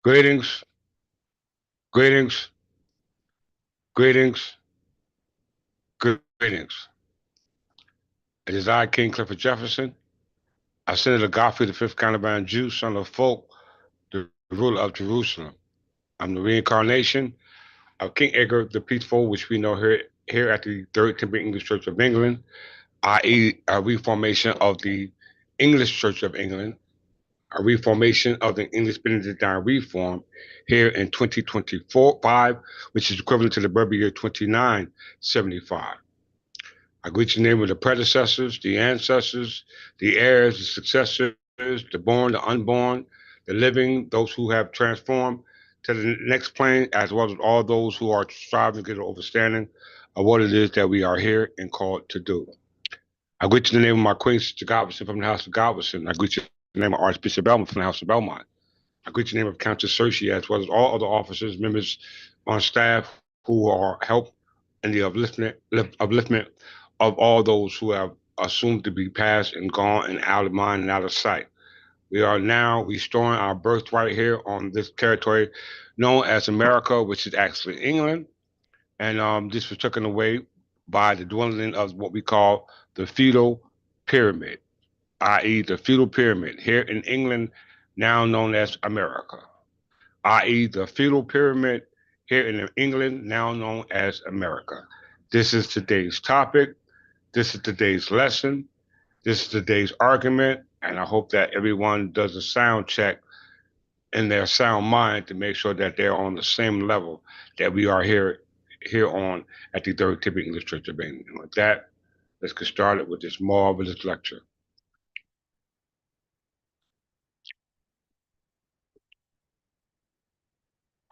Greetings, greetings, greetings, greetings. It is I, King Clifford Jefferson. I Senator Godfrey, the fifth Caliban Jew, son of folk, the ruler of Jerusalem. I'm the reincarnation of King Edgar the Peaceful, which we know here at the Third Temple English Church of England, i.e., a reformation of the English Church of England, a reformation of the English Benedictine Reform here in 2024-5, which is equivalent to the birth year 2975. I greet you in the name of the predecessors, the ancestors, the heirs, the successors, the born, the unborn, the living, those who have transformed to the next plane, as well as all those who are striving to get an understanding of what it is that we are here and called to do. I greet you in the name of my Queen, Sister Godwinson from the House of Godwinson. I greet you in the name of Archbishop Belmont from the House of Belmont. I greet you in the name of Countess Cersei, as well as all other officers, members on staff who are help in the upliftment of all those who have assumed to be past and gone and out of mind and out of sight. We are now restoring our birthright here on this territory known as America, which is actually England. And this was taken away by the dwindling of what we call the feudal pyramid, i.e., the feudal pyramid here in England, now known as America, i.e., the feudal pyramid here in England, now known as America. This is today's topic. This is today's lesson. This is today's argument. And I hope that everyone does a sound check in their sound mind to make sure that they're on the same level that we are here on at the Third Temple English Church of England. And with that, let's get started with this marvelous lecture.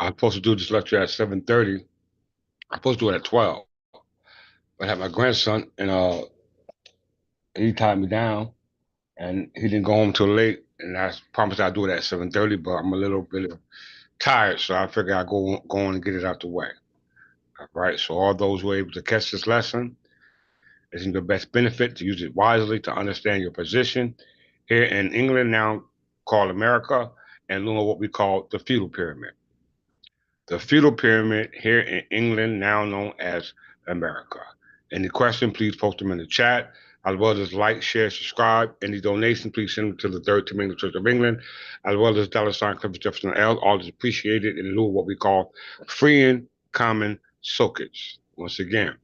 I'm supposed to do this lecture at 7:30. I'm supposed to do it at 12. But I had my grandson and he tied me down and he didn't go home till late. And I promised I'd do it at 7:30, but I'm a little bit tired, so I figure I'd go on and get it out the way. All right. So all those who are able to catch this lesson, it's in your best benefit to use it wisely to understand your position here in England, now called America, and learn what we call the feudal pyramid. The feudal pyramid here in England, now known as America. Any question, please post them in the chat, as well as like, share, subscribe. Any donation, please send them to the Third Temple Church of England, as well as $ Clifford Jefferson L. All is appreciated in lieu of what we call freeing common sockets. Once again,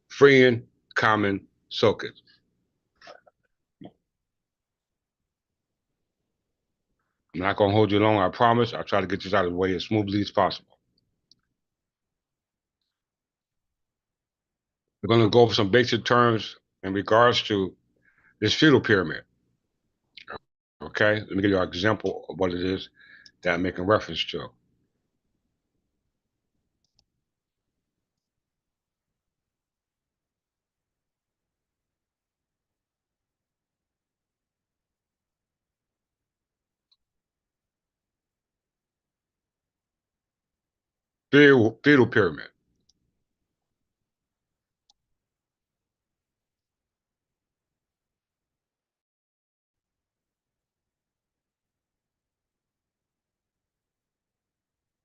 freeing common sockets. I'm not going to hold you long, I promise. I'll try to get this out of the way as smoothly as possible. We're going to go over some basic terms in regards to this feudal pyramid. Okay, let me give you an example of what it is that I'm making reference to. Feudal pyramid.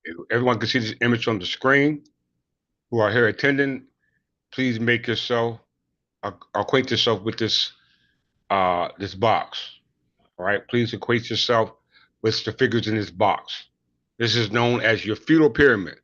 If everyone can see this image on the screen who are here attending, please make yourself acquaint yourself with this box. All right, please equate yourself with the figures in this box. This is known as your feudal pyramid.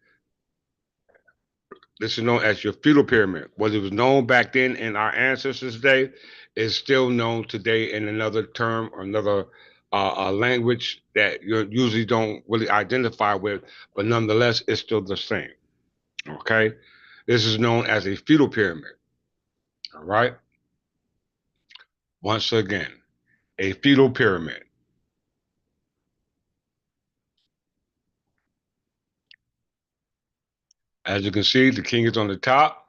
This is known as your feudal pyramid. What it was known back then in our ancestors' day is still known today in another term or another language that you usually don't really identify with, but nonetheless, it's still the same. Okay? This is known as a feudal pyramid. All right? Once again, a feudal pyramid. As you can see, the king is on the top.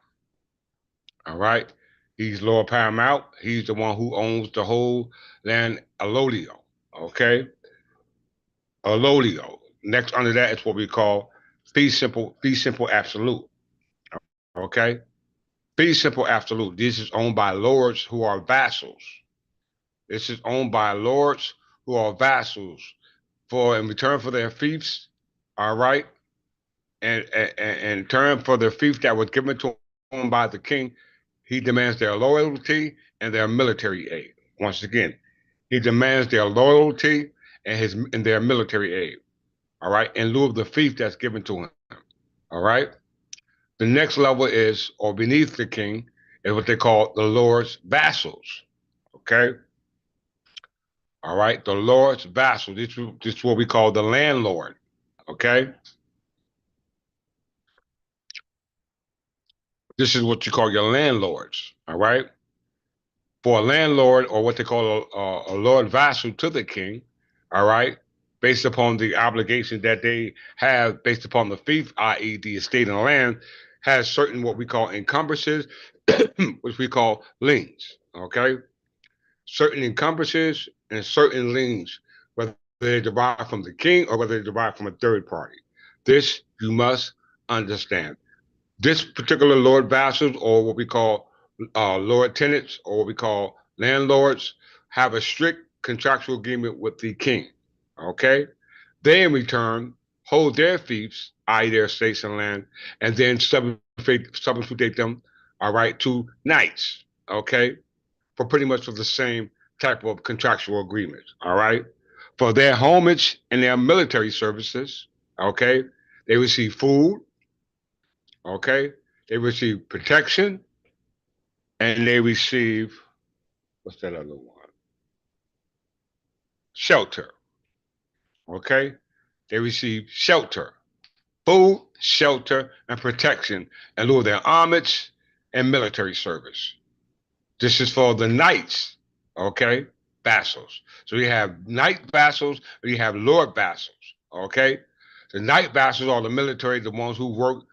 All right? He's Lord Paramount. He's the one who owns the whole land, Allodial. Okay? Allodial. Next under that is what we call fee simple absolute. Okay? Fee simple absolute. This is owned by lords who are vassals. This is owned by lords who are vassals for in return for their fiefs all right, and in turn for the fief that was given to him by the king, he demands their loyalty and their military aid. Once again, he demands their loyalty and their military aid. All right, in lieu of the fief that's given to him. All right. The next level is, or beneath the king, is what they call the Lord's vassals. Okay. All right. The Lord's vassal. This is what we call the landlord. Okay. This is what you call your landlords. All right. For a landlord, or what they call a lord vassal to the king, all right, based upon the obligations that they have based upon the fief, i.e., the estate and the land, has certain what we call encumbrances, which we call liens. Okay. Certain encumbrances and certain liens, whether they derive from the king or whether they derive from a third party. This you must understand. This particular lord vassals, or what we call lord tenants, or what we call landlords, have a strict contractual agreement with the king. Okay, they in return hold their fiefs, i.e., their estates and land, and then subjugate them, all right, to knights. Okay, for pretty much for the same type of contractual agreement. All right, for their homage and their military services. Okay, they receive food. Okay, they receive protection, and they receive, what's that other one? Shelter. Okay, they receive shelter, food, shelter, and protection in lieu of their homage and military service. This is for the knights, okay? Vassals. So you have knight vassals, and you have lord vassals, okay? The knight vassals are the military, the ones who work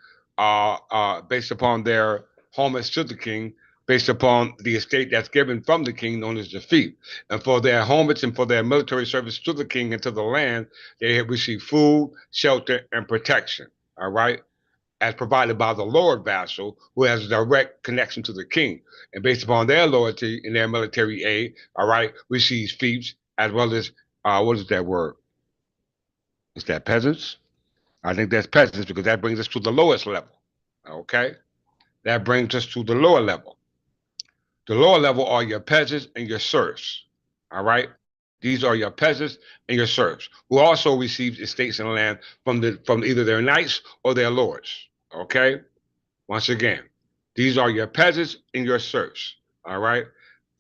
based upon their homage to the king, based upon the estate that's given from the king, known as the fief. And for their homage and for their military service to the king and to the land, they have received food, shelter, and protection, all right? As provided by the Lord vassal, who has a direct connection to the king. And based upon their loyalty and their military aid, all right, receives fiefs as well as, what is that word? Is that peasants? I think that's peasants because that brings us to the lowest level. Okay? That brings us to the lower level. The lower level are your peasants and your serfs. All right? These are your peasants and your serfs, who also receive estates and land from either their knights or their lords. Okay? Once again, these are your peasants and your serfs. All right.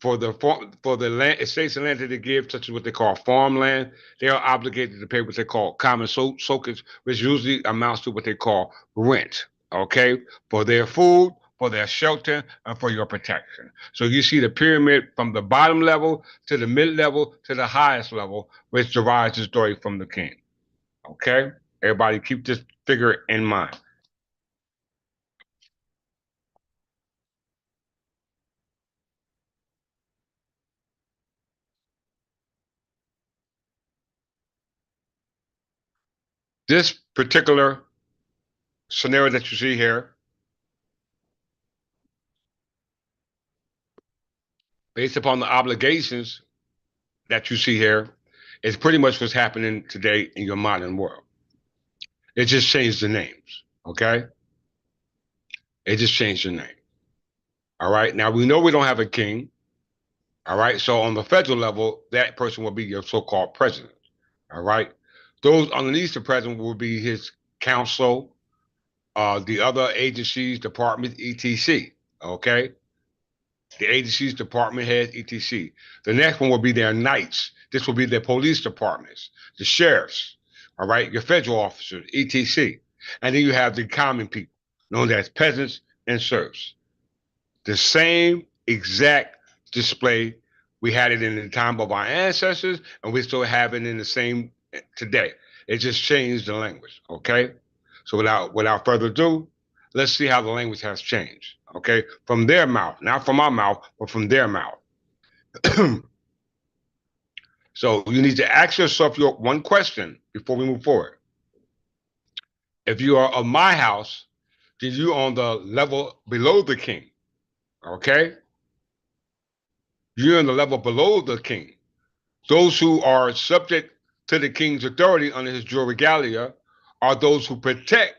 For the land estates and land that they give, such as what they call farmland, they are obligated to pay what they call common soakage, which usually amounts to what they call rent. Okay, for their food, for their shelter, and for your protection. So you see the pyramid from the bottom level to the mid level to the highest level, which derives the story from the king. Okay, everybody keep this figure in mind. This particular scenario that you see here, based upon the obligations that you see here, is pretty much what's happening today in your modern world. It just changed the names, okay? It just changed the name. All right. Now we know we don't have a king. All right. So on the federal level, that person will be your so-called president. All right. Those underneath the president will be his council, the other agencies, departments, etc. Okay. The agencies, department heads, etc. The next one will be their knights. This will be their police departments, the sheriffs, all right, your federal officers, etc. And then you have the common people, known as peasants and serfs. The same exact display. We had it in the time of our ancestors, and we still have it in the same today. It just changed the language, okay? So without further ado, let's see how the language has changed, okay? From their mouth, not from our mouth, but from their mouth. So you need to ask yourself your one question before we move forward. If you are of my house, then you on the level below the king, okay? You're on the level below the king. Those who are subject to the king's authority under his jure regalia are those who protect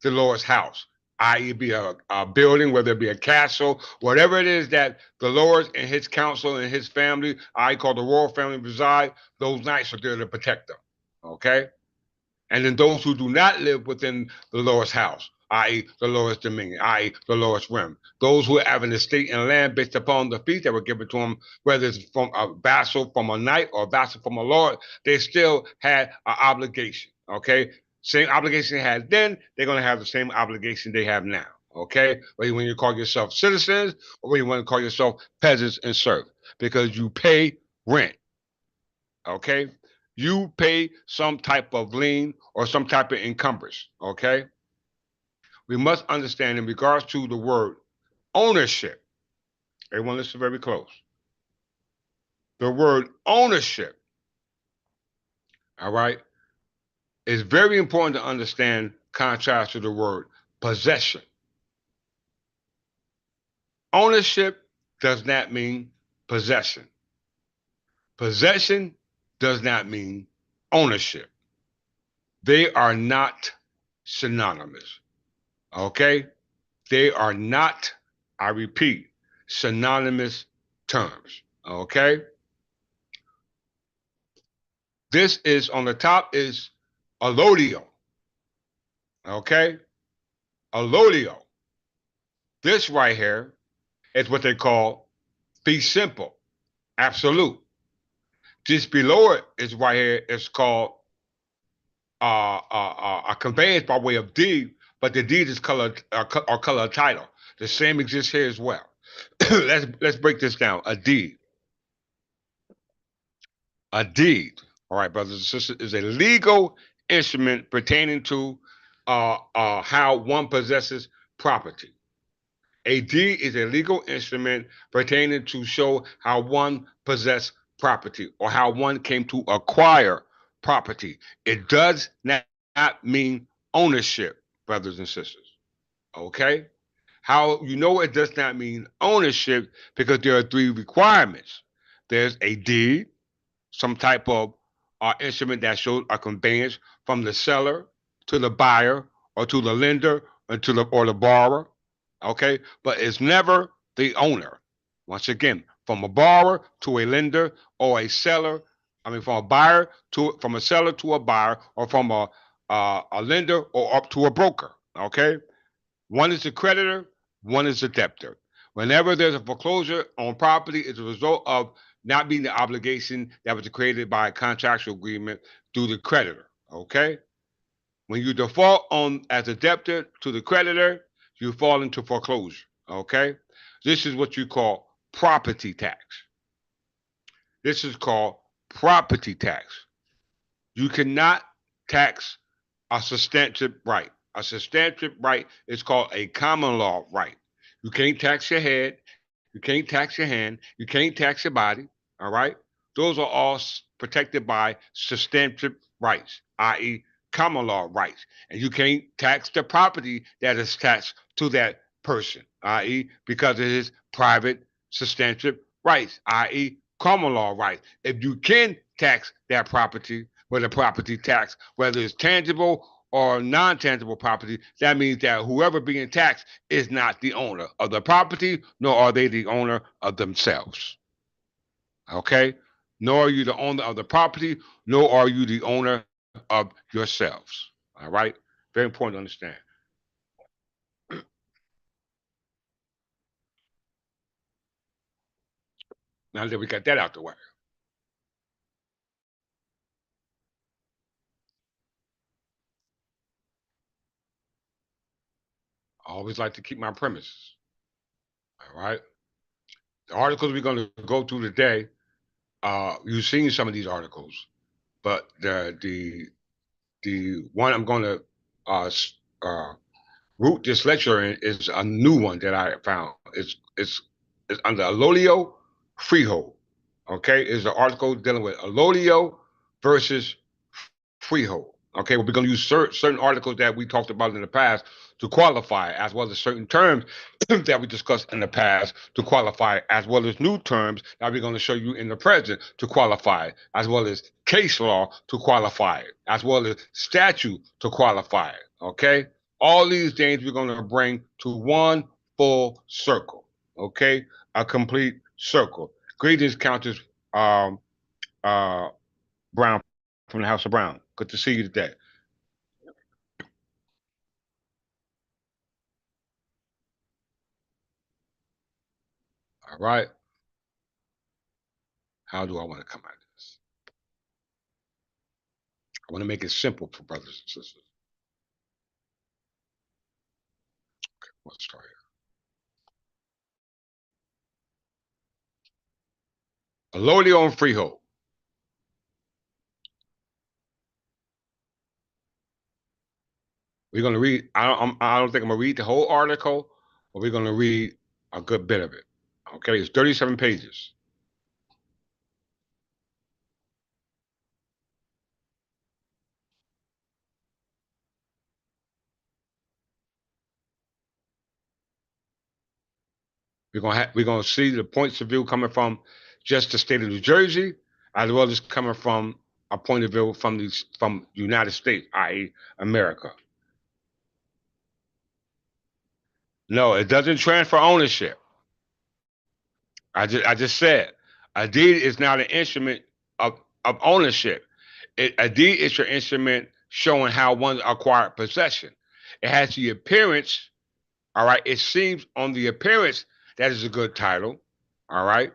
the Lord's house, i.e., be a building, whether it be a castle, whatever it is that the Lord and his council and his family, I call the royal family, reside, those knights are there to protect them. Okay? And then those who do not live within the Lord's house, i.e., the Lord's dominion, i.e., the Lord's realm. Those who have an estate and land based upon the feast that were given to them, whether it's from a vassal from a knight or a vassal from a lord, they still had an obligation. Okay? Same obligation they had then, they're going to have the same obligation they have now. Okay? Whether when you call yourself citizens or when you want to call yourself peasants and servants, because you pay rent. Okay? You pay some type of lien or some type of encumbrance. Okay? We must understand in regards to the word ownership. Everyone listen very close. The word ownership, all right, is very important to understand contrast to the word possession. Ownership does not mean possession. Possession does not mean ownership. They are not synonymous. Okay? They are not, I repeat, synonymous terms. Okay? This is on the top is allodial. Okay? Allodial. This right here is what they call fee simple, absolute. Just below it is right here, it's called a conveyance by way of deed, but the deed is colored or color title. The same exists here as well. Let's break this down. A deed. A deed, all right, brothers and sisters, is a legal instrument pertaining to how one possesses property. A deed is a legal instrument pertaining to show how one possesses property or how one came to acquire property. It does not mean ownership, brothers and sisters. Okay? How you know it does not mean ownership because there are three requirements. There's a deed, some type of instrument that shows a conveyance from the seller to the buyer or to the lender or the borrower. Okay, but it's never the owner. Once again, from a borrower to a lender or a seller. I mean, from a buyer to from a seller to a buyer, or from a lender or up to a broker. Okay, one is the creditor, one is the debtor. Whenever there's a foreclosure on property, it's a result of not meeting the obligation that was created by a contractual agreement through the creditor. Okay? When you default on as a debtor to the creditor, you fall into foreclosure. Okay? This is what you call property tax. This is called property tax. You cannot tax a substantive right. A substantive right is called a common law right. You can't tax your head. You can't tax your hand. You can't tax your body. All right? Those are all protected by substantive rights, i.e., common law rights. And you can't tax the property that is taxed to that person, i.e., because it is private substantive rights, i.e., common law rights. If you can tax that property with a property tax, whether it's tangible or non-tangible property, that means that whoever being taxed is not the owner of the property, nor are they the owner of themselves. Okay? Nor are you the owner of the property, nor are you the owner of yourselves. All right? Very important to understand. Now that we got that out the way, I always like to keep my premises. All right? The articles we're going to go through today, you've seen some of these articles, but the one I'm going to uh, root this lecture in is a new one that I found. It's under allodial freehold. Okay, is an article dealing with allodial versus freehold. Okay, well, we're going to use certain articles that we talked about in the past to qualify, as well as certain terms that we discussed in the past to qualify, as well as new terms that we're going to show you in the present to qualify, as well as case law to qualify, as well as statute to qualify. Okay? All these things we're going to bring to one full circle. Okay? A complete circle. Greetings, Countess uh, Brown from the House of Brown. Good to see you today. All right. How do I want to come at this? I want to make it simple for brothers and sisters. Let's start here. Allodial and freehold. We're going to read, I don't think I'm going to read the whole article, but we're going to read a good bit of it. Okay, it's 37 pages. We're gonna see the points of view coming from just the state of New Jersey, as well as coming from a point of view from the United States, i.e., America. No, it doesn't transfer ownership. I just said a deed is not an instrument of ownership. A deed is your instrument showing how one acquired possession. It has the appearance, all right. It seems on the appearance that is a good title, all right.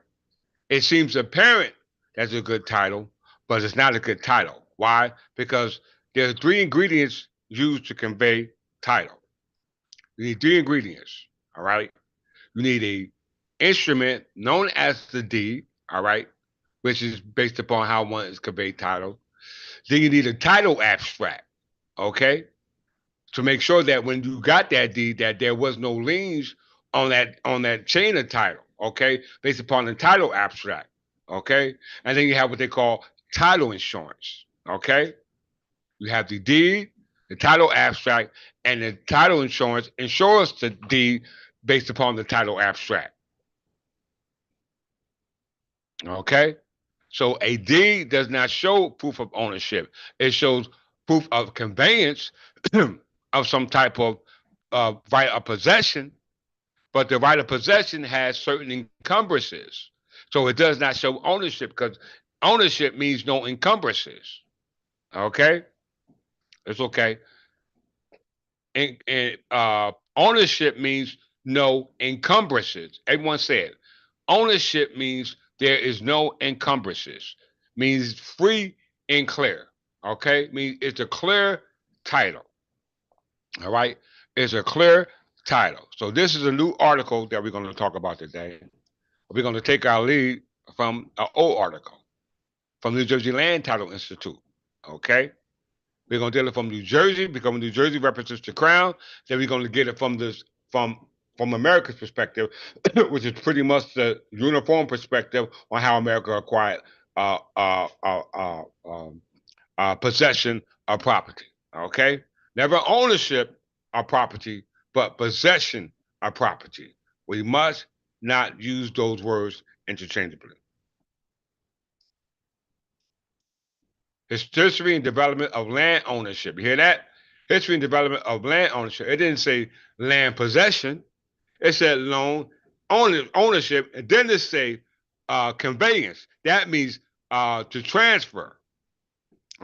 It seems apparent that's a good title, but it's not a good title. Why? Because there are three ingredients used to convey title. You need three ingredients, all right. You need a instrument known as the deed, all right, which is based upon how one is conveyed title. Then you need a title abstract, okay, to make sure that when you got that deed, that there was no liens on that chain of title, okay, based upon the title abstract, okay, and then you have what they call title insurance, okay. You have the deed, the title abstract, and the title insurance insures the deed based upon the title abstract. Okay? So a deed does not show proof of ownership. It shows proof of conveyance of some type of right of possession, but the right of possession has certain encumbrances. So it does not show ownership because ownership means no encumbrances. Okay? It's okay. And ownership means no encumbrances. Everyone said ownership means there is no encumbrances, means free and clear. Okay, means it's a clear title. All right, it's a clear title. So this is a new article that we're going to talk about today. We're going to take our lead from an old article from New Jersey Land Title Institute. Okay. We're gonna deal it from New Jersey because New Jersey represents the crown. Then we're gonna get it from this from America's perspective, which is pretty much the uniform perspective on how America acquired uh, uh, uh, uh, um, possession of property. Okay, never ownership of property, but possession of property. We must not use those words interchangeably. History and development of land ownership. You hear that? History and development of land ownership. It didn't say land possession. It said ownership, and then it say conveyance. That means to transfer.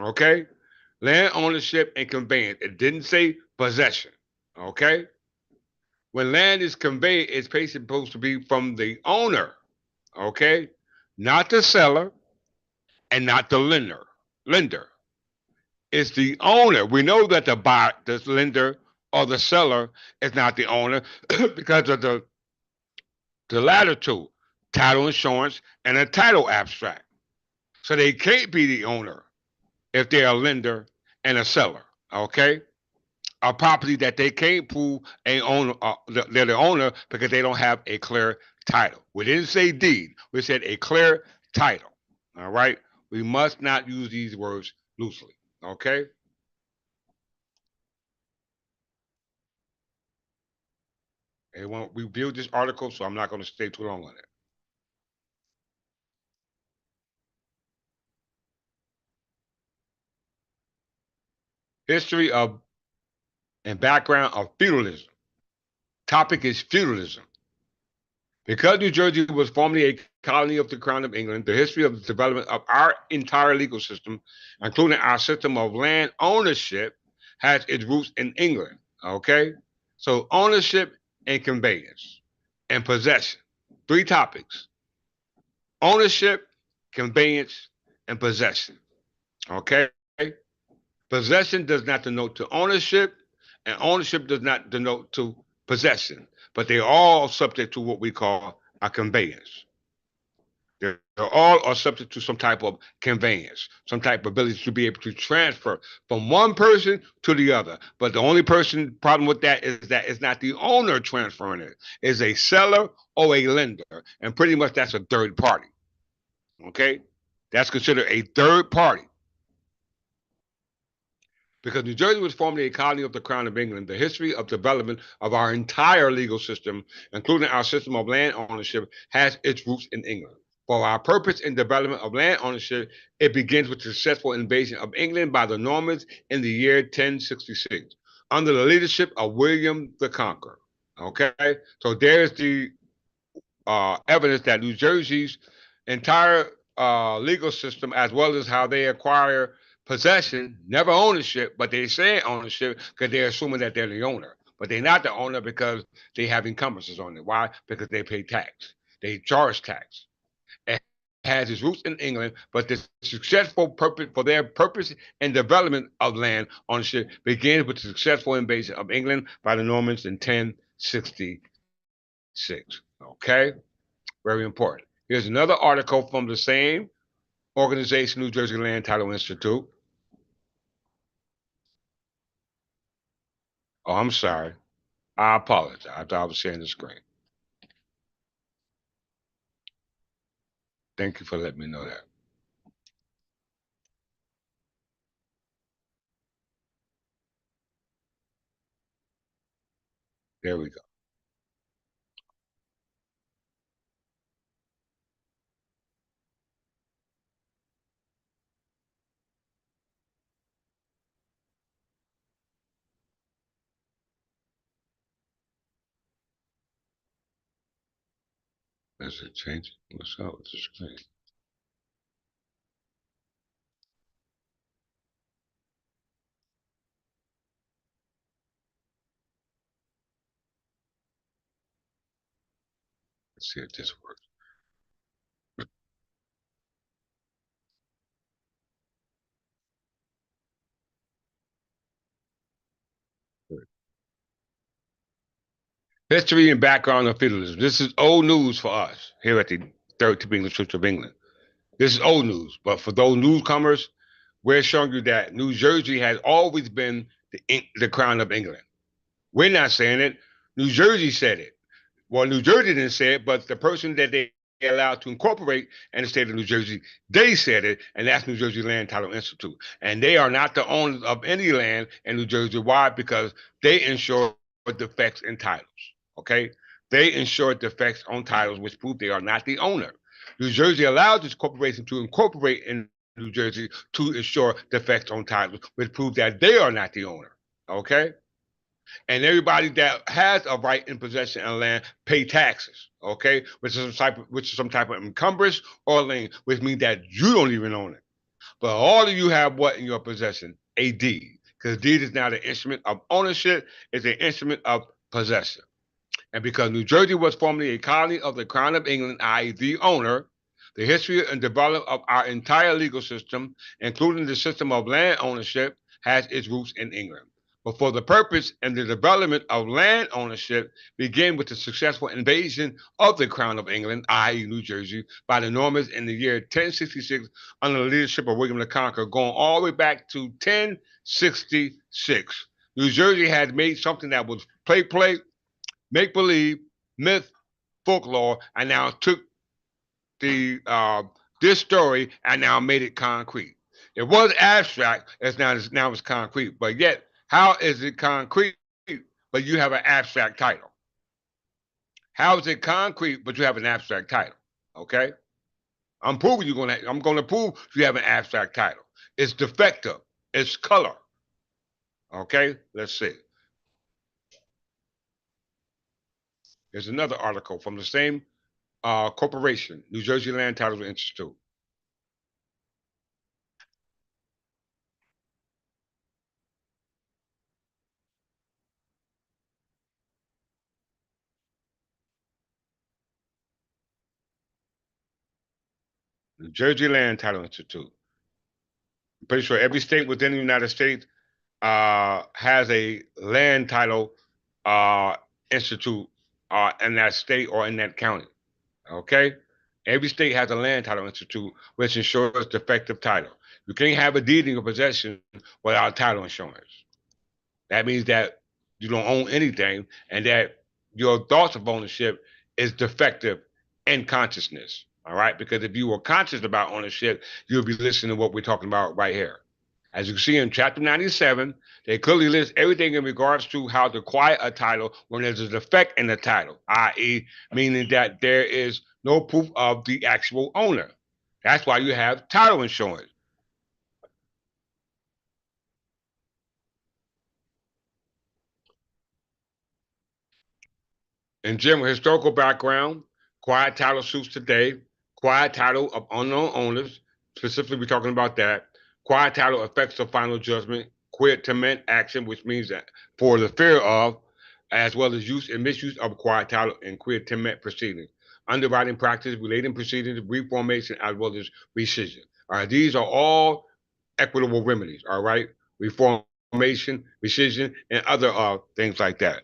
Okay, land ownership and conveyance. It didn't say possession. Okay, when land is conveyed, it's basically supposed to be from the owner. Okay, not the seller and not the lender. Lender. Is the owner. We know that the buyer, the lender, or the seller is not the owner because of the latter two, title insurance and a title abstract. So they can't be the owner if they're a lender and a seller. Okay, a property that they can't prove a owner, they're the owner because they don't have a clear title. We didn't say deed. We said a clear title. All right. We must not use these words loosely. Okay. They won't review this article, so I'm not going to stay too long on it. History of and background of feudalism. Topic is feudalism. Because New Jersey was formerly a colony of the Crown of England, the history of the development of our entire legal system, including our system of land ownership, has its roots in England. Okay? So, ownership and conveyance and possession. Three topics: ownership, conveyance, and possession. Okay? Possession does not denote to ownership, and ownership does not denote to possession, but they all subject to what we call a conveyance. They're all are subject to some type of conveyance, some type of ability to be able to transfer from one person to the other. But the only person problem with that it's not the owner transferring it. It's a seller or a lender. And pretty much that's a third party. Okay? That's considered a third party. Because New Jersey was formerly a colony of the Crown of England, the history of development of our entire legal system, including our system of land ownership, has its roots in England. For our purpose in development of land ownership, it begins with the successful invasion of England by the Normans in the year 1066, under the leadership of William the Conqueror. Okay, so there's the evidence that New Jersey's entire legal system, as well as how they acquire possession, never ownership, but they say ownership because they're assuming that they're the owner. But they're not the owner because they have encumbrances on it. Why? Because they pay tax. They charge tax. It has its roots in England, but the successful purpose for their purpose and development of land ownership begins with the successful invasion of England by the Normans in 1066. Okay? Very important. Here's another article from the same organization, New Jersey Land Title Institute. Oh, I'm sorry. I apologize. I thought I was sharing the screen. Thank you for letting me know that. There we go. Is it changing? What's up with the screen? Let's see if this works. History and background of feudalism. This is old news for us here at the Third to English Church of England. This is old news, but for those newcomers, we're showing you that New Jersey has always been the crown of England. We're not saying it. New Jersey said it. Well, New Jersey didn't say it, but the person that they allowed to incorporate in the state of New Jersey, they said it, and that's New Jersey Land Title Institute. And they are not the owners of any land in New Jersey. Why? Because they insure defects in titles. Okay? They insure defects on titles, which prove they are not the owner. New Jersey allowed this corporation to incorporate in New Jersey to insure defects on titles, which prove that they are not the owner. Okay? And everybody that has a right in possession of land pay taxes, okay, which is some type of encumbrance or lien, which means that you don't even own it. But all of you have what in your possession? A deed, because deed is not an instrument of ownership; it's an instrument of possession. And because New Jersey was formerly a colony of the Crown of England, i.e., the owner, the history and development of our entire legal system, including the system of land ownership, has its roots in England. But for the purpose and the development of land ownership began with the successful invasion of the Crown of England, i.e., New Jersey, by the Normans in the year 1066 under the leadership of William the Conqueror, going all the way back to 1066. New Jersey had made something that was play, make believe, myth, folklore, and now took the this story and now made it concrete. It was abstract, now it's concrete. But yet, how is it concrete? But you have an abstract title. How is it concrete, but you have an abstract title? Okay? I'm gonna prove you have an abstract title. It's defective. It's color. Okay? Let's see. There's another article from the same corporation, New Jersey Land Titles Institute. New Jersey Land Title Institute. I'm pretty sure every state within the United States has a land title uh, institute in that state or in that county. Okay? Every state has a land title institute which ensures defective title. You can't have a deed in your possession without title insurance. That means that you don't own anything and that your thoughts of ownership is defective in consciousness. All right? Because if you were conscious about ownership, you'll be listening to what we're talking about right here. As you can see in chapter 97, they clearly list everything in regards to how to acquire a title when there's a defect in the title, i.e., meaning that there is no proof of the actual owner. That's why you have title insurance. In general, historical background, quiet title suits today, quiet title of unknown owners, specifically we're talking about that. Quiet title affects the final judgment, quid temment action, which means that for the fear of, as well as use and misuse of quiet title and quid temment proceedings. Underwriting practice, relating proceedings, reformation, as well as rescission. All right, these are all equitable remedies, all right? Reformation, rescission, and other things like that.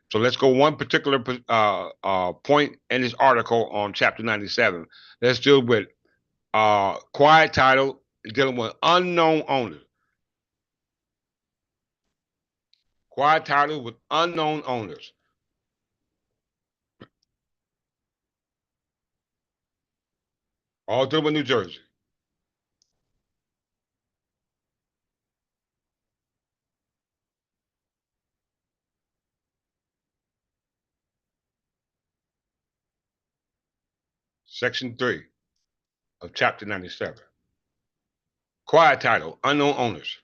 So let's go one particular point in this article on chapter 97. Let's deal with quiet title dealing with unknown owners. Quiet title with unknown owners. All dealing with New Jersey. Section 3 of chapter 97. Quiet title, unknown owners.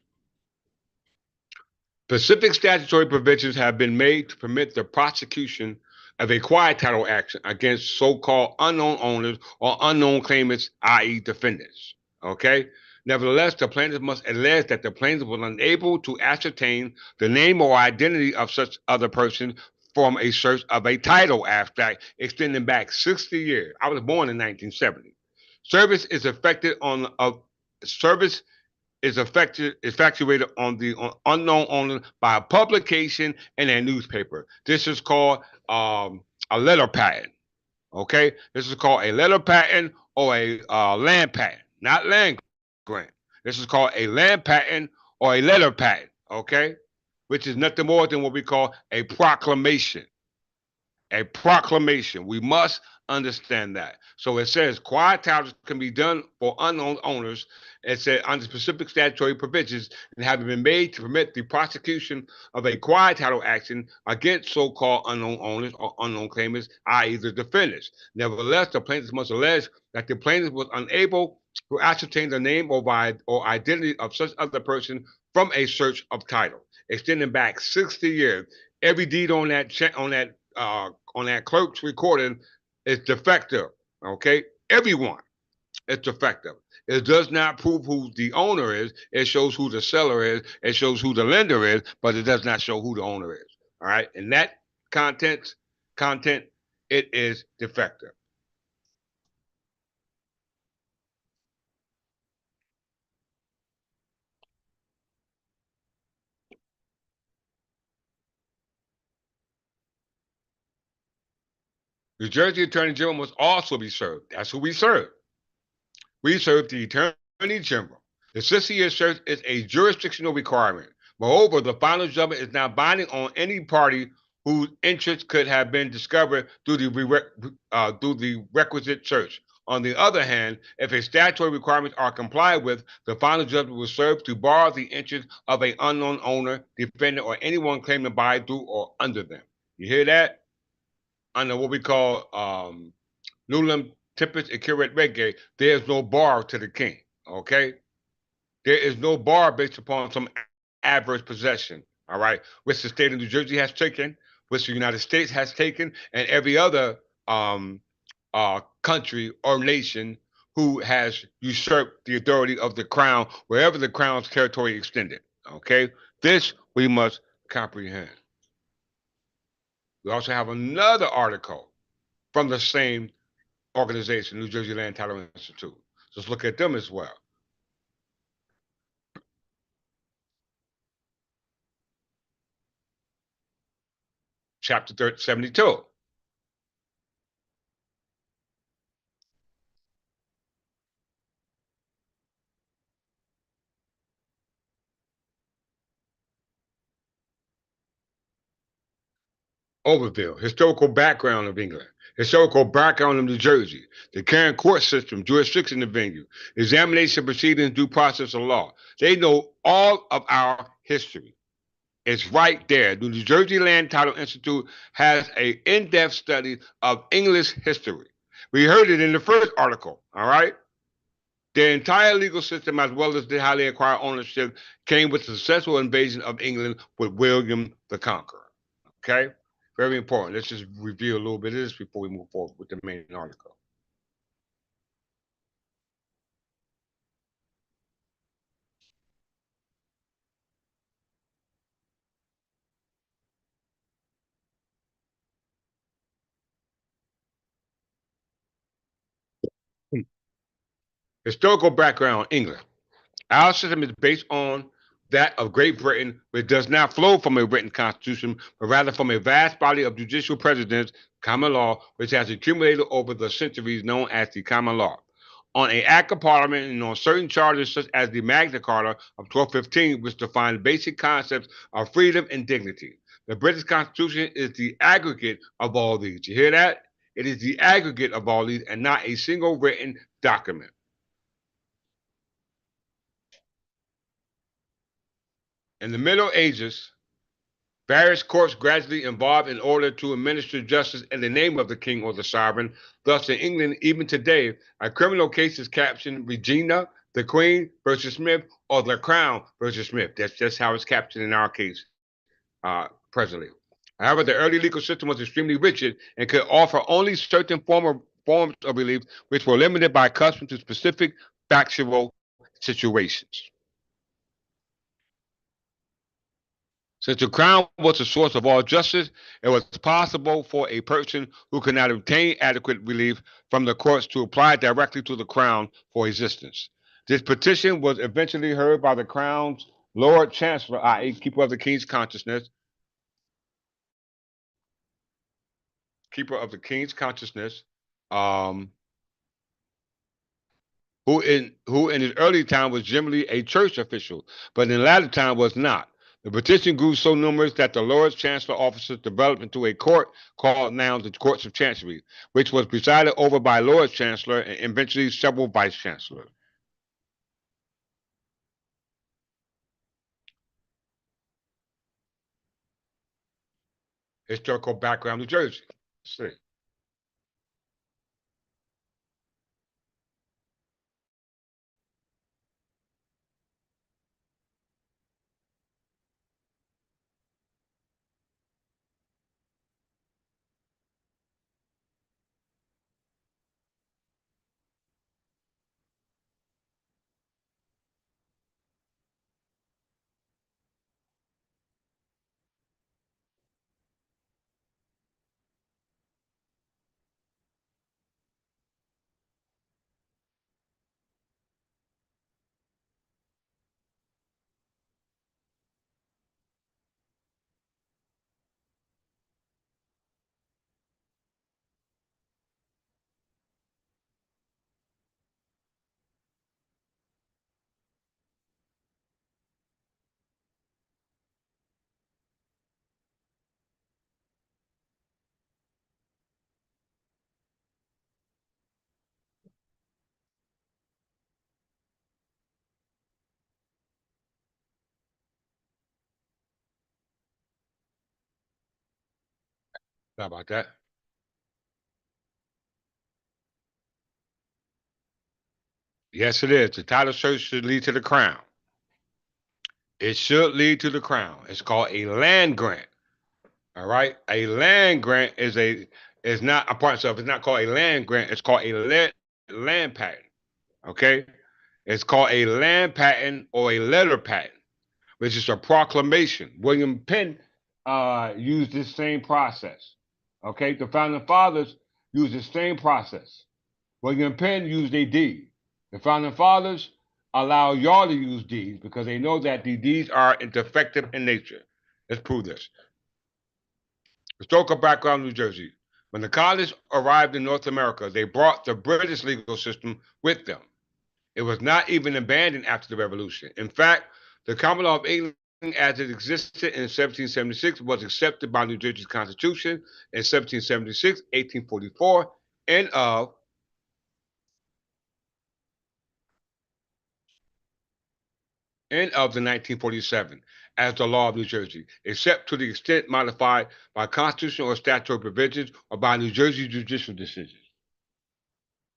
Specific statutory provisions have been made to permit the prosecution of a quiet title action against so-called unknown owners or unknown claimants, i.e. defendants. Okay? Nevertheless, the plaintiff must allege that the plaintiff was unable to ascertain the name or identity of such other person from a search of a title abstract extending back 60 years. I was born in 1970. Service is affected on a service is effectuated on the unknown owner by a publication in a newspaper. This is called a letter patent. Okay, this is called a letter patent or a land patent, not land grant. This is called a land patent or a letter patent. Okay, which is nothing more than what we call a proclamation. A proclamation. We must understand that. So it says quiet titles can be done for unknown owners. It said under specific statutory provisions and having been made to permit the prosecution of a quiet title action against so-called unknown owners or unknown claimants, i.e., the defendants. Nevertheless, the plaintiff must allege that the plaintiff was unable to ascertain the name or identity of such other person from a search of title, extending back 60 years. Every deed on that clerk's recording is defective. Okay, everyone is defective. It does not prove who the owner is. It shows who the seller is. It shows who the lender is, but it does not show who the owner is. All right, and that content, it is defective. New Jersey Attorney General must also be served. That's who we serve. We serve the Attorney General. The 60-year search is a jurisdictional requirement. Moreover, the final judgment is not binding on any party whose interest could have been discovered through the requisite search. On the other hand, if a statutory requirements are complied with, the final judgment will serve to bar the interest of an unknown owner, defendant, or anyone claiming by, through, or under them. You hear that? under what we call Nullum Tempus et Curate Rege, there's no bar to the king. Okay, there is no bar based upon some adverse possession. All right, which the state of New Jersey has taken, which the United States has taken, and every other country or nation who has usurped the authority of the crown wherever the crown's territory extended. Okay, this we must comprehend. We also have another article from the same organization, New Jersey Land Title Institute. Let's look at them as well. Chapter 72. Overview, historical background of England, historical background of New Jersey, the current court system, jurisdiction of venue, examination proceedings, due process of law. They know all of our history. It's right there. The New Jersey Land Title Institute has an in-depth study of English history. We heard it in the first article, all right? The entire legal system, as well as the how they acquire ownership, came with the successful invasion of England with William the Conqueror. Okay? Very important. Let's just review a little bit of this before we move forward with the main article. Historical background England. Our system is based on that of Great Britain, which does not flow from a written constitution, but rather from a vast body of judicial precedents, common law, which has accumulated over the centuries known as the common law. On an act of parliament and on certain charters such as the Magna Carta of 1215, which define basic concepts of freedom and dignity. The British Constitution is the aggregate of all these. You hear that? It is the aggregate of all these and not a single written document. In the Middle Ages, various courts gradually evolved in order to administer justice in the name of the king or the sovereign. Thus, in England, even today, a criminal case is captioned Regina, the Queen versus Smith, or the Crown versus Smith. That's just how it's captioned in our case presently. However, the early legal system was extremely rigid and could offer only certain forms of relief, which were limited by custom to specific factual situations. Since the crown was the source of all justice, it was possible for a person who could not obtain adequate relief from the courts to apply directly to the crown for assistance. This petition was eventually heard by the crown's Lord Chancellor, i.e., Keeper of the King's Consciousness, Keeper of the King's Consciousness, um, who in his early time was generally a church official, but in latter time was not. The petition grew so numerous that the Lord Chancellor offices developed into a court called now the Courts of Chancery, which was presided over by Lord Chancellor and eventually several vice chancellors. Historical background, New Jersey. Let's see. How about that? Yes, it is. The title search should lead to the crown. It should lead to the crown. It's called a land grant. All right. A land grant is not a part of. It's not called a land grant. It's called a land patent. Okay. It's called a land patent or a letter patent, which is a proclamation. William Penn used this same process. Okay. The founding fathers used the same process. William Penn used a deed. The founding fathers allow y'all to use deeds because they know that the deeds are defective in nature. Let's prove this. Historical background, New Jersey. When the colonists arrived in North America, they brought the British legal system with them. It was not even abandoned after the Revolution. In fact, the Common Law of England as it existed in 1776 was accepted by New Jersey's Constitution in 1776, 1844, and of the 1947 as the law of New Jersey, except to the extent modified by constitutional or statutory provisions or by New Jersey judicial decisions.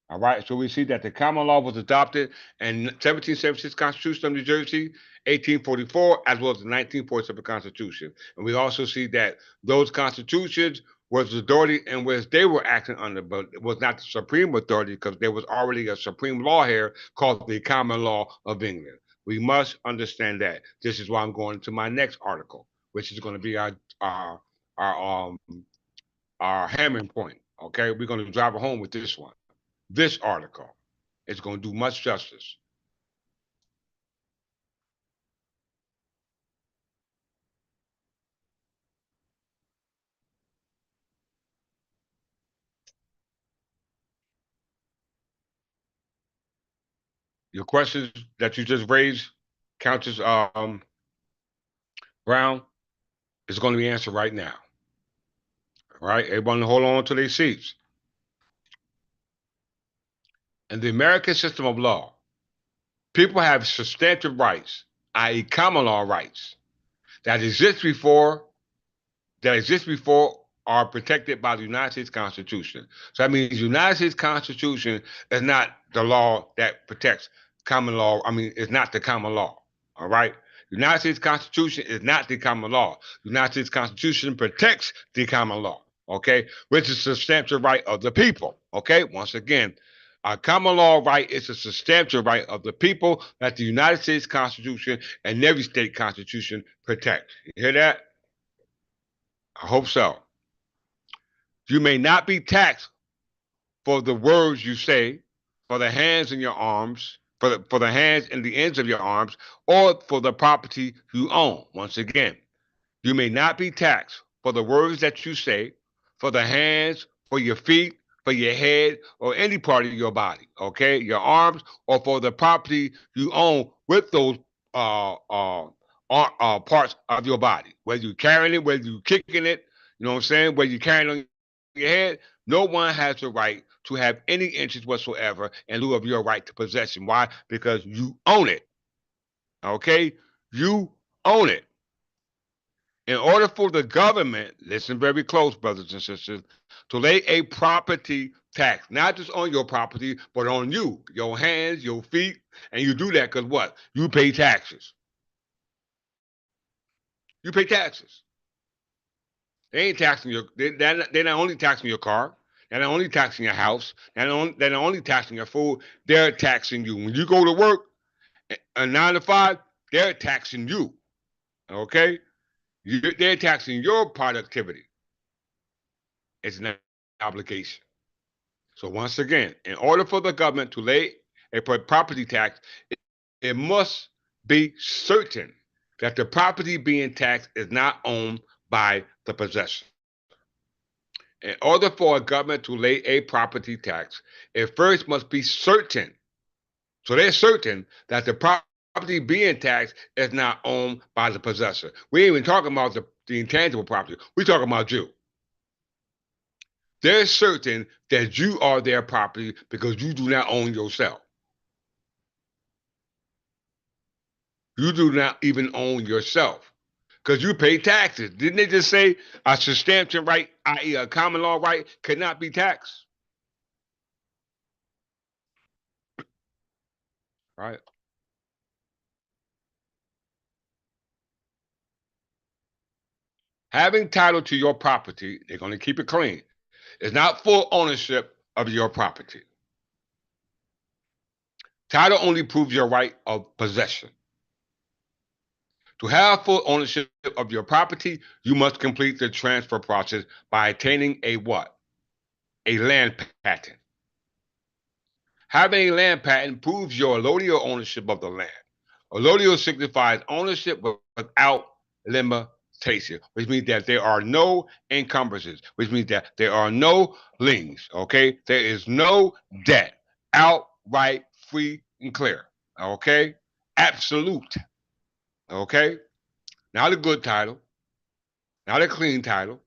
All right, so we see that the common law was adopted in 1776 Constitution of New Jersey, 1844, as well as the 1947 Constitution. And we also see that those constitutions was the authority in which they were acting under, but it was not the supreme authority because there was already a supreme law here called the common law of England. We must understand that. This is why I'm going to my next article, which is going to be our um our hammering point. Okay, we're going to drive it home with this one. This article is going to do much justice. Your questions that you just raised, Countess Brown, is going to be answered right now. All right, everyone hold on to their seats. In the American system of law, people have substantive rights, i.e., common law rights, that exist before are protected by the United States Constitution. So that means the United States Constitution is not the law that protects common law. I mean, it's not the common law. All right. The United States Constitution is not the common law. The United States Constitution protects the common law. Okay, which is a substantial right of the people. Okay, once again, a common law right is a substantial right of the people that the United States Constitution and every state constitution protect. You hear that? I hope so. You may not be taxed for the words you say, for the hands in your arms, for the hands and the ends of your arms, or for the property you own. Once again, you may not be taxed for the words that you say, for the hands, for your feet, for your head, or any part of your body, okay? Your arms, or for the property you own with those parts of your body. Whether you're carrying it, whether you're kicking it, you know what I'm saying? Whether you're carrying it on your head, no one has the right to have any interest whatsoever in lieu of your right to possession. Why? Because you own it, okay? You own it. In order for the government, listen very close, brothers and sisters, to lay a property tax, not just on your property, but on you, your hands, your feet, and you do that because what? You pay taxes. You pay taxes. They ain't taxing your. They're not only taxing your car. They're not only taxing your house. They're not only taxing your food. They're taxing you. When you go to work, a 9 to 5, they're taxing you. Okay, they're taxing your productivity. It's an obligation. So once again, in order for the government to lay a property tax, it must be certain that the property being taxed is not owned by the possessor. In order for a government to lay a property tax, it first must be certain. So they're certain that the property being taxed is not owned by the possessor. We ain't even talking about the intangible property. We're talking about you. They're certain that you are their property because you do not own yourself. You do not even own yourself because you pay taxes. Didn't they just say a substantial right, i.e., a common law right, cannot be taxed? right? Having title to your property, they're going to keep it clean, is not full ownership of your property. Title only proves your right of possession. To have full ownership of your property, you must complete the transfer process by attaining a what? A land patent. Having a land patent proves your allodial ownership of the land. Allodial signifies ownership without limitation, which means that there are no encumbrances, which means that there are no liens, okay? There is no debt, outright, free, and clear, okay? Absolute, okay? Not a good title, not a clean title,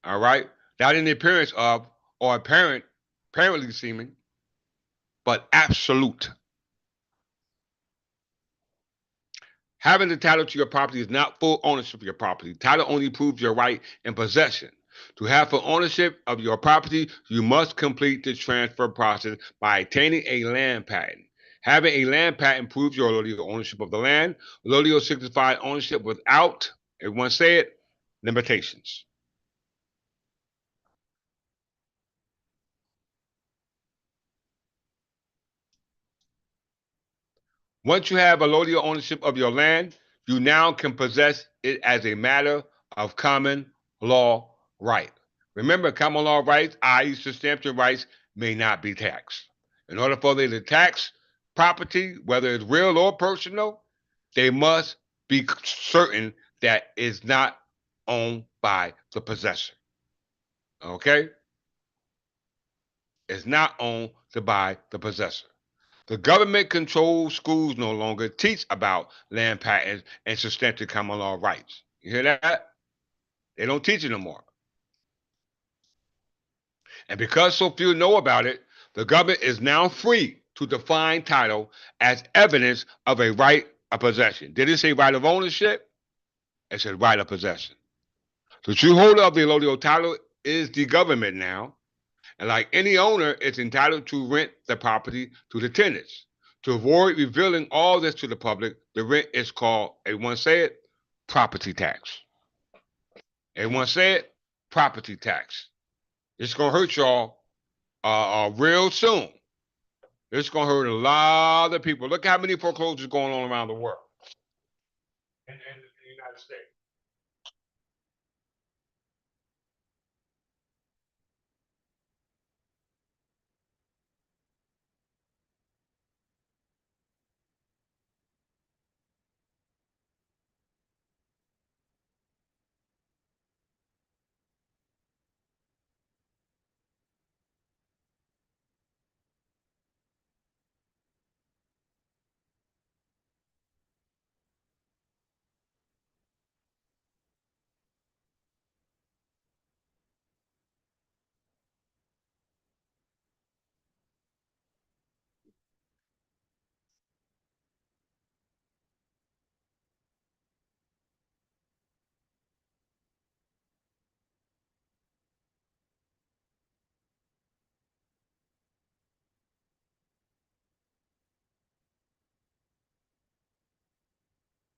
all right? Not in the appearance of or apparently seeming, but absolute. Having the title to your property is not full ownership of your property. Title only proves your right in possession. To have full ownership of your property, you must complete the transfer process by attaining a land patent. Having a land patent proves your allodial ownership of the land. Allodial signifies ownership without, everyone say it, limitations. Once you have allodial ownership of your land, you now can possess it as a matter of common law right. Remember, common law rights, i.e., substantial rights, may not be taxed. In order for them to tax property, whether it's real or personal, they must be certain that it's not owned by the possessor. Okay? It's not owned by the possessor. The government controlled schools no longer teach about land patents and substantive common law rights. You hear that? They don't teach it no more. And because so few know about it, the government is now free to define title as evidence of a right of possession. Did it say right of ownership? It said right of possession. The true holder of the allodial title is the government now, and like any owner, it's entitled to rent the property to the tenants. To avoid revealing all this to the public, the rent is called, everyone say it, property tax. Everyone say it, property tax. It's going to hurt y'all real soon. It's going to hurt a lot of people. Look how many foreclosures going on around the world and the United States.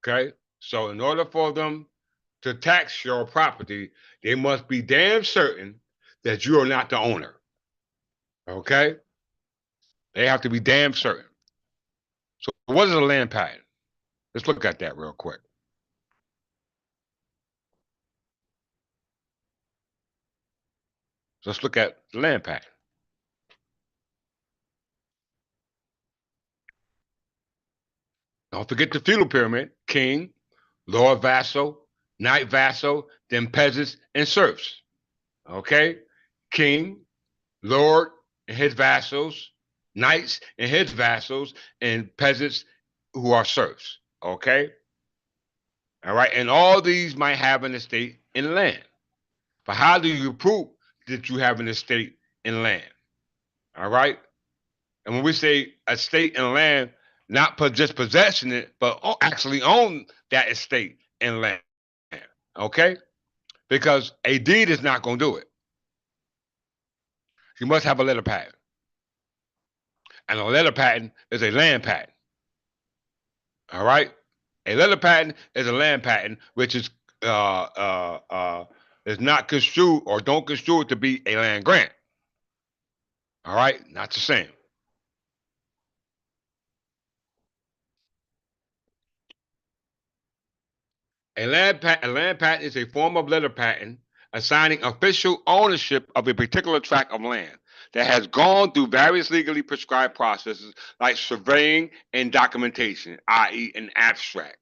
Okay? So, in order for them to tax your property, they must be damn certain that you are not the owner. Okay? They have to be damn certain. So, what is a land patent? Let's look at that real quick. So let's look at the land patent. Don't forget the feudal pyramid: king, lord vassal, knight vassal, then peasants and serfs. Okay? King, lord and his vassals, knights and his vassals, and peasants who are serfs. Okay? All right. And all these might have an estate in land. But how do you prove that you have an estate in land? All right. And when we say estate and land, not just possession it, but actually own that estate and land. Okay? Because a deed is not going to do it. You must have a letter patent. And a letter patent is a land patent. All right. A letter patent is a land patent, which uh, uh, uh, is not construed or don't construe it to be a land grant. All right, not the same. A land patent is a form of letter patent assigning official ownership of a particular tract of land that has gone through various legally prescribed processes like surveying and documentation, i.e., an abstract,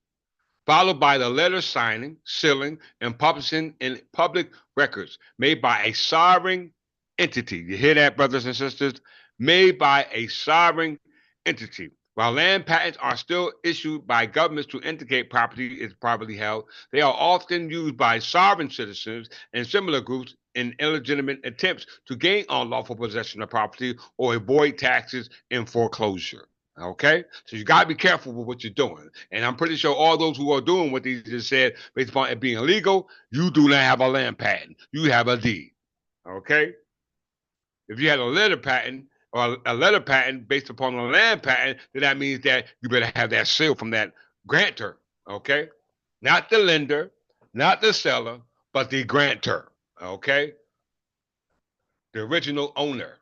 followed by the letter signing, sealing, and publishing in public records made by a sovereign entity. You hear that, brothers and sisters? Made by a sovereign entity. While land patents are still issued by governments to indicate property is privately held, they are often used by sovereign citizens and similar groups in illegitimate attempts to gain unlawful possession of property or avoid taxes and foreclosure. Okay, so you got to be careful with what you're doing. And I'm pretty sure all those who are doing what they just said, based upon it being illegal, you do not have a land patent. You have a deed. Okay, if you had a letter patent or a letter patent based upon a land patent, then that means that you better have that seal from that grantor. Okay, not the lender, not the seller, but the grantor. Okay, the original owner.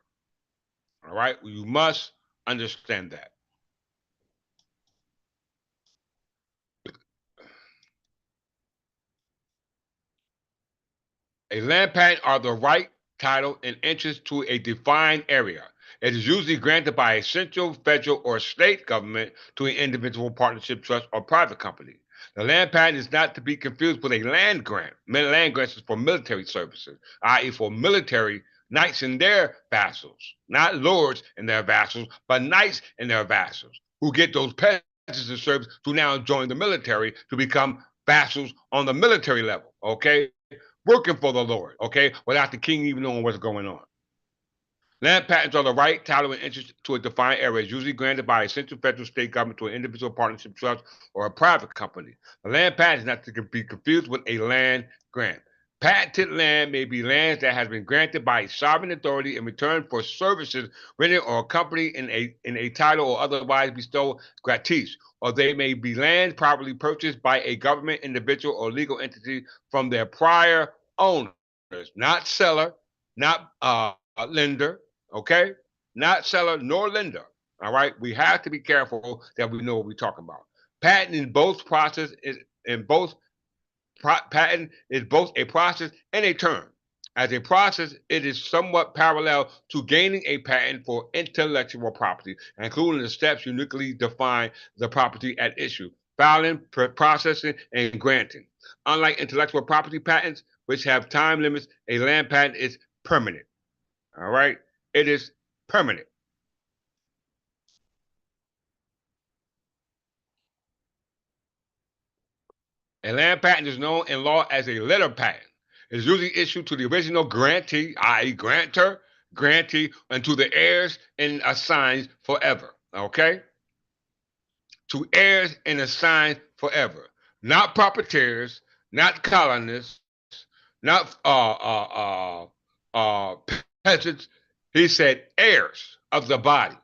All right, you must understand that. A land patent are the right, title, and interest to a defined area. It is usually granted by a central, federal, or state government to an individual partnership, trust, or private company. The land patent is not to be confused with a land grant. Land grants is for military services, i.e., for military knights and their vassals, not lords and their vassals, but knights and their vassals who get those pledges of service to now join the military to become vassals on the military level. Okay, working for the Lord, okay, without the king even knowing what's going on. Land patents are the right, title, and interest to a defined area, usually granted by a central federal state government to an individual partnership trust or a private company. A land patent is not to be confused with a land grant. Patented land may be lands that has been granted by a sovereign authority in return for services rendered or a company in a title or otherwise bestowed gratis, or they may be lands properly purchased by a government, individual, or legal entity from their prior owners, not seller, not lender, okay? Not seller nor lender. All right. We have to be careful that we know what we're talking about. Patent in both process is in both patent is both a process and a term. As a process, it is somewhat parallel to gaining a patent for intellectual property, including the steps uniquely define the property at issue, filing, processing, and granting. Unlike intellectual property patents, which have time limits, a land patent is permanent. All right. It is permanent. A land patent is known in law as a letter patent. It is usually issued to the original grantee, i.e., grantor, grantee, and to the heirs and assigns forever. Okay? To heirs and assigns forever. Not proprietors, not colonists, not peasants. He said heirs of the body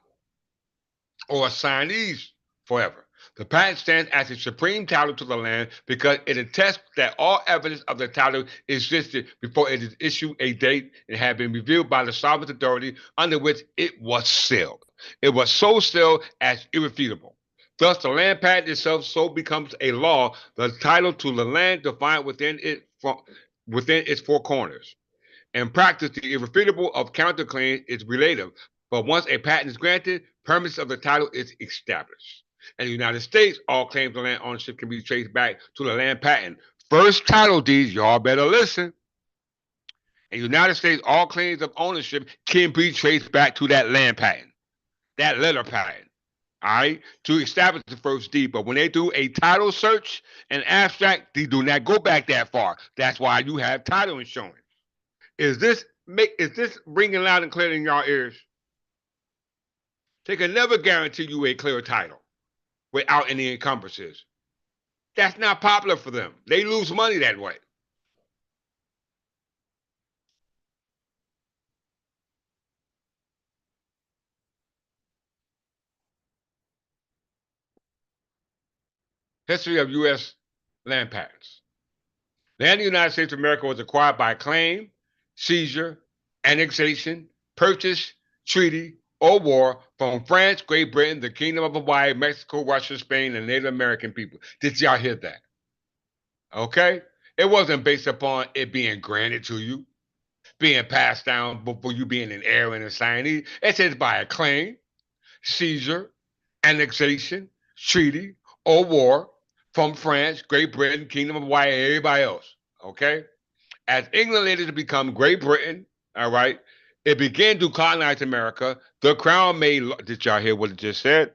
or assignees forever. The patent stands as a supreme title to the land because it attests that all evidence of the title existed before it is issued a date and had been reviewed by the sovereign authority under which it was sealed. It was so sealed as irrefutable. Thus, the land patent itself so becomes a law, the title to the land defined within its four corners. In practice, the irrefutable of counterclaims is relative, but once a patent is granted, permanence of the title is established. In the United States, all claims to land ownership can be traced back to the land patent. First title deeds, y'all better listen. In the United States, all claims of ownership can be traced back to that land patent, that letter patent. All right, to establish the first deed. But when they do a title search and abstract, they do not go back that far. That's why you have title insurance. Is this ringing loud and clear in your ears? They can never guarantee you a clear title without any encumbrances. That's not popular for them. They lose money that way. History of U.S. land patents. Land of the United States of America was acquired by claim, seizure, annexation, purchase, treaty, or war from France, Great Britain, the Kingdom of Hawaii, Mexico, Russia, Spain, and Native American people. Did y'all hear that? Okay? It wasn't based upon it being granted to you, being passed down before you being an heir and a signee. It says by a claim, seizure, annexation, treaty, or war from France, Great Britain, Kingdom of Hawaii, and everybody else. Okay? As England later to become Great Britain, all right, it began to colonize America. The crown made. Did y'all hear what it just said?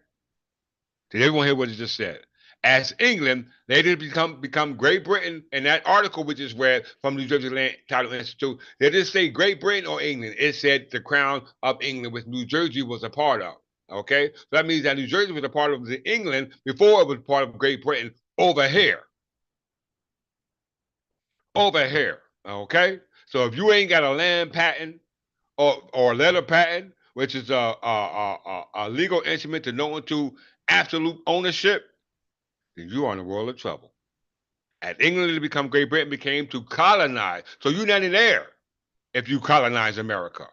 Did everyone hear what it just said? As England later become Great Britain, in that article we just read from New Jersey Land Title Institute, they didn't say Great Britain or England. It said the Crown of England, which New Jersey was a part of. Okay, so that means that New Jersey was a part of the England before it was part of Great Britain over here. Over here. Okay, so if you ain't got a land patent or letter patent, which is a legal instrument to know into absolute ownership, then you're in a world of trouble. As England to become Great Britain became to colonize. So you're not in there if you colonize America.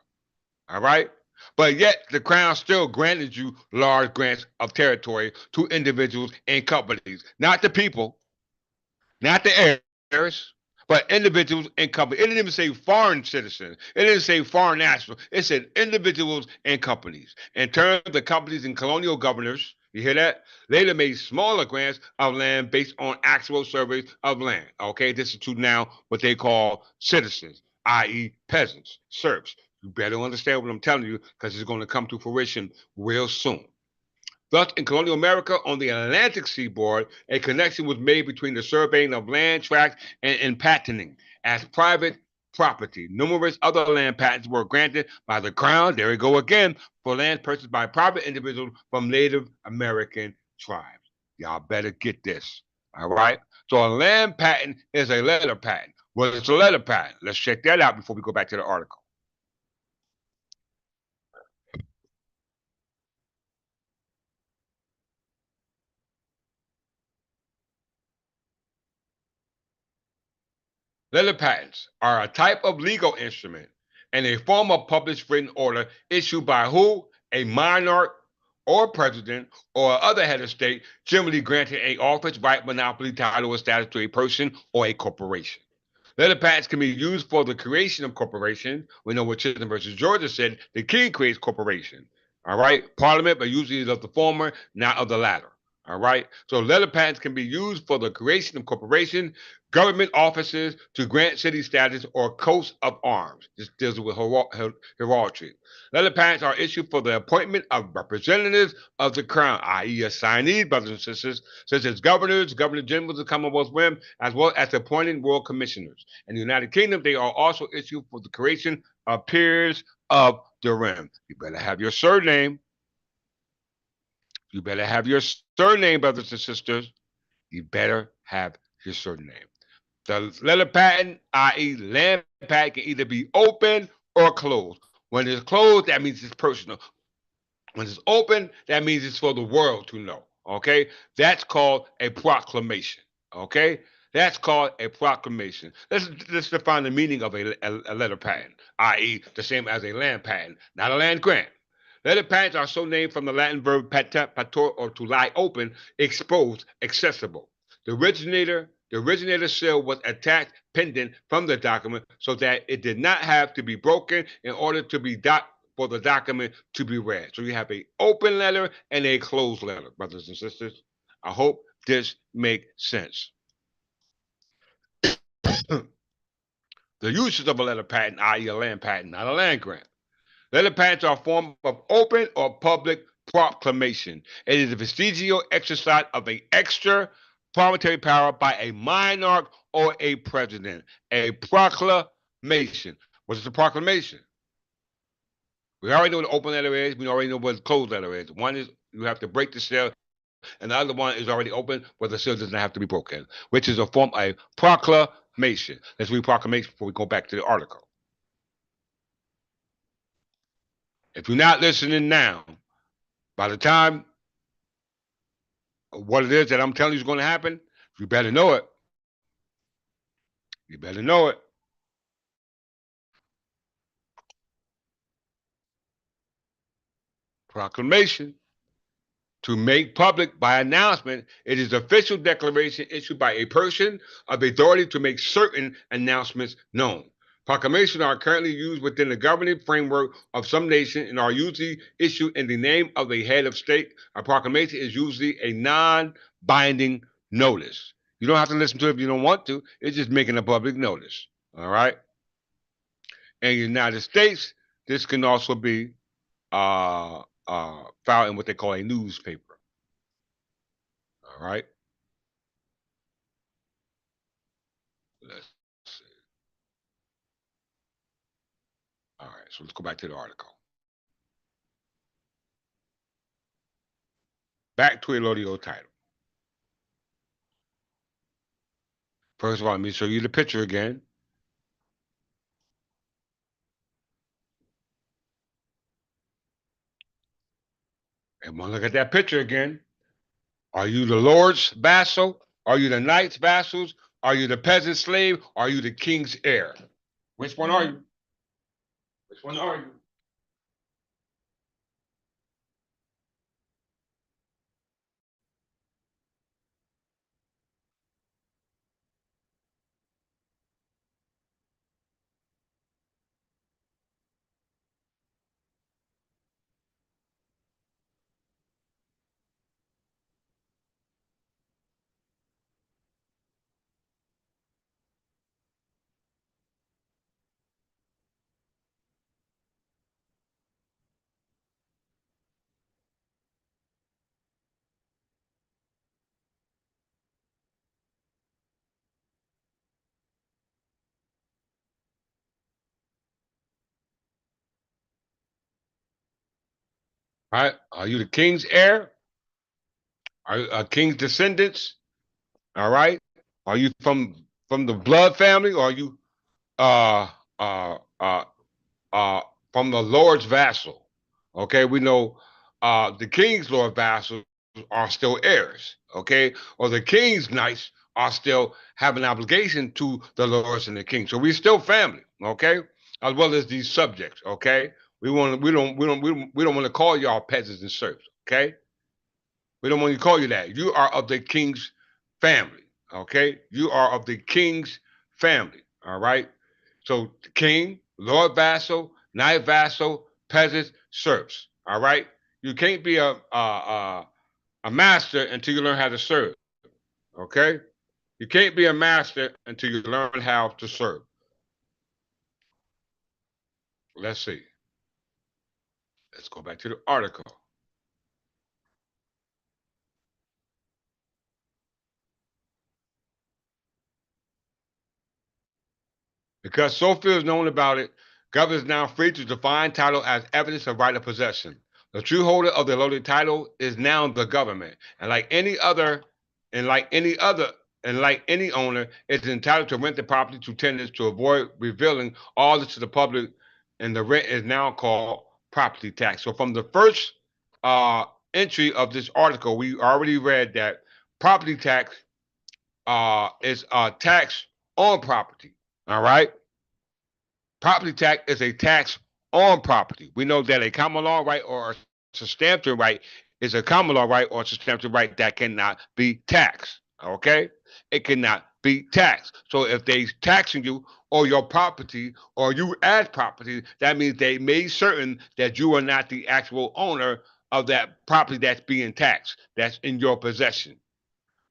All right? But yet the crown still granted you large grants of territory to individuals and companies, not the people, not the heirs, but individuals and companies. It didn't even say foreign citizens. It didn't say foreign nationals. It said individuals and companies. In turn, the companies and colonial governors, you hear that? Later made smaller grants of land based on actual surveys of land. Okay, this is to now what they call citizens, i.e., peasants, serfs. You better understand what I'm telling you because it's going to come to fruition real soon. Thus, in colonial America on the Atlantic seaboard, a connection was made between the surveying of land tracts and patenting as private property. Numerous other land patents were granted by the Crown, there we go again, for land purchased by private individuals from Native American tribes. Y'all better get this. All right? So a land patent is a letter patent. Well, it's a letter patent. Let's check that out before we go back to the article. Letter patents are a type of legal instrument and a form of published written order issued by who? A monarch or president or other head of state, generally granting a office, right, monopoly, title, or status to a person or a corporation. Letter patents can be used for the creation of corporations. We know what Chisholm versus Georgia said: the king creates corporation. All right, Parliament, but usually is of the former, not of the latter. All right, so letter patents can be used for the creation of corporations, government offices, to grant city status, or coats of arms. This deals with heraldry. Letter patents are issued for the appointment of representatives of the crown, i.e., assignees, brothers and sisters, such as governors, governor generals of the Commonwealth Rim, as well as appointed royal commissioners. In the United Kingdom, they are also issued for the creation of peers of the rim. You better have your surname. You better have your surname, brothers and sisters. You better have your surname. The letter patent, i.e., land patent, can either be open or closed. When it's closed, that means it's personal. When it's open, that means it's for the world to know. Okay? That's called a proclamation. Okay? That's called a proclamation. Let's define the meaning of a letter patent, i.e., the same as a land patent, not a land grant. Letter patents are so named from the Latin verb pator, or to lie open, exposed, accessible. The originator seal was attached pendant from the document so that it did not have to be broken in order to be for the document to be read. So you have a open letter and a closed letter, brothers and sisters. I hope this makes sense. The uses of a letter patent, i.e., a land patent, not a land grant. Letter patents are a form of open or public proclamation. It is a vestigial exercise of an extra parliamentary power by a monarch or a president. A proclamation. What is a proclamation? We already know what the open letter is. We already know what the closed letter is. One is you have to break the seal, and the other one is already open, but the seal doesn't have to be broken, which is a form of proclamation. Let's read proclamation before we go back to the article. If you're not listening now, by the time what it is that I'm telling you is going to happen, you better know it. You better know it. Proclamation to make public by announcement. It is official declaration issued by a person of authority to make certain announcements known. Proclamations are currently used within the governing framework of some nations and are usually issued in the name of the head of state. A proclamation is usually a non-binding notice. You don't have to listen to it if you don't want to. It's just making a public notice. All right. In the United States, this can also be filed in what they call a newspaper. All right. Let's see. All right, so let's go back to the article. Back to a Elodie title. First of all, let me show you the picture again. And we'll look at that picture again. Are you the Lord's vassal? Are you the knight's vassals? Are you the peasant slave? Are you the king's heir? Which one are you? Which one are you? All right. Are you the king's heir? Are you a king's descendants? All right. Are you from the blood family, or are you uh uh uh uh, from the Lord's vassal? Okay, we know the king's Lord vassals are still heirs. Okay, or the king's knights are still have an obligation to the lords and the king. So we're still family. Okay, as well as these subjects. Okay, we don't want to call y'all peasants and serfs. Okay, we don't want to call you that. You are of the king's family. Okay, you are of the king's family. All right. So king, lord vassal, knight vassal, peasants, serfs. All right. You can't be a master until you learn how to serve. Okay. You can't be a master until you learn how to serve. Let's see. Let's go back to the article. Because so few is known about it, government is now free to define title as evidence of right of possession. The true holder of the loaded title is now the government, and and like any other, and like any owner, is entitled to rent the property to tenants to avoid revealing all this to the public, and the rent is now called property tax. So from the first uh, entry of this article, we already read that property tax is a tax on property. All right. Property tax is a tax on property. We know that a common law right or a substantive right is a common law right or a substantive right that cannot be taxed. Okay? It cannot be taxed. So if they taxing you or your property or you as property, that means they made certain that you are not the actual owner of that property that's being taxed, that's in your possession.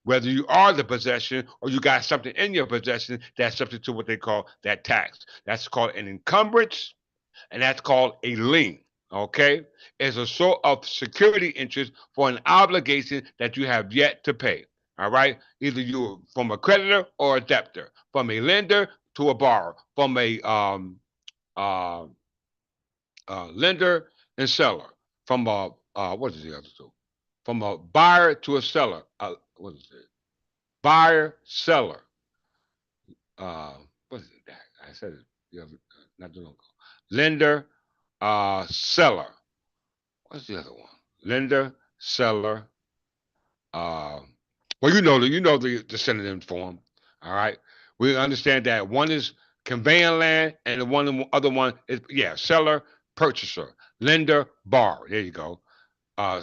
Whether you are the possession or you got something in your possession that's subject to what they call that tax. That's called an encumbrance, and that's called a lien. Okay, it's a sort of security interest for an obligation that you have yet to pay. All right, either you from a creditor or a debtor, from a lender to a borrower, from a uh, lender and seller, from a what is the other two? From a buyer to a seller. What is it? Buyer, seller. Uh, what is it? I said it the other, not too long ago. Lender, seller. What's the other one? Lender, seller. Uh, well, you know the synonym form. All right. We understand that one is conveying land, and the other one is seller, purchaser, lender, borrower. There you go. Uh,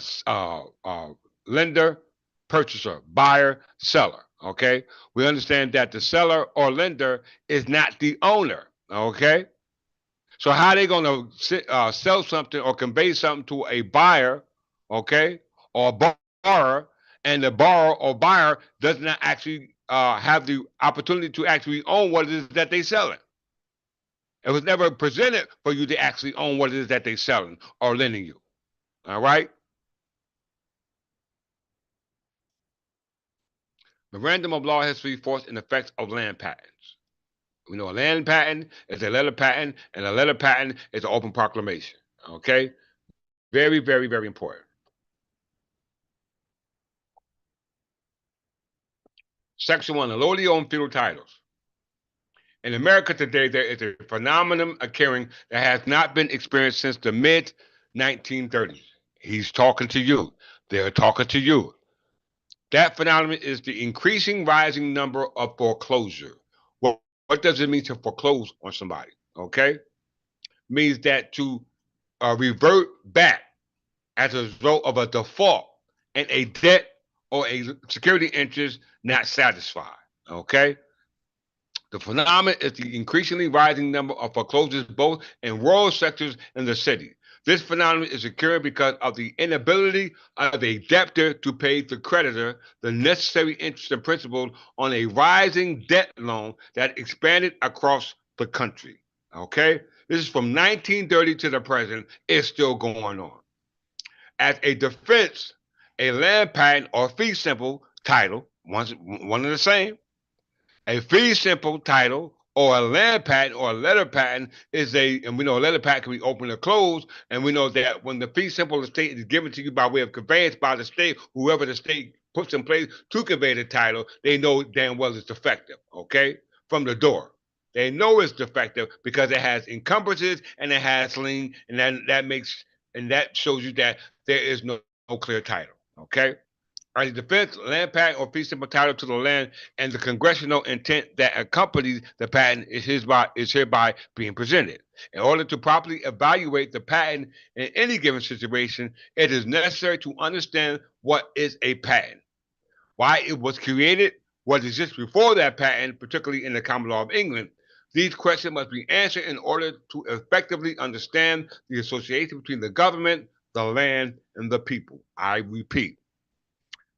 Lender, purchaser, buyer, seller. Okay. We understand that the seller or lender is not the owner. Okay. So how are they going to sell something or convey something to a buyer, okay, or a borrower, and the borrower or buyer does not actually have the opportunity to actually own what it is that they're selling? It was never presented for you to actually own what it is that they're selling or lending you. All right. Memorandum of law history, force, and effects of land patents. We know a land patent is a letter patent, and a letter patent is an open proclamation. Okay. Very, very, very important. Section 1, allodial and feudal titles. In America today, there is a phenomenon occurring that has not been experienced since the mid 1930s. He's talking to you. They're talking to you. That phenomenon is the increasing rising number of foreclosure. Well, what does it mean to foreclose on somebody? Okay, means that to revert back as a result of a default and a debt or a security interest not satisfied. Okay, the phenomenon is the increasingly rising number of foreclosures both in rural sectors and the city. This phenomenon is occurring because of the inability of a debtor to pay the creditor the necessary interest and principal on a rising debt loan that expanded across the country. Okay? This is from 1930 to the present. It's still going on. As a defense, a land patent or fee simple title, one and the same, a fee simple title or a land patent or a letter patent and we know a letter patent can be open or closed, and we know that when the fee simple estate is given to you by way of conveyance by the state, whoever the state puts in place to convey the title, they know damn well it's defective, okay? From the door. They know it's defective because it has encumbrances and it has lien, and that shows you that there is no clear title, okay? As a defense, land patent or fee simple title to the land and the congressional intent that accompanies the patent is hereby being presented. In order to properly evaluate the patent in any given situation, it is necessary to understand what is a patent, why it was created, what exists before that patent, particularly in the common law of England. These questions must be answered in order to effectively understand the association between the government, the land, and the people. I repeat,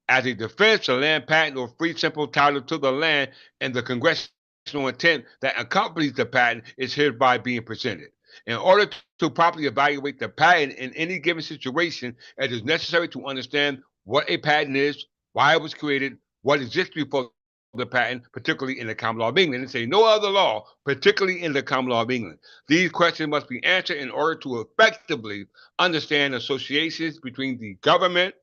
as a defense, a land patent or free simple title to the land and the congressional intent that accompanies the patent is hereby being presented. In order to properly evaluate the patent in any given situation, it is necessary to understand what a patent is, why it was created, what exists before the patent, particularly in the common law of England, and say no other law, particularly in the common law of England. These questions must be answered in order to effectively understand associations between the government,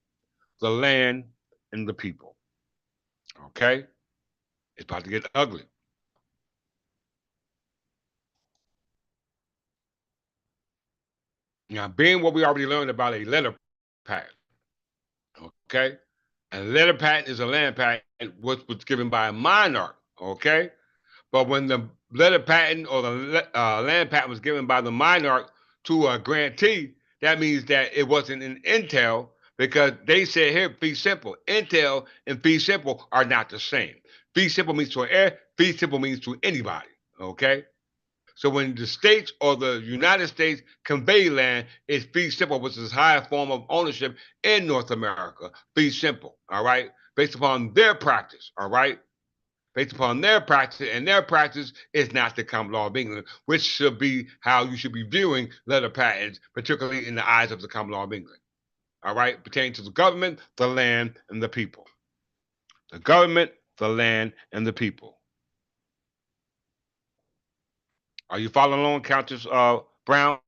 the land, and the people. Okay? It's about to get ugly. Now, being what we already learned about a letter patent, okay? A letter patent is a land patent which was given by a monarch, okay? But when the letter patent or the land patent was given by the monarch to a grantee, that means that it wasn't an intel because they said here, fee simple. Intel and fee simple are not the same. Fee simple means to an heir, fee simple means to anybody, okay? So when the states or the United States convey land, it's fee simple, which is a higher form of ownership in North America. Fee simple, all right? Based upon their practice, all right? Based upon their practice, and their practice is not the common law of England, which should be how you should be viewing letter patents, particularly in the eyes of the common law of England. All right, pertaining to the government, the land, and the people. The government, the land, and the people. Are you following along, Countess Brown?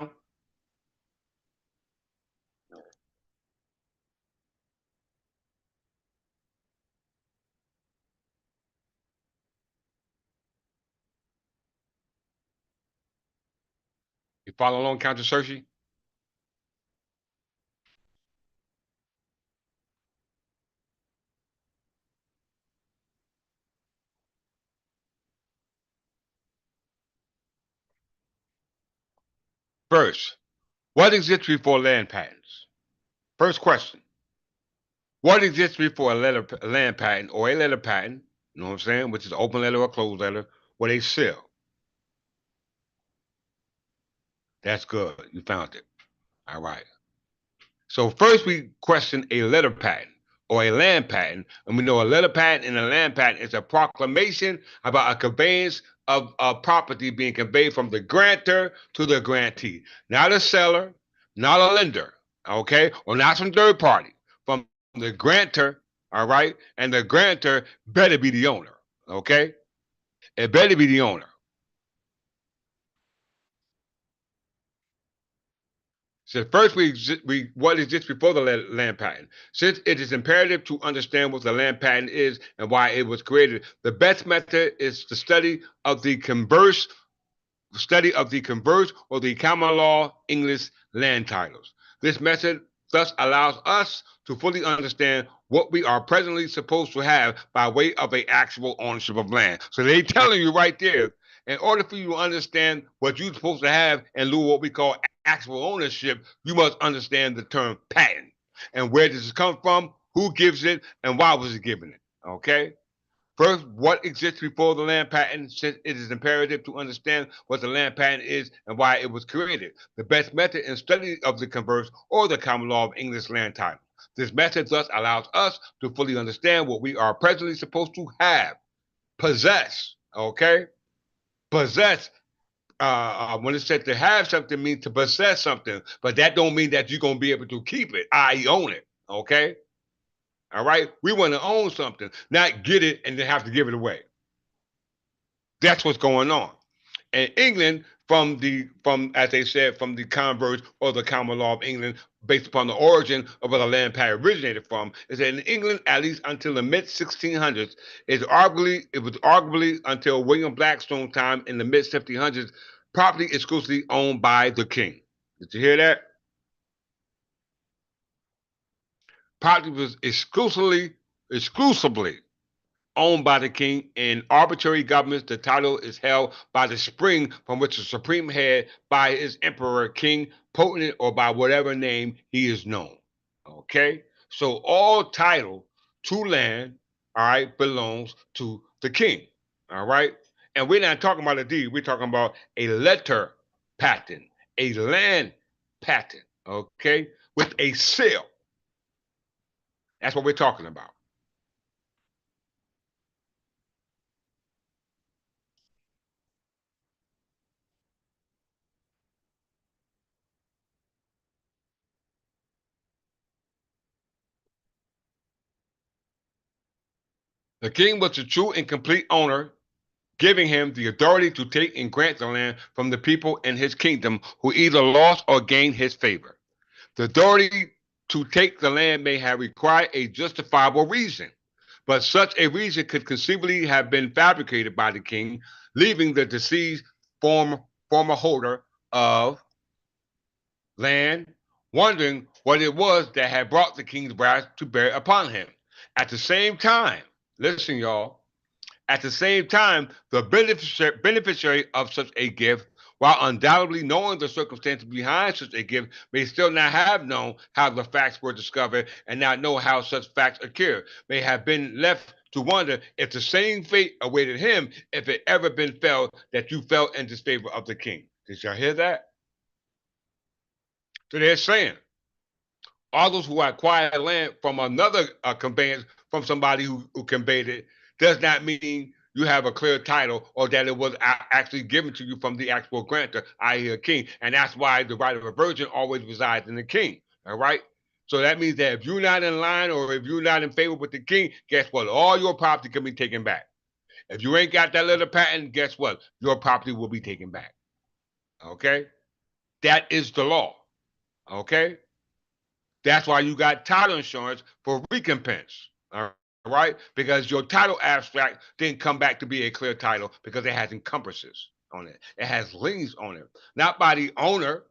You follow along, Countess Cersei? First, what exists before land patents? First question. What exists before a land patent or a letter patent, you know what I'm saying, which is an open letter or closed letter, with a seal? That's good. You found it. All right. So first we question a letter patent or a land patent, and we know a letter patent and a land patent is a proclamation about a conveyance of a property being conveyed from the grantor to the grantee, not a seller, not a lender, okay, or not some third party, from the grantor, all right, and the grantor better be the owner, okay, it better be the owner. So first, we what exists before the land patent. Since it is imperative to understand what the land patent is and why it was created, the best method is the study of the converse or the common law English land titles. This method thus allows us to fully understand what we are presently supposed to have by way of a actual ownership of land. So they telling you right there, in order for you to understand what you're supposed to have in lieu of what we call actual ownership, you must understand the term patent and where does it come from, who gives it, and why was it given it. Okay? First, what exists before the land patent, since it is imperative to understand what the land patent is and why it was created. The best method in study of the converse or the common law of English land title. This method thus allows us to fully understand what we are presently supposed to have, possess, okay? Possess, when it said to have something means to possess something, but that don't mean that you're going to be able to keep it, i.e. own it, okay? All right? We want to own something, not get it and then have to give it away. That's what's going on. In England, from as they said, from the converse or the common law of England, based upon the origin of where the land patent originated from, is that in England, at least until the mid 1600s, it was arguably until William Blackstone's time in the mid 1700s, property exclusively owned by the king. Did you hear that? Property was exclusively owned by the king. In arbitrary governments, the title is held by the spring from which the supreme head by his emperor, king, potentate, or by whatever name he is known. Okay? So all title to land, all right, belongs to the king. All right? And we're not talking about a deed, we're talking about a letter patent, a land patent, okay, with a seal. That's what we're talking about. The king was the true and complete owner, giving him the authority to take and grant the land from the people in his kingdom who either lost or gained his favor. The authority to take the land may have required a justifiable reason, but such a reason could conceivably have been fabricated by the king, leaving the deceased former holder of land wondering what it was that had brought the king's wrath to bear upon him. At the same time, listen, y'all, at the same time, the beneficiary of such a gift, while undoubtedly knowing the circumstances behind such a gift, may still not have known how the facts were discovered and not know how such facts occurred, may have been left to wonder if the same fate awaited him if it ever been felt that you fell in disfavor of the king. Did y'all hear that? So they're saying all those who acquire land from another conveyance from somebody who conveyed it does not mean you have a clear title or that it was actually given to you from the actual grantor, i.e., a king. And that's why the right of reversion always resides in the king. All right. So that means that if you're not in line or if you're not in favor with the king, guess what? All your property can be taken back. If you ain't got that little patent, guess what? Your property will be taken back. Okay. That is the law. Okay. That's why you got title insurance for recompense. All right? Because your title abstract didn't come back to be a clear title because it has encumbrances on it. It has liens on it. Not by the owner,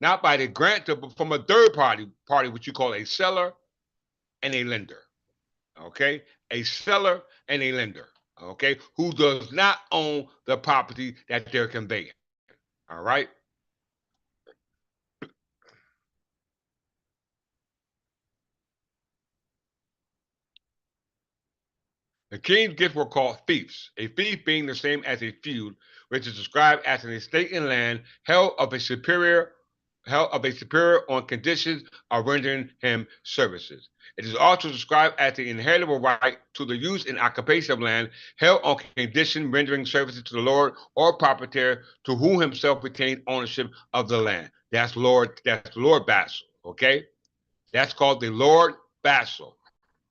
not by the grantor, but from a third party which you call a seller and a lender. Okay? A seller and a lender. Okay? Who does not own the property that they're conveying. All right? The king's gifts were called fiefs, a fief being the same as a feud, which is described as an estate in land held of a superior on conditions of rendering him services. It is also described as the inheritable right to the use and occupation of land held on condition rendering services to the lord or proprietor to whom himself retained ownership of the land. That's Lord Vassal. Okay? That's called the Lord Vassal,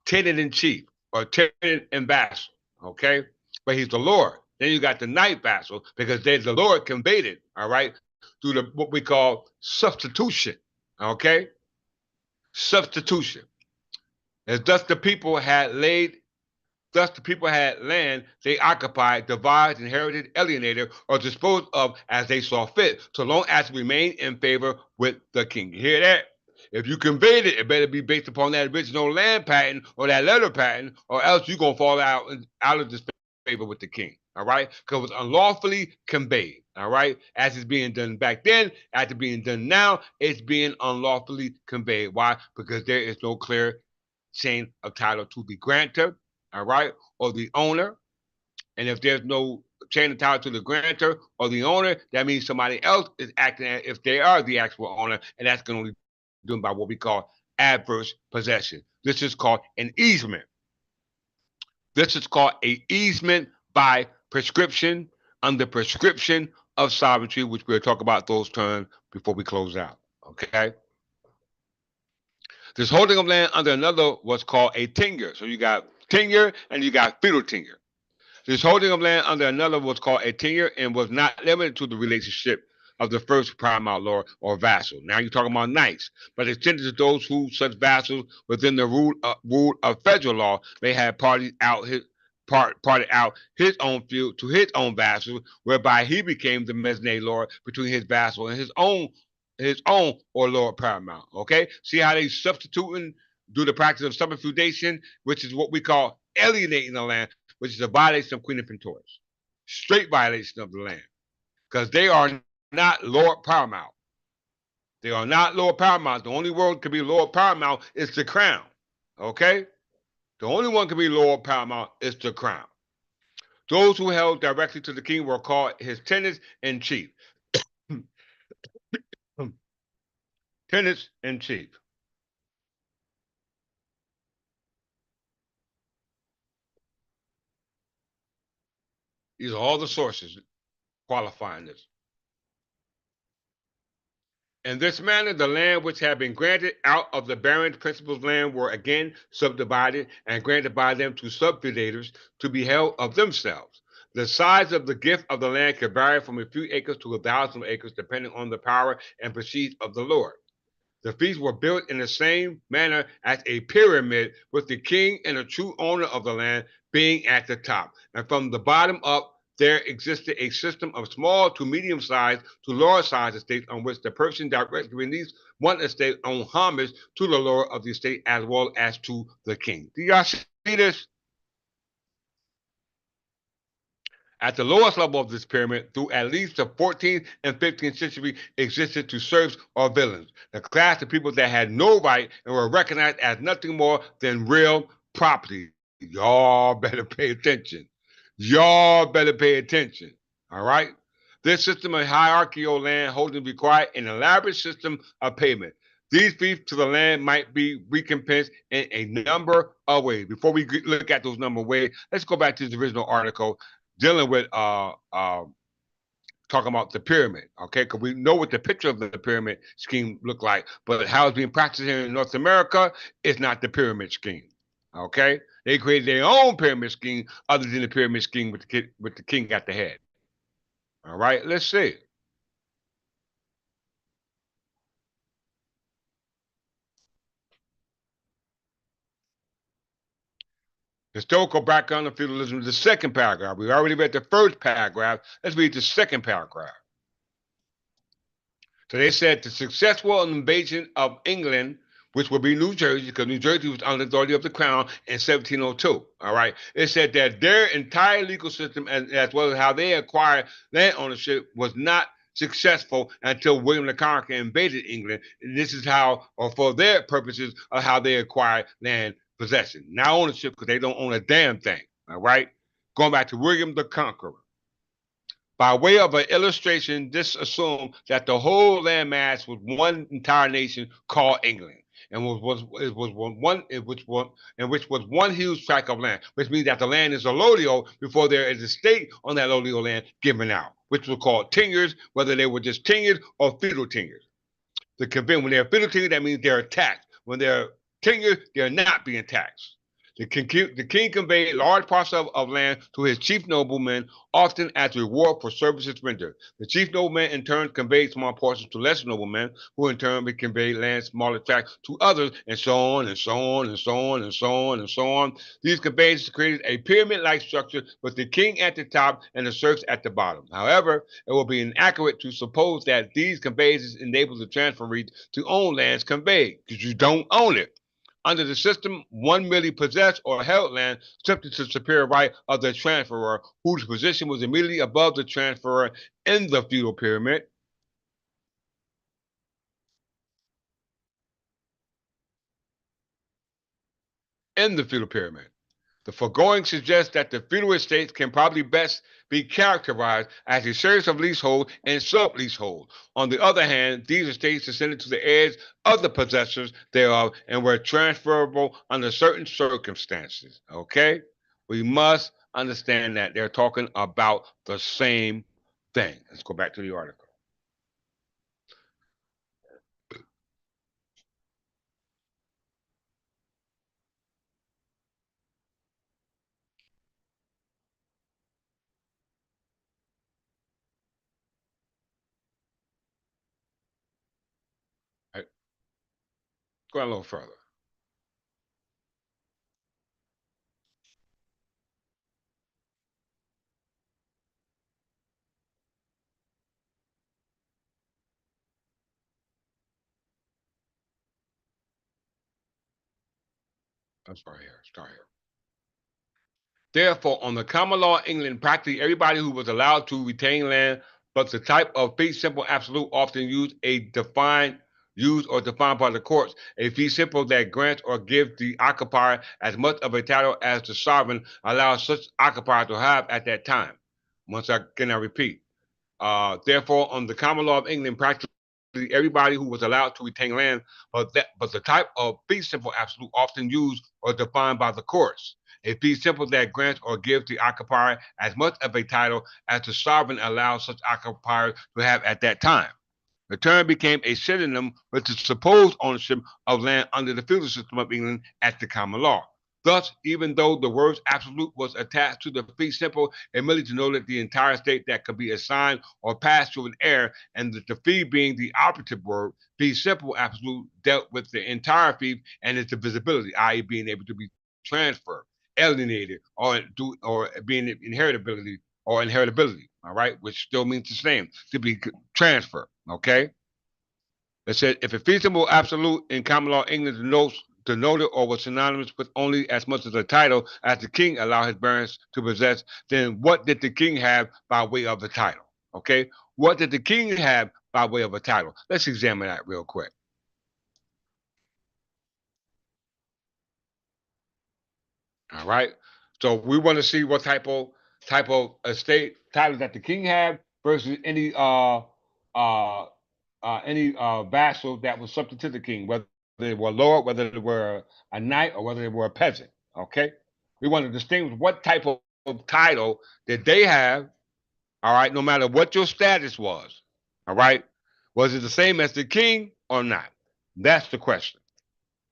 tenant in chief, or tenant and vassal. Okay? But he's the Lord. Then you got the knight vassal because there's the Lord conveyed it, all right, through what we call substitution. Okay? Substitution. As thus the people had land they occupied, devised, inherited, alienated, or disposed of as they saw fit, so long as it remained in favor with the king. You hear that? If you conveyed it, it better be based upon that original land patent or that letter patent, or else you're gonna fall out of disfavor with the king. All right, because it was unlawfully conveyed. All right, as it's being done back then, as it's being done now, it's being unlawfully conveyed. Why? Because there is no clear chain of title to the grantor, all right, or the owner. And if there's no chain of title to the grantor or the owner, that means somebody else is acting as if they are the actual owner, and that's going to be done by what we call adverse possession. This is called an easement. This is called an easement by prescription under prescription of sovereignty, which we'll talk about those terms before we close out. Okay? This holding of land under another was called a tenure. So you got tenure and you got feudal tenure. This holding of land under another was called a tenure and was not limited to the relationship of the first paramount lord or vassal. Now you're talking about knights, but extended to those who such vassals within the rule of federal law may have parted out his own field to his own vassal, whereby he became the mezzanine lord between his vassal and his own or lord paramount. Okay, see how they substituting do the practice of subfeudation, which is what we call alienating the land, which is a violation of Queen Infantoris. Straight violation of the land. Because they are not Lord Paramount. They are not Lord Paramount. The only one can be Lord Paramount is the crown. Okay? The only one can be Lord Paramount is the crown. Those who held directly to the king were called his tenants in chief. Tenants in chief. These are all the sources qualifying this. In this manner, the land which had been granted out of the barons' principal's land were again subdivided and granted by them to subfeudators to be held of themselves. The size of the gift of the land could vary from a few acres to 1,000 acres, depending on the power and prestige of the lord. The feasts were built in the same manner as a pyramid, with the king and the true owner of the land being at the top. And from the bottom up, there existed a system of small to medium sized to large sized estates on which the person directly released one estate on homage to the lord of the estate as well as to the king. Do y'all see this? At the lowest level of this pyramid, through at least the 14th and 15th century, existed two serfs or villains, the class of people that had no right and were recognized as nothing more than real property. Y'all better pay attention. Y'all better pay attention. All right? This system of hierarchical land holding required an elaborate system of payment. These fees to the land might be recompensed in a number of ways. Before we look at those number of ways, let's go back to the original article dealing with talking about the pyramid, okay? Because we know what the picture of the pyramid scheme looked like, but how it's being practiced here in North America is not the pyramid scheme, okay? They created their own pyramid scheme other than the pyramid scheme with the king at the head. All right, let's see. Historical background of feudalism is the second paragraph. We already read the first paragraph. Let's read the second paragraph. So they said the successful invasion of England, which would be New Jersey, because New Jersey was under the authority of the crown in 1702. All right. It said that their entire legal system, as well as how they acquired land ownership, was not successful until William the Conqueror invaded England. And this is how, or for their purposes, of how they acquired land possession. Not ownership, because they don't own a damn thing. All right, going back to William the Conqueror. By way of an illustration, this assumed that the whole landmass was one entire nation called England, and which was one huge tract of land, which means that the land is allodial before there is a state on that allodial land given out, which was called tenures, whether they were just tenured or feudal tenures. When they're feudal tenure, that means they're taxed. When they're tenured, they're not being taxed. The king conveyed large parcels of land to his chief noblemen, often as a reward for services rendered. The chief nobleman in turn conveyed small portions to lesser noblemen, who in turn would convey land smaller tracts to others, and so on and so on and so on and so on and so on. These conveyances created a pyramid-like structure with the king at the top and the serfs at the bottom. However, it will be inaccurate to suppose that these conveyances enable the transferee to own lands conveyed, because you don't own it. Under the system, one merely possessed or held land subject to the superior right of the transferor, whose position was immediately above the transferor in the feudal pyramid. In the feudal pyramid. The foregoing suggests that the feudal estates can probably best be characterized as a series of leasehold and sub-leasehold. On the other hand, these estates descended to the heirs of the possessors thereof and were transferable under certain circumstances. Okay? We must understand that they're talking about the same thing. Let's go back to the article. Right. Go a little further. Let's start here. Start here. Therefore, on the common law in England, practically everybody who was allowed to retain land, but the type of fee simple absolute often used or defined by the courts, a fee simple that grants or gives the occupier as much of a title as the sovereign allows such occupier to have at that time. Once again, I repeat, therefore, on the common law of England, practically everybody who was allowed to retain land, but the type of fee simple absolute often used or defined by the courts. A fee simple that grants or gives the occupier as much of a title as the sovereign allows such occupier to have at that time. The term became a synonym with the supposed ownership of land under the feudal system of England at the common law. Thus, even though the word absolute was attached to the fee simple, it merely denoted the entire estate that could be assigned or passed to an heir, and that the fee being the operative word, fee simple absolute dealt with the entire fee and its divisibility, i.e., being able to be transferred, alienated, or being inheritability. All right, which still means the same, to be transferred. Okay. It said if a feasible absolute in common law England denoted or was synonymous with only as much as a title as the king allowed his barons to possess, then what did the king have by way of the title? Okay. What did the king have by way of a title? Let's examine that real quick. All right. So we want to see what type of estate title that the king had versus uh any vassal that was subject to the king, whether they were lord, whether they were a knight, or whether they were a peasant. Okay. We want to distinguish what type of title did they have. All right. No matter what your status was. All right. Was it the same as the king or not? That's the question.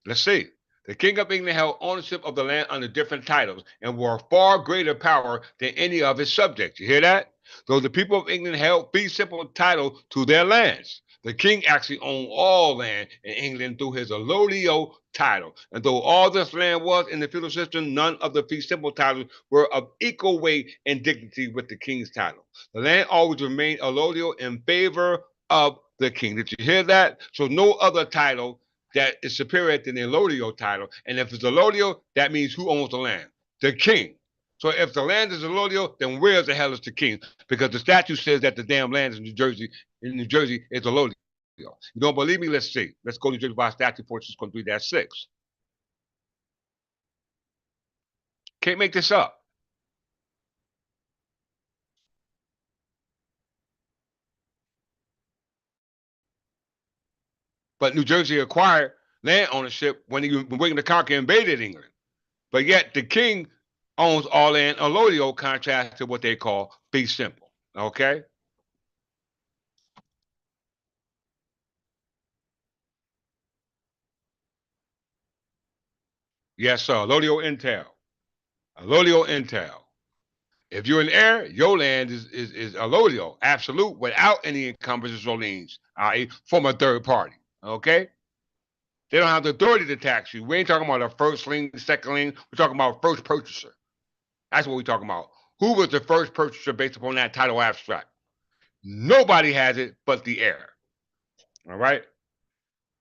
Let's see. The king of England held ownership of the land under different titles and wore far greater power than any of his subjects. You hear that? Though the people of England held fee simple title to their lands, the king actually owned all land in England through his allodial title. And though all this land was in the feudal system, none of the fee simple titles were of equal weight and dignity with the king's title. The land always remained allodial in favor of the king. Did you hear that? So no other title that is superior than the allodial title. And if it's allodial, that means who owns the land? The king. So if the land is allodial, then where the hell is the king? Because the statute says that the damn land in New Jersey is allodial. You don't believe me? Let's see. Let's go to New Jersey by statute 46.3-6. Can't make this up. But New Jersey acquired land ownership when William the Conqueror invaded England. But yet the king owns all land allodial, contrast to what they call fee simple. Okay? Yes, sir. Allodial intel. Allodial intel. If you're an heir, your land is allodial, absolute, without any encumbrances or liens, i.e., from a third party. Okay? They don't have the authority to tax you. We ain't talking about a first lien, second lien. We're talking about first purchaser. That's what we're talking about. Who was the first purchaser based upon that title abstract? Nobody has it but the heir. All right?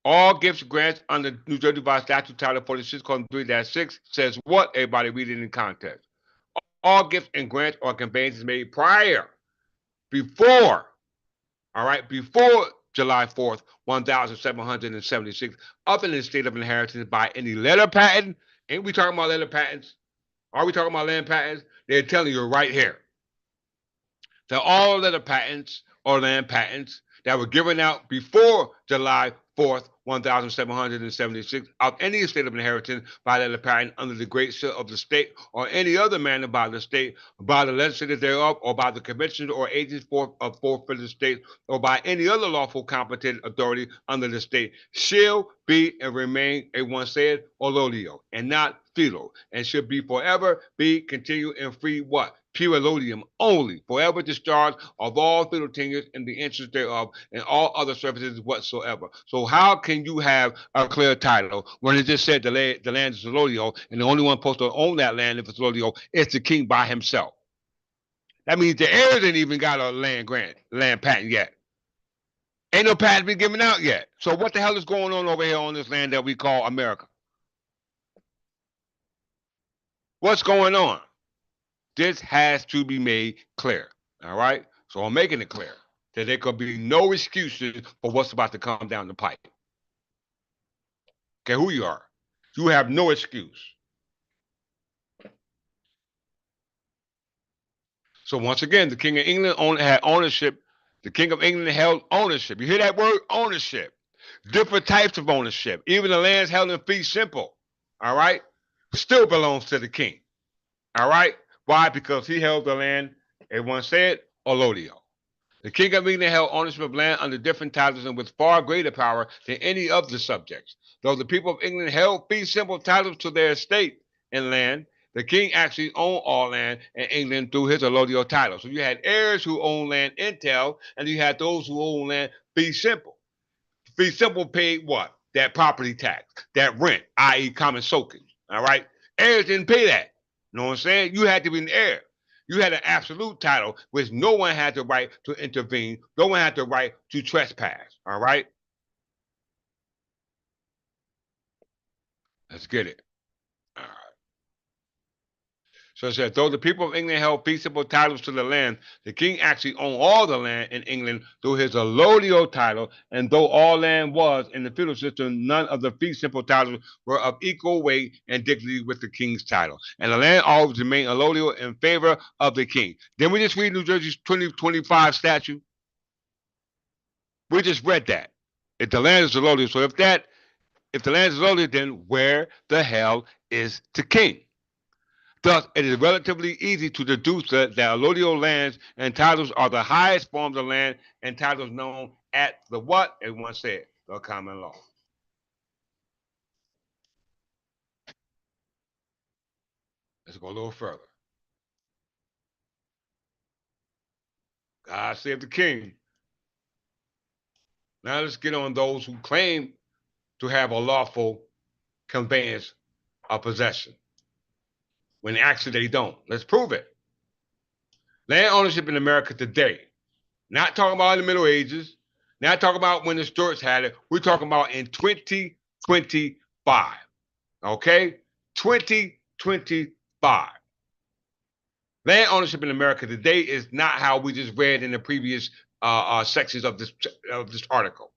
All gifts, grants under New Jersey Revised Statute Title 46, Column 3-6 says what? Everybody read it in context. All gifts and grants or conveyances made prior, before, all right, before July 4th, 1776, up in the state of inheritance by any letter patent. Ain't we talking about letter patents? Are we talking about land patents? They're telling you right here that all letter patents or land patents that were given out before July 4th, 1776, of any estate of inheritance by letter patent under the great seal of the state or any other manner by the state, by the legislators thereof, or by the conventions or agents of forfeited state, or by any other lawful competent authority under the state, shall be and remain, a one said, allodial, and not feudal, and should be forever be continued and free what? Pure allodium only, forever discharged of all feudal tenures in the interest thereof, and all other services whatsoever. So how can you have a clear title when it just said the land is allodial, and the only one supposed to own that land if it's allodial is the king by himself? That means the heirs ain't even got a land patent yet. Ain't no patent been given out yet. So what the hell is going on over here on this land that we call America? What's going on? This has to be made clear. All right? So I'm making it clear that there could be no excuses for what's about to come down the pipe. Okay, who you are. You have no excuse. So once again, the King of England had ownership. The King of England held ownership. You hear that word? Ownership. Different types of ownership. Even the lands held in fee simple, all right, still belongs to the king. All right? Why? Because he held the land, everyone said, allodial. The king of England held ownership of land under different titles and with far greater power than any of the subjects. Though the people of England held fee simple titles to their estate and land, the king actually owned all land in England through his allodial title. So you had heirs who owned land intel, and you had those who owned land fee simple. Fee simple paid what? That property tax, that rent, i.e., common soakage. All right? Heirs didn't pay that. You know what I'm saying? You had to be an heir. You had an absolute title, which no one had the right to intervene. No one had the right to trespass. All right? Let's get it. All right. So it said, though the people of England held peaceable titles to the land, the king actually owned all the land in England through his allodial title, and though all land was in the feudal system, none of the fee simple titles were of equal weight and dignity with the king's title. And the land always remained allodial in favor of the king. Then we just read New Jersey's 2025 statute. We just read that. If the land is allodial, so if the land is allodial, then where the hell is the king? Thus, it is relatively easy to deduce that allodial lands and titles are the highest forms of land and titles known at the what? Everyone said, the common law. Let's go a little further. God save the king. Now let's get on those who claim to have a lawful conveyance of possession when actually they don't. Let's prove it. Land ownership in America today, not talking about in the Middle Ages, not talking about when the Stuarts had it. We're talking about in 2025. Okay? 2025. Land ownership in America today is not how we just read in the previous sections of this article.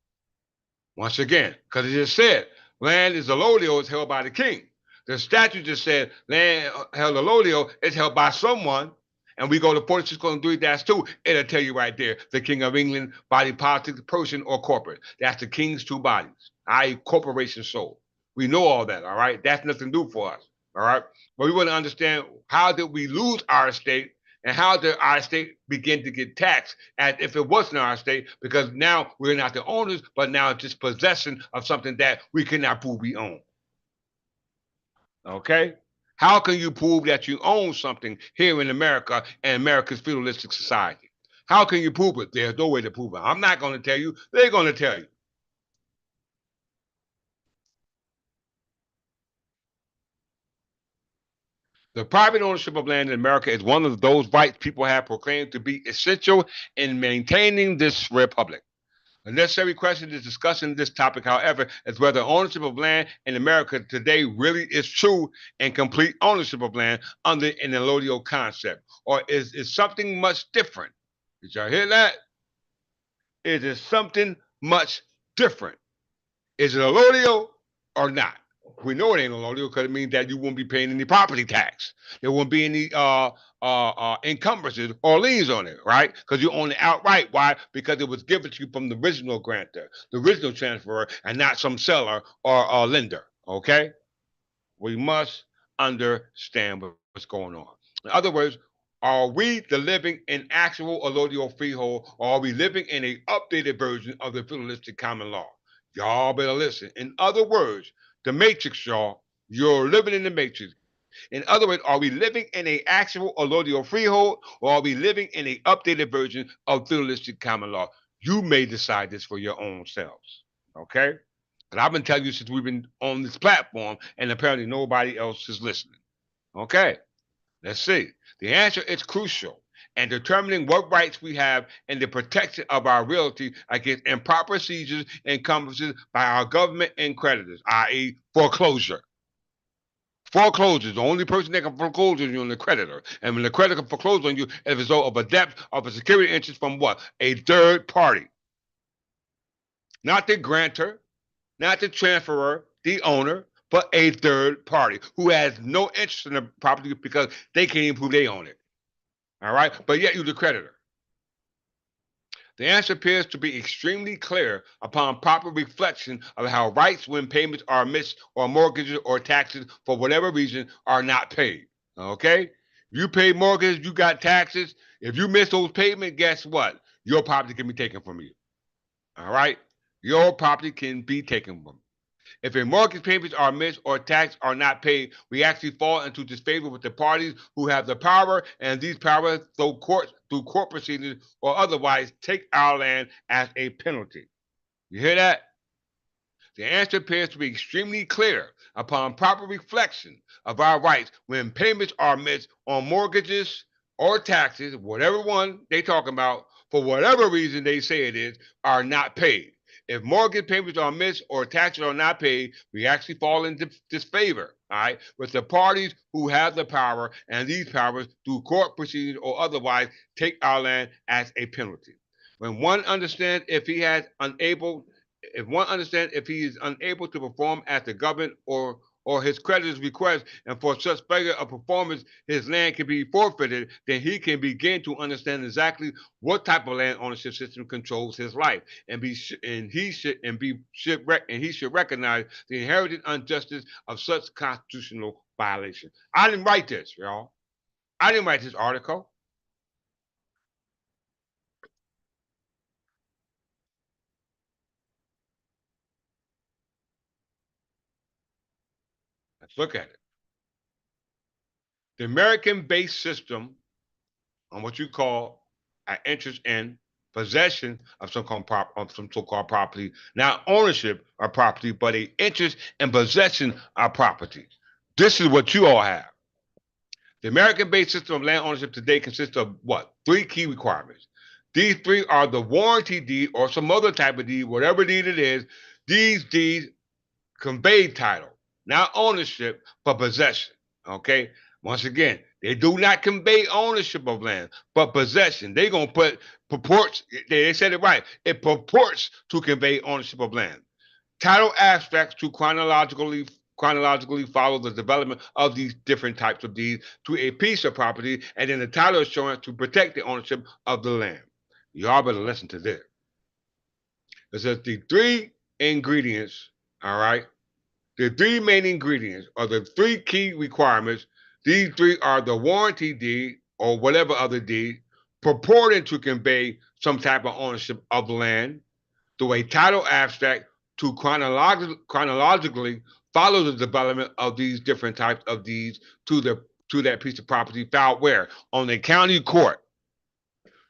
Once again, because it just said land is allodial is held by the king. The statute just said land held allodial is held by someone. And we go to 46:3-2, it'll tell you right there, the King of England, body politic, person, or corporate. That's the king's two bodies. i.e., corporation sold. We know all that, all right? That's nothing new for us, all right? But we want to understand, how did we lose our estate, and how did our estate begin to get taxed as if it wasn't our estate, because now we're not the owners, but now it's just possession of something that we cannot prove we own. Okay? How can you prove that you own something here in America and America's feudalistic society? How can you prove it? There's no way to prove it. I'm not going to tell you. They're going to tell you. The private ownership of land in America is one of those rights people have proclaimed to be essential in maintaining this republic. The necessary question is discussing this topic, however, is whether ownership of land in America today really is true and complete ownership of land under an allodial concept, or is it something much different? Did y'all hear that? It is something much different. Is it allodial or not? We know it ain't allodial because it means that you won't be paying any property tax. There won't be any encumbrances or liens on it, right? Because you own it outright. Why? Because it was given to you from the original grantor, the original transferor, and not some seller or lender. Okay? We must understand what's going on. In other words, are we the living in actual allodial freehold, or are we living in an updated version of the feudalistic common law? Y'all better listen. In other words, the matrix, y'all. You're living in the matrix. In other words, are we living in an actual allodial freehold, or are we living in an updated version of feudalistic common law? You may decide this for your own selves. Okay? And I've been telling you since we've been on this platform, and apparently nobody else is listening. Okay, let's see. The answer is crucial in determining what rights we have and the protection of our realty against improper seizures and encumbrances by our government and creditors, i.e., foreclosure. Foreclosure is the only person that can foreclose on you, on the creditor. And when the creditor can foreclose on you as a result of a debt of a security interest from what? A third party. Not the grantor, not the transferor, the owner, but a third party who has no interest in the property because they can't even prove they own it. All right? But yet you're the creditor. The answer appears to be extremely clear upon proper reflection of how rights when payments are missed or mortgages or taxes for whatever reason are not paid. Okay? You pay mortgages, you got taxes. If you miss those payments, guess what? Your property can be taken from you. All right? Your property can be taken from you. If a mortgage payments are missed or taxes are not paid, we actually fall into disfavor with the parties who have the power, and these powers, through court proceedings or otherwise, take our land as a penalty. You hear that? The answer appears to be extremely clear upon proper reflection of our rights when payments are missed on mortgages or taxes, whatever one they talking about, for whatever reason they say it is, are not paid. If mortgage payments are missed or taxes are not paid, we actually fall into disfavor, all right, with the parties who have the power, and these powers, through court proceedings or otherwise, take our land as a penalty. When one understands if he is unable to perform as the government or his creditors request, and for such failure of performance his land can be forfeited, then he can begin to understand exactly what type of land ownership system controls his life, and he should recognize the inherited injustice of such constitutional violation. I didn't write this, y'all. I didn't write this article. Let's look at it. The American-based system on what you call an interest in possession of some so-called property, not ownership of property, but a interest in possession of property. This is what you all have. The American-based system of land ownership today consists of what? Three key requirements. These three are the warranty deed or some other type of deed, whatever deed it is. These deeds convey title, not ownership, but possession. Okay? Once again, they do not convey ownership of land, but possession. They're going to they said it right. It purports to convey ownership of land. Title abstracts to chronologically follow the development of these different types of deeds to a piece of property, and then the title assurance to protect the ownership of the land. Y'all better listen to this. It says the three ingredients All right. The three main ingredients are the three key requirements. These three are the warranty deed or whatever other deed purporting to convey some type of ownership of the land through a title abstract to chronologically follow the development of these different types of deeds to that piece of property filed where? On the county court.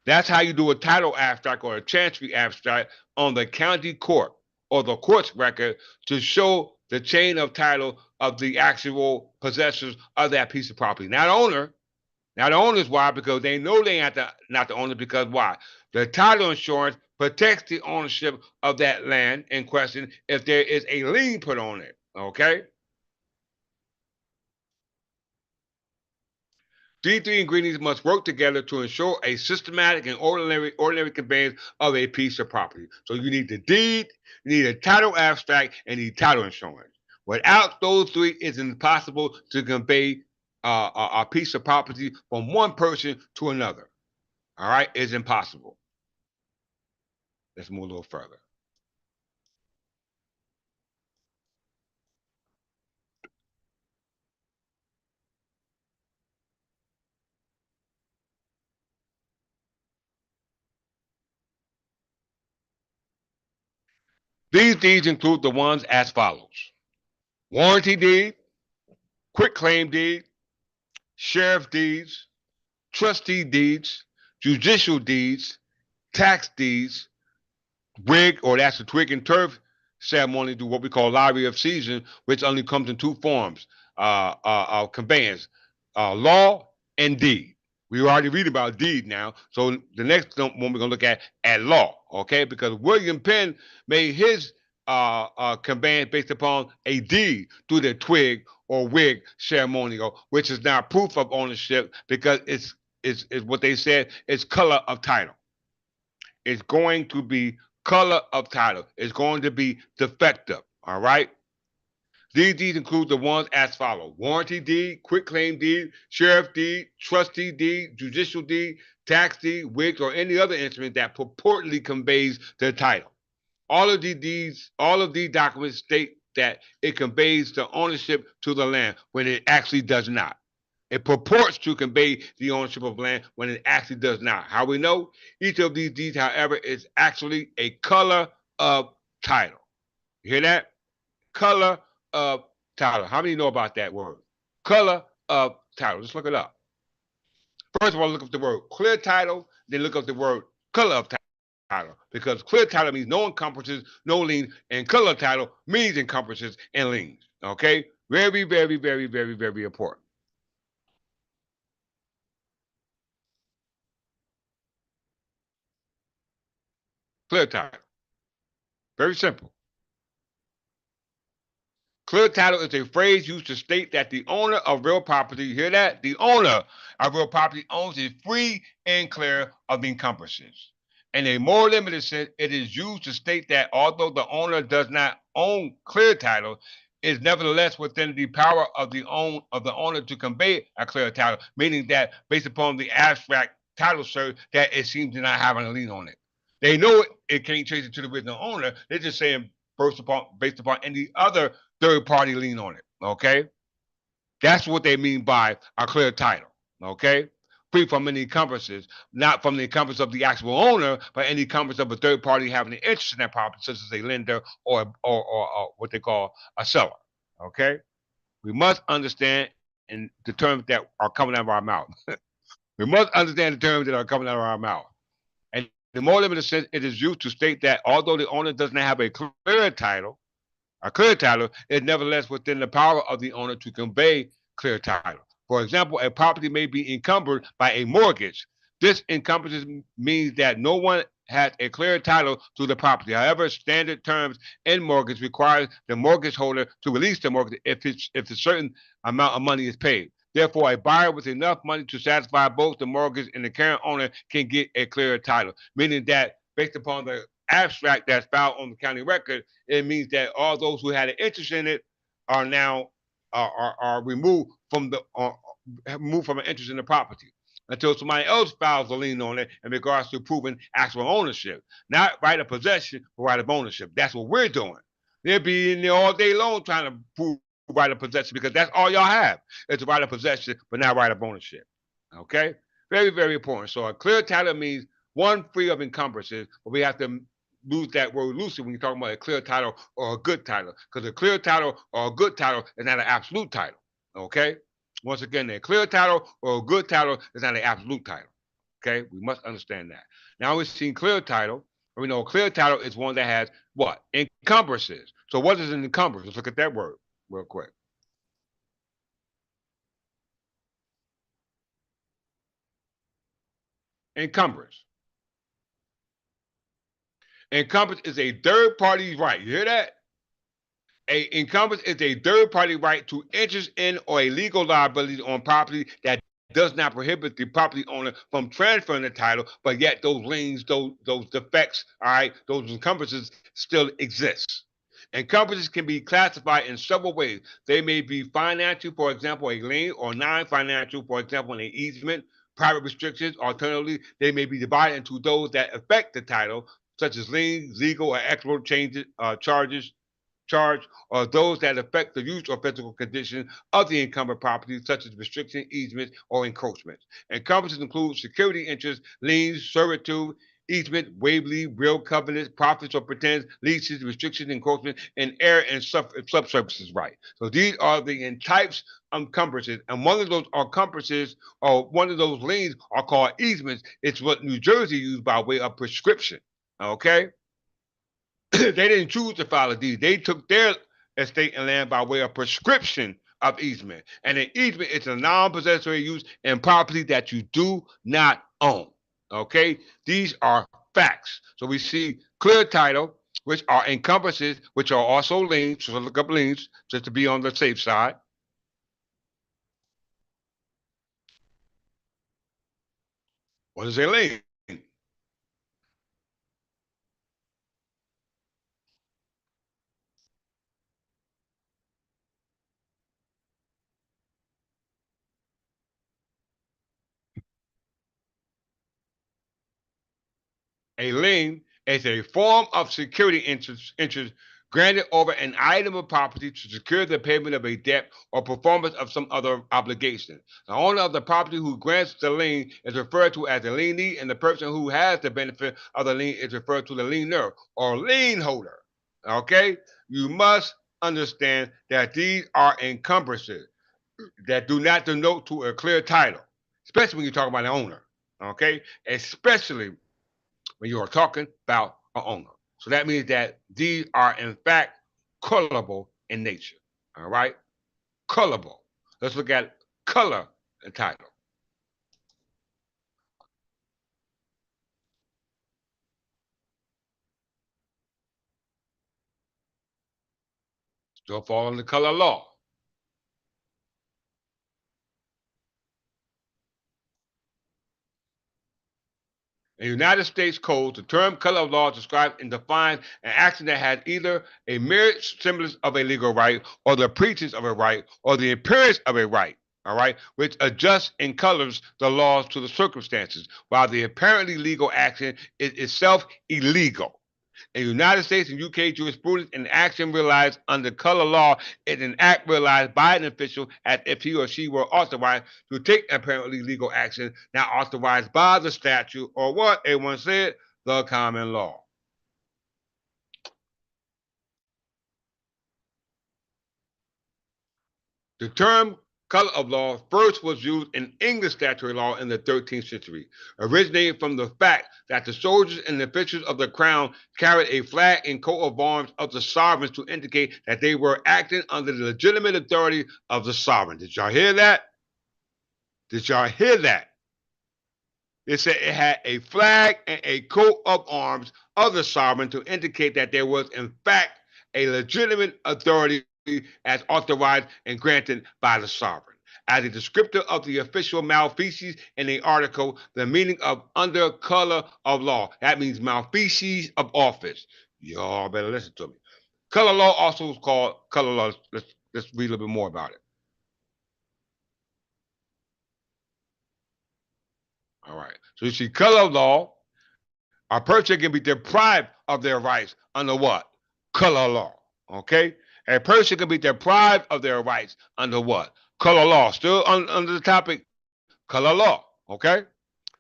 That's how you do a title abstract or a chancery abstract on the county court or the court's record to show the chain of title of the actual possessors of that piece of property. Not owner. Now the owners why? Because they know they ain't not the owner because why? The title insurance protects the ownership of that land in question if there is a lien put on it. Okay? These three ingredients must work together to ensure a systematic and ordinary conveyance of a piece of property. So you need the deed, you need a title abstract, and you need title insurance. Without those three, it's impossible to convey a piece of property from one person to another. All right, it's impossible. Let's move a little further. These deeds include the ones as follows: warranty deed, quitclaim deed, sheriff deeds, trustee deeds, judicial deeds, tax deeds, wig, or that's the twig and turf ceremony, to what we call lottery of season, which only comes in two forms: conveyance, law and deed. We already read about deed now, so the next one we're gonna look at law, okay? Because William Penn made his conveyance based upon a deed through the twig or wig ceremonial, which is now proof of ownership because it's what they said, it's color of title. It's going to be color of title. It's going to be defective. All right. These deeds include the ones as follow: warranty deed, quitclaim deed, sheriff deed, trustee deed, judicial deed, tax deed, wigs, or any other instrument that purportedly conveys the title. All of these documents state that it conveys the ownership to the land when it actually does not. It purports to convey the ownership of land when it actually does not. How we know? Each of these deeds, however, is actually a color of title. You hear that? Color of title. How many know about that word? Color of title. Let's look it up. First of all, look up the word clear title, then look up the word color of title. Because clear title means no encumbrances, no lien, and color title means encumbrances and liens. Okay? Very, very, very, very, very important. Clear title. Very simple. Clear title is a phrase used to state that the owner of real property, you hear that? The owner of real property owns it free and clear of encumbrances. In a more limited sense, it is used to state that although the owner does not own clear title, it is nevertheless within the power of the owner to convey a clear title, meaning that based upon the abstract title search, that it seems to not having a lien on it. They know it can't trace it to the original owner. They're just saying based upon any other third party lien on it. Okay, that's what they mean by a clear title. Okay, free from any encumbrances, not from the encumbrance of the actual owner, but any encumbrance of a third party having an interest in that property, such as a lender or what they call a seller. Okay, we must understand in the terms that are coming out of our mouth. We must understand the terms that are coming out of our mouth. And the more limited sense, it is used to state that although the owner doesn't have a clear title is nevertheless within the power of the owner to convey clear title. For example, a property may be encumbered by a mortgage. This encompasses means that no one has a clear title to the property. However, standard terms in mortgage requires the mortgage holder to release the mortgage if a certain amount of money is paid. Therefore, a buyer with enough money to satisfy both the mortgage and the current owner can get a clear title, meaning that based upon the abstract that's filed on the county record, it means that all those who had an interest in it are now are removed from the removed from an interest in the property until somebody else files a lien on it in regards to proving actual ownership, not right of possession, but right of ownership. That's what we're doing. They'll be in there all day long trying to prove right of possession because that's all y'all have. It's a right of possession, but not right of ownership. Okay? Very, very important. So a clear title means one free of encumbrances, but we have to lose that word loosely when you're talking about a clear title or a good title. Because a clear title or a good title is not an absolute title. Okay? Once again, a clear title or a good title is not an absolute title. Okay? We must understand that. Now we've seen clear title. We know a clear title is one that has what? Encumbrances. So what is an encumbrance? Let's look at that word real quick. Encumbrance. Encumbrance is a third party right. You hear that? A encumbrance is a third party right to interest in or a legal liability on property that does not prohibit the property owner from transferring the title, but yet those liens, those defects, all right, those encumbrances still exist. Encumbrances can be classified in several ways. They may be financial, for example, a lien, or non-financial, for example, an easement, private restrictions. Alternatively, they may be divided into those that affect the title, such as liens, legal or equitable changes, charge, or those that affect the use or physical condition of the encumbered property, such as restriction, easements, or encroachments. Encumbrances include security interests, liens, servitude, easement, waively, real covenants, profits or pretends, leases, restrictions, encroachments, and heir and subservices right. So these are the types of encumbrances, and one of those encumbrances or one of those liens are called easements. It's what New Jersey used by way of prescription. Okay, they didn't choose to file a deed. They took their estate and land by way of prescription of easement. And an easement is a non-possessory use in property that you do not own. Okay? These are facts. So we see clear title, which are encumbrances, which are also liens. So look up liens just to be on the safe side. What is a lien? A lien is a form of security interest granted over an item of property to secure the payment of a debt or performance of some other obligation. The owner of the property who grants the lien is referred to as the lienee, and the person who has the benefit of the lien is referred to the liener or lien holder. Okay? You must understand that these are encumbrances that do not denote to a clear title, especially when you talk about an owner. Okay? Especially when you are talking about an owner. So that means that these are in fact colorable in nature. All right? Colorable. Let's look at color and title. Still fall under color law. In the United States Code, the term color of law describes and defines an action that has either a mere semblance of a legal right, or the pretense of a right, or the appearance of a right. All right, which adjusts and colors the laws to the circumstances, while the apparently legal action is itself illegal. In the United States and UK jurisprudence, an action realized under color law is an act realized by an official as if he or she were authorized to take apparently legal action, not authorized by the statute or what everyone said, the common law. The term color of law first was used in English statutory law in the 13th century, originating from the fact that the soldiers and the officials of the crown carried a flag and coat of arms of the sovereigns to indicate that they were acting under the legitimate authority of the sovereign. Did y'all hear that? Did y'all hear that? It said it had a flag and a coat of arms of the sovereign to indicate that there was, in fact, a legitimate authority as authorized and granted by the sovereign. As a descriptor of the official malfeasance in the article, the meaning of under color of law. That means malfeasance of office. Y'all better listen to me. Color law also is called color law. Let's read a little bit more about it. All right. So you see, color law, a person can be deprived of their rights under what? Color law. Okay? A person can be deprived of their rights under what? Color law. Still under the topic, color law. Okay?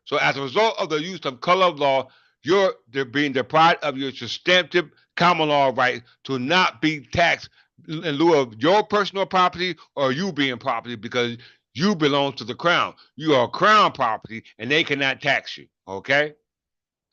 So as a result of the use of color of law, you're being deprived of your substantive common law right to not be taxed in lieu of your personal property or you being property because you belong to the crown. You are crown property and they cannot tax you. Okay?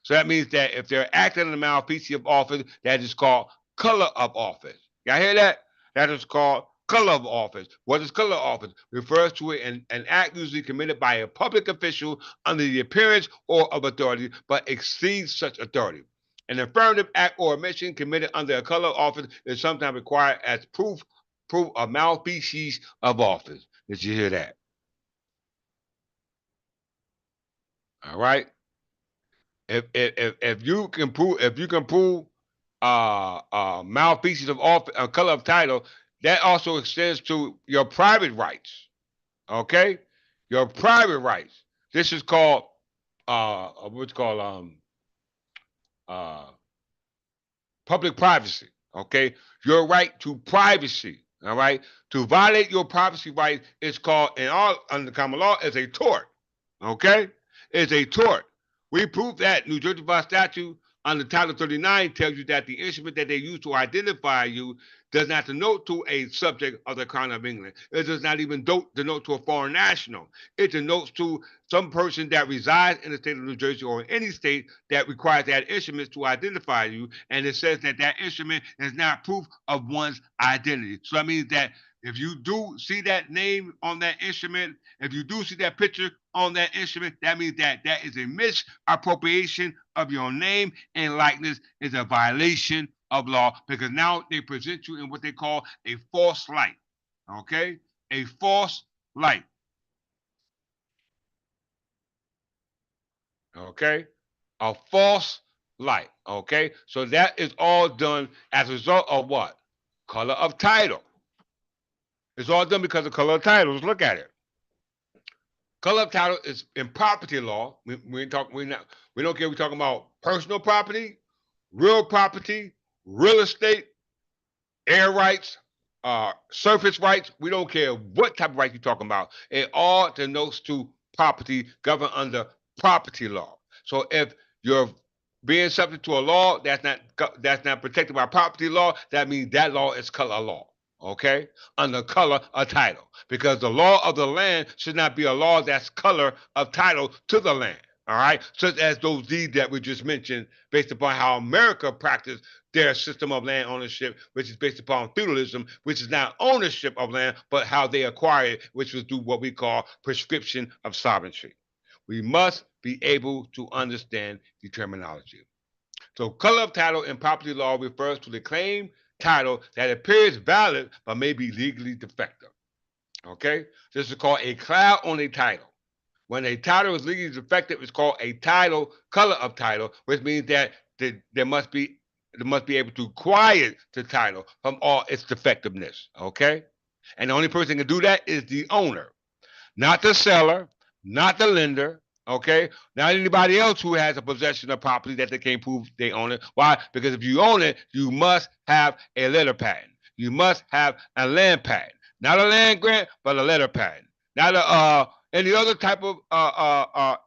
So that means that if they're acting in the mouthpiece of office, that is called color of office. Y'all hear that? That is called color of office. What is color of office? Refers to an act usually committed by a public official under the appearance or of authority, but exceeds such authority. An affirmative act or omission committed under a color of office is sometimes required as proof of mouthpiece of office. Did you hear that? All right. If you can prove malfeasance of office, color of title, that also extends to your private rights. Okay, your private rights. This is called what's called uh public privacy. Okay, your right to privacy. All right, to violate your privacy right is called in all under common law is a tort. Okay, is a tort. We prove that New Jersey by statute under Title 39 tells you that the instrument that they use to identify you does not denote to a subject of the Crown of England. It does not even denote to a foreign national. It denotes to some person that resides in the state of New Jersey or in any state that requires that instrument to identify you. And it says that that instrument is not proof of one's identity. So that means that if you do see that name on that instrument, if you do see that picture on that instrument, that means that that is a misappropriation of your name and likeness, is a violation of law because now they present you in what they call a false light. Okay? A false light. Okay? A false light. Okay? So that is all done as a result of what? Color of title. It's all done because of color of titles. Look at it. Color of title is in property law. We don't care if we're talking about personal property, real estate, air rights, surface rights. We don't care what type of rights you're talking about. It all denotes to property governed under property law. So if you're being subject to a law that's not protected by property law, that means that law is color law. Okay, under color of title, because the law of the land should not be a law that's color of title to the land. All right, such as those deeds that we just mentioned, based upon how America practiced their system of land ownership, which is based upon feudalism, which is not ownership of land, but how they acquire it, which was through what we call prescription of sovereignty. We must be able to understand the terminology. So, color of title in property law refers to the claim title that appears valid but may be legally defective. Okay? This is called a cloud on a title. When a title is legally defective, it's called a title, color of title, which means that there must be able to quiet the title from all its defectiveness. Okay? And the only person who can do that is the owner, not the seller, not the lender, okay? Not anybody else who has a possession of property that they can't prove they own it. Why? Because if you own it, you must have a letter patent. You must have a land patent. Not a land grant, but a letter patent. Not any other type of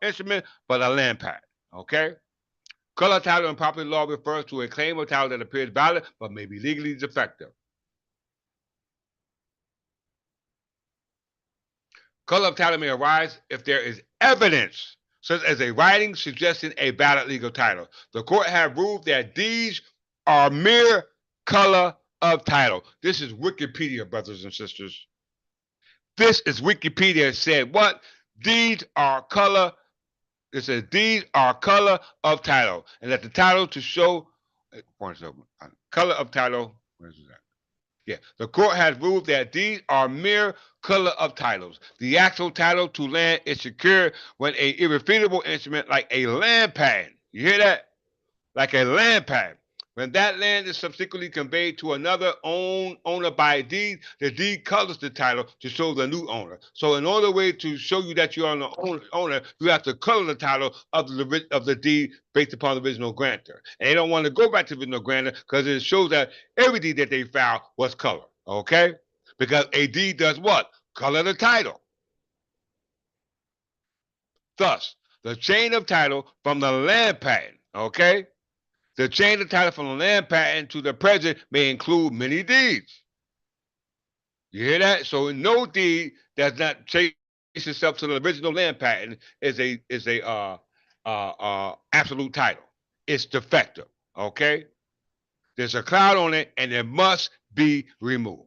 instrument, but a land patent. Okay? Color title in property law refers to a claim of title that appears valid but may be legally defective. Color of title may arise if there is evidence, such as a writing suggesting a valid legal title. The court have ruled that these are mere color of title. This is Wikipedia, brothers and sisters. This is Wikipedia said what? These are color. It says these are color of title, and that the title to show color of title. Where's that? Yeah, the court has ruled that these are mere color of titles. The actual title to land is secured when a irrefutable instrument like a land patent, you hear that? Like a land patent, When that land is subsequently conveyed to another owner by deed, the deed colors the title to show the new owner. So, in order way to show you that you are an owner, you have to color the title of the deed based upon the original grantor. And they don't want to go back to the original grantor because it shows that every deed that they filed was colored. Okay, because a deed does what? Color the title. Thus, the chain of title from the land patent. Okay. The chain of title from the land patent to the present may include many deeds. You hear that? So no deed does not trace itself to the original land patent is a absolute title. It's defective. Okay? There's a cloud on it and it must be removed.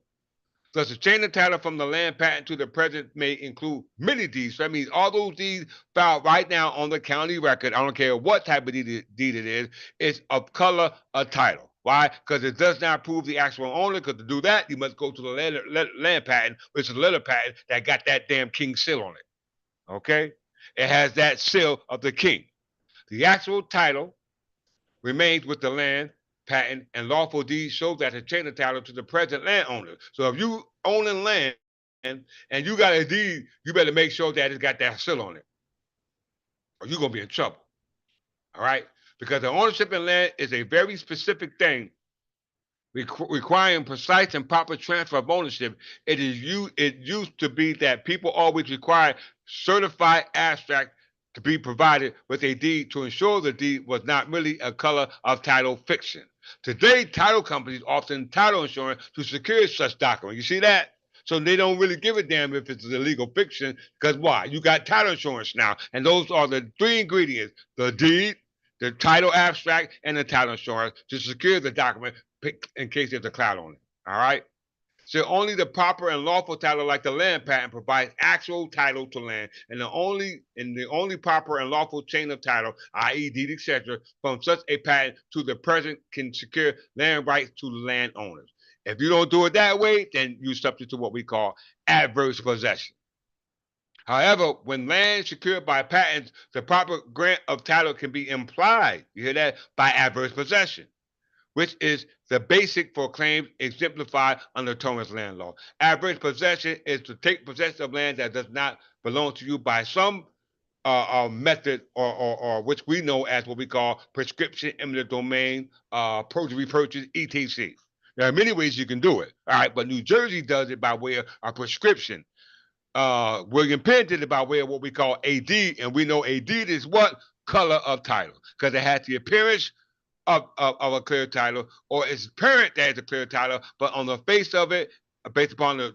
Thus, the chain of title from the land patent to the present may include many deeds. So that means all those deeds filed right now on the county record, I don't care what type of deed it is, it's of color of title. Why? Because it does not prove the actual owner. Because to do that, you must go to the land patent, which is a letter patent that got that damn king seal on it. Okay? It has that seal of the king. The actual title remains with the land patent and lawful deed shows that the chain of title to the present landowner. So if you owning land and you got a deed, you better make sure that it's got that seal on it, or you're gonna be in trouble. All right, because the ownership in land is a very specific thing requiring precise and proper transfer of ownership. It used to be that people always required certified abstract to be provided with a deed to ensure the deed was not merely a color of title fiction. Today, title companies often title insurance to secure such documents. You see that? So they don't really give a damn if it's illegal fiction, because why? You got title insurance now, and those are the three ingredients: the deed, the title abstract, and the title insurance to secure the document in case there's a cloud on it. All right. So only the proper and lawful title, like the land patent, provides actual title to land, and the only proper and lawful chain of title, i.e., deed, etc., from such a patent to the present can secure land rights to the landowners. If you don't do it that way, then you subject to what we call adverse possession. However, when land secured by patents, the proper grant of title can be implied. You hear that? By adverse possession, which is the basic for claims exemplified under Torrance land law. Adverse possession is to take possession of land that does not belong to you by some method or which we know as what we call prescription, eminent domain, perjury purchase, etc. There are many ways you can do it. All right, but New Jersey does it by way of a prescription. William Penn did it by way of what we call a deed, and we know a deed is what? Color of title, because it has the appearance of a clear title, or its parent that is a clear title, but on the face of it, based upon the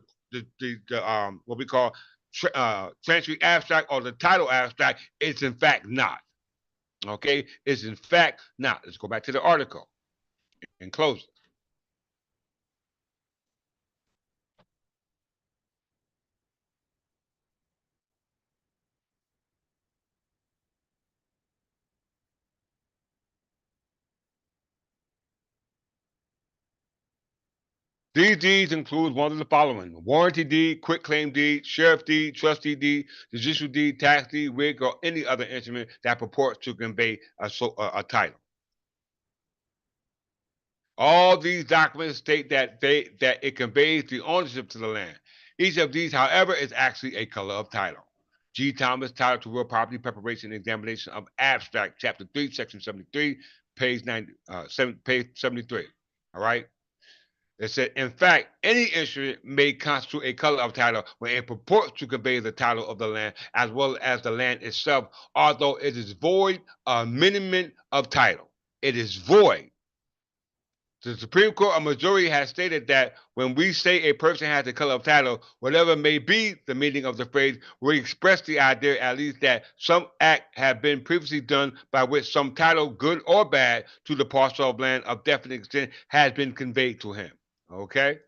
what we call transfer abstract or the title abstract, it's in fact not. Okay, it's in fact not. Let's go back to the article and close it. These deeds include one of the following: warranty deed, quitclaim deed, sheriff deed, trustee deed, judicial deed, tax deed, wig, or any other instrument that purports to convey a title. All these documents state that it conveys the ownership to the land. Each of these, however, is actually a color of title. G. Thomas, Title to Real Property, Preparation and Examination of Abstract, Chapter 3, Section 73, page 73. All right? It said, in fact, any instrument may constitute a color of title when it purports to convey the title of the land as well as the land itself, although it is void of minimum of title. It is void. The Supreme Court, a majority, has stated that when we say a person has the color of title, whatever may be the meaning of the phrase, we express the idea at least that some act had been previously done by which some title, good or bad, to the parcel of land of definite extent has been conveyed to him. Okay?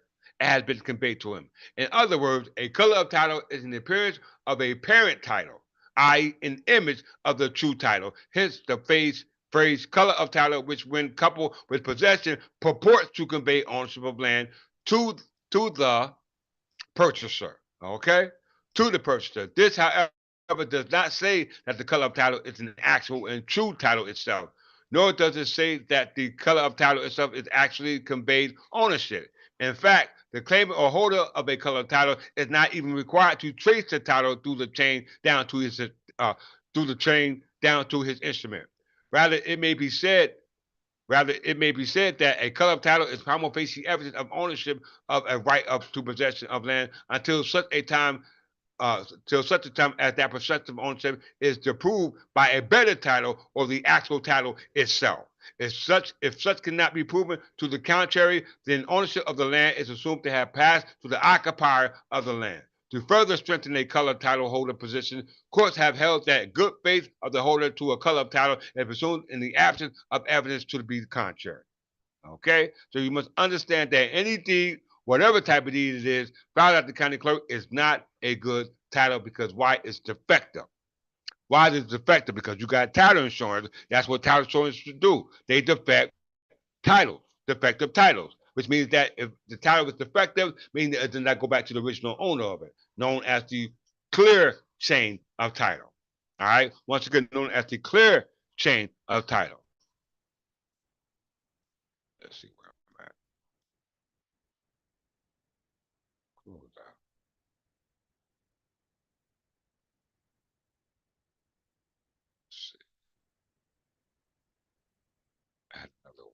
It has been conveyed to him. In other words, a color of title is an appearance of a parent title, i.e., an image of the true title. Hence, the phrase color of title, which when coupled with possession purports to convey ownership of land to the purchaser. Okay? To the purchaser. This, however, does not say that the color of title is an actual and true title itself. nor does it say that the color of title itself is actually conveyed ownership. In fact, the claimant or holder of a color of title is not even required to trace the title through the chain down to his instrument. Rather, it may be said that a color of title is prima facie evidence of ownership of a right to possession of land until such a time till such a time as that perspective ownership is approved by a better title or the actual title itself. If such cannot be proven to the contrary, then ownership of the land is assumed to have passed to the occupier of the land. To further strengthen a color title holder position, courts have held that good faith of the holder to a color title is presumed in the absence of evidence to be the contrary. Okay? So you must understand that any deed, whatever type of deed it is, filed at the county clerk is not a good title because why? It's defective. Why is it defective? Because you got title insurance. That's what title insurance should do. They defect titles, defective titles, which means that if the title is defective, means it does not go back to the original owner of it, known as the clear chain of title. All right? Once again, known as the clear chain of title. Let's see where I'm at. Close out. Let's see. Add another one.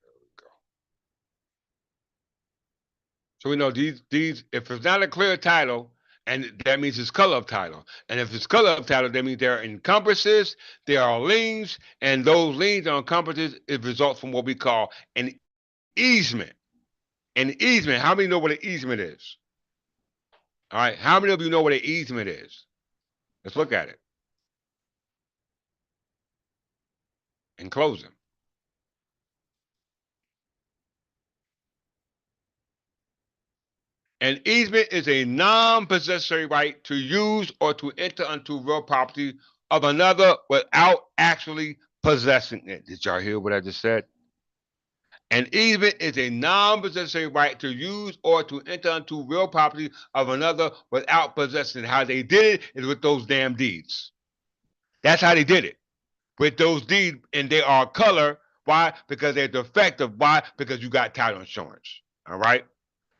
There we go. So we know these if it's not a clear title, and that means it's color of title. And if it's color of title, that means there are encumbrances, there are liens, and those liens or encumbrances, it results from what we call an easement. An easement. How many know what an easement is? All right. How many of you know what an easement is? Let's look at it. In closing. An easement is a non-possessory right to use or to enter onto real property of another without actually possessing it. Did y'all hear what I just said? An easement is a non-possessory right to use or to enter onto real property of another without possessing it. How they did it is with those damn deeds. That's how they did it. With those deeds, and they are color. Why? Because they're defective. Why? Because you got title insurance. All right?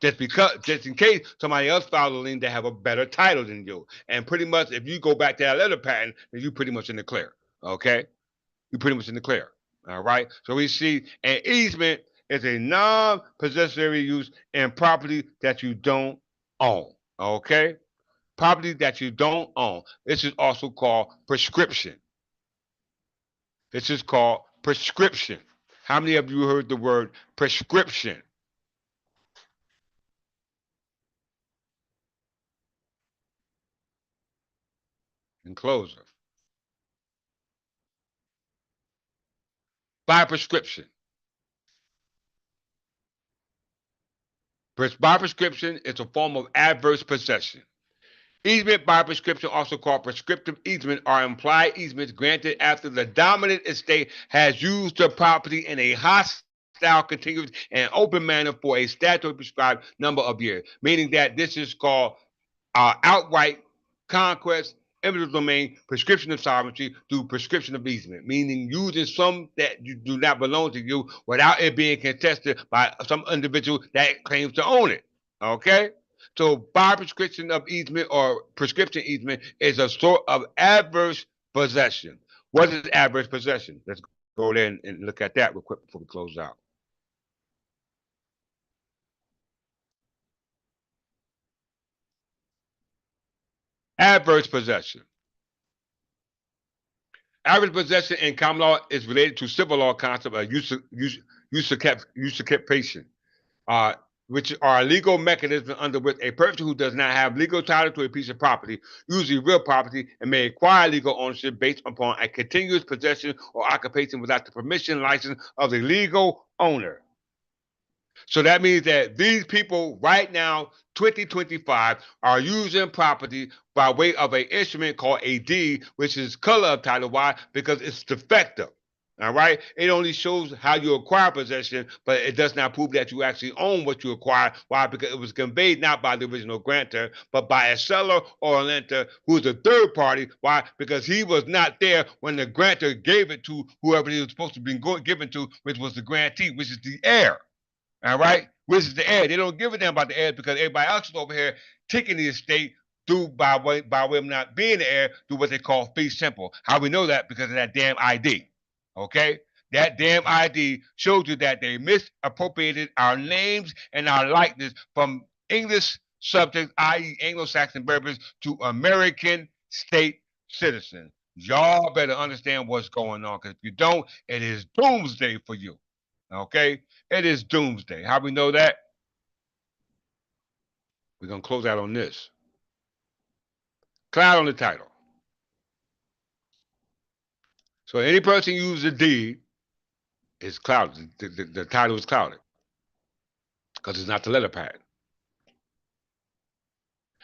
Just in case somebody else filed a lien that have a better title than you. And pretty much if you go back to that letter patent, then you pretty much in the clear. Okay? You pretty much in the clear. All right. So we see an easement is a non-possessory use in property that you don't own. Okay? Property that you don't own. This is also called prescription. This is called prescription. How many of you heard the word prescription? In closing. By prescription. By prescription is a form of adverse possession. Easement by prescription, also called prescriptive easement, are implied easements granted after the dominant estate has used the property in a hostile, contiguous, and open manner for a statutorily prescribed number of years. Meaning that this is called outright conquest, eminent domain, prescription of sovereignty through prescription of easement, meaning using some that you do not belong to you without it being contested by some individual that claims to own it. Okay? So by prescription of easement or prescription easement is a sort of adverse possession. What is adverse possession? Let's go there and look at that real quick before we close out. Adverse possession. Adverse possession in common law is related to civil law concept of usurpation, uh, which are legal mechanisms under which a person who does not have legal title to a piece of property, usually real property, and may acquire legal ownership based upon a continuous possession or occupation without the permission license of the legal owner. So that means that these people right now, 2025, are using property by way of an instrument called a deed, which is color of title. Why? Because it's defective. All right. It only shows how you acquire possession, but it does not prove that you actually own what you acquire. Why? Because it was conveyed not by the original grantor, but by a seller or a lender who is a third party. Why? Because he was not there when the grantor gave it to whoever he was supposed to be given to, which was the grantee, which is the heir. All right, which is the heir. They don't give a damn about the heirs because everybody else is over here taking the estate through by way of not being the heir through what they call fee simple. How we know that? Because of that damn ID. Okay, that damn ID shows you that they misappropriated our names and our likeness from English subjects, i.e., Anglo-Saxon Berbers, to American state citizens. Y'all better understand what's going on, because if you don't, it is doomsday for you. Okay? It is doomsday. How we know that? We're going to close out on this. Cloud on the title. So any person uses a deed is clouded. The title is clouded because it's not the letter pad.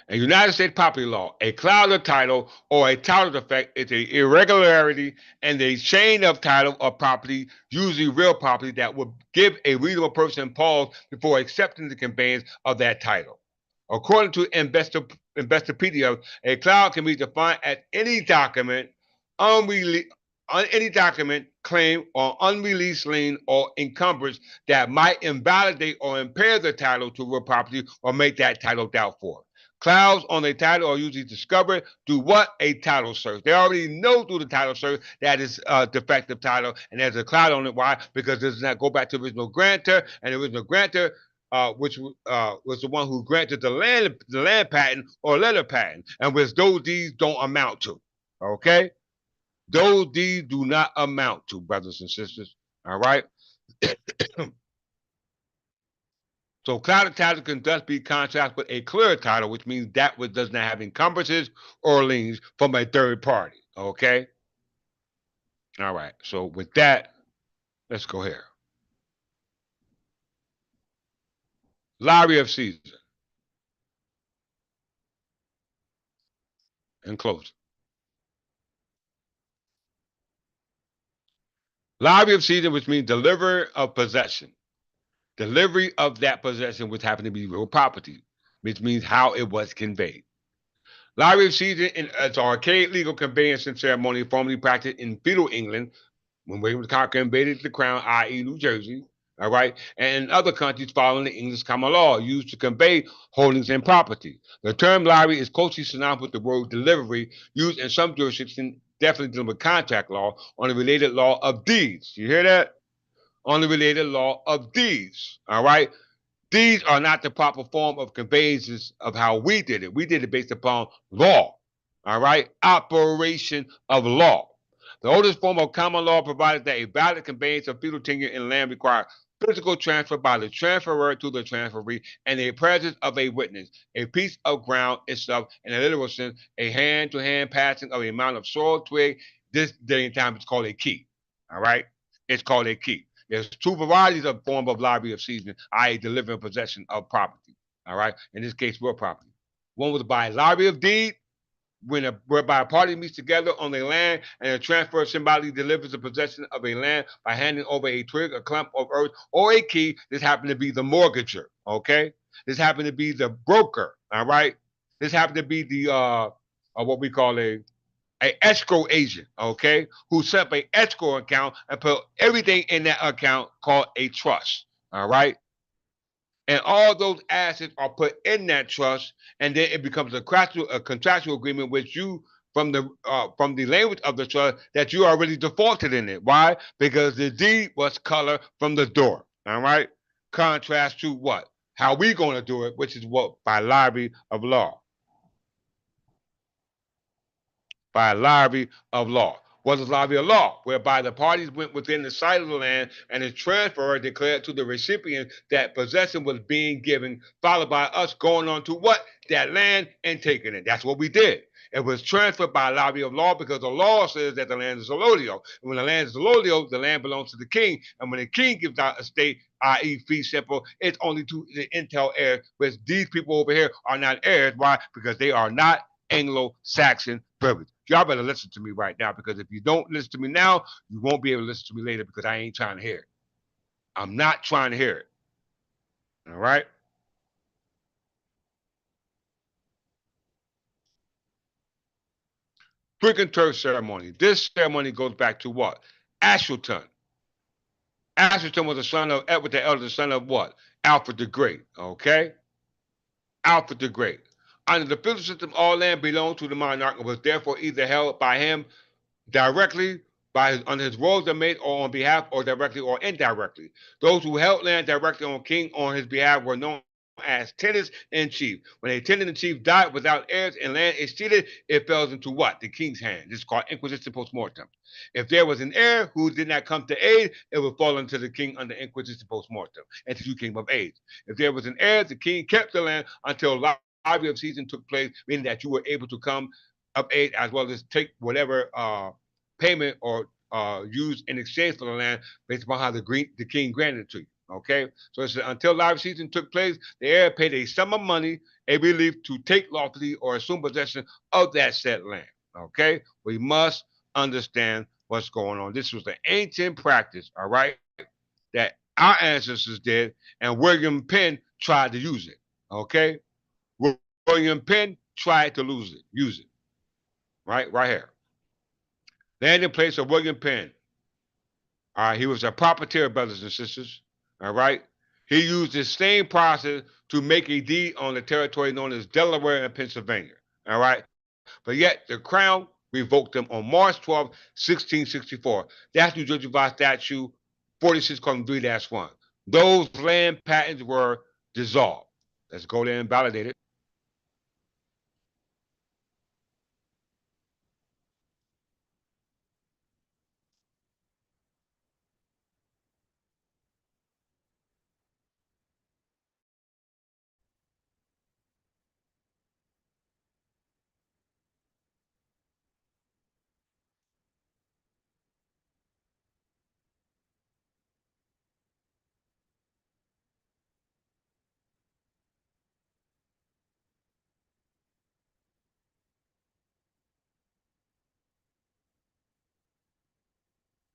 In United States property law, a clouded title or a title defect is an irregularity in the chain of title of property, usually real property, that would give a reasonable person pause before accepting the conveyance of that title. According to Investopedia, a cloud can be defined as any document, any document, claim, or unreleased lien or encumbrance that might invalidate or impair the title to real property or make that title doubtful. Clouds on a title are usually discovered through what? A title search. They already know through the title search that it's a defective title and there's a cloud on it. Why? Because it does not go back to the original grantor, and the original grantor, which was the one who granted the land patent or letter patent, and which those deeds don't amount to. Okay? Those deeds do not amount to, brothers and sisters. All right? So clouded title can thus be contrasted with a clear title, which means that which does not have encumbrances or liens from a third party. Okay? All right. So with that, let's go here. Lottery of season and close. Lottery of season, which means delivery of possession. Delivery of that possession, which happened to be real property, which means how it was conveyed. Lottery of season is an archaic legal conveyance and ceremony formerly practiced in feudal England when William the Conqueror invaded the crown, i.e., New Jersey, all right, and in other countries following the English common law, used to convey holdings and property. The term lottery is closely synonymous with the word delivery, used in some jurisdictions, definitely dealing with contract law, on the related law of deeds. You hear that? On the related law of deeds, all right? These are not the proper form of conveyances of how we did it. We did it based upon law, all right? Operation of law. The oldest form of common law provided that a valid conveyance of feudal tenure in land required physical transfer by the transferor to the transferee and the presence of a witness, a piece of ground itself, in a literal sense, a hand-to-hand passing of a amount of soil, twig. This day and time is called a key, all right? It's called a key. There's two varieties of form of lottery of season, i.e., delivering possession of property. All right. In this case, real property. One was by lottery of deed, whereby a party meets together on a land and a transfer symbolically delivers the possession of a land by handing over a twig, a clump of earth, or a key. This happened to be the mortgager. Okay. This happened to be the broker. All right. This happened to be the what we call a escrow agent, okay, who set up a escrow account and put everything in that account called a trust. All right. And all those assets are put in that trust, and then it becomes a contractual agreement with you from the language of the trust that you already defaulted in it. Why? Because the deed was color from the door. All right. Contrast to what? How we going to do it, which is what? By lottery of law. By a lottery of law. Was a lottery of law, whereby the parties went within the site of the land and the transferor declared to the recipient that possession was being given, followed by us going on to what? That land and taking it. That's what we did. It was transferred by a lottery of law because the law says that the land is allodial. And when the land is allodial, the land belongs to the king. And when the king gives out a state, i.e., fee simple, it's only to the intel heirs, whereas these people over here are not heirs. Why? Because they are not Anglo-Saxon privilege. Y'all better listen to me right now, because if you don't listen to me now, you won't be able to listen to me later, because I ain't trying to hear it. I'm not trying to hear it. All right? Freaking turf ceremony. This ceremony goes back to what? Ashleton. Ashleton was the son of Edward the Elder, the son of what? Alfred the Great. Okay? Alfred the Great. Under the feudal system, all land belonged to the monarch and was therefore either held by him directly under his royal domain, or on behalf, or directly or indirectly. Those who held land directly on king on his behalf were known as tenants in chief. When a tenant in chief died without heirs and land exceeded, it fell into what? The king's hand. This is called inquisition post-mortem. If there was an heir who did not come to aid, it would fall into the king under inquisition post-mortem until you came of age. If there was an heir, the king kept the land until lottery of season took place, meaning that you were able to come of age, as well as take whatever payment or used in exchange for the land, based upon how the king granted it to you. Okay, so it says until live season took place, the heir paid a sum of money, a relief to take lawfully or assume possession of that said land. Okay, we must understand what's going on. This was the ancient practice, all right, that our ancestors did, and William Penn tried to use it. Okay, William Penn tried to use it, right here. Landing place of William Penn. All right, he was a proprietor, brothers and sisters. All right, he used the same process to make a deed on the territory known as Delaware and Pennsylvania. All right, but yet the crown revoked him on March 12, 1664. That's New Jersey Revised Statute 46:3-1. Those land patents were dissolved. Let's go there and validate it.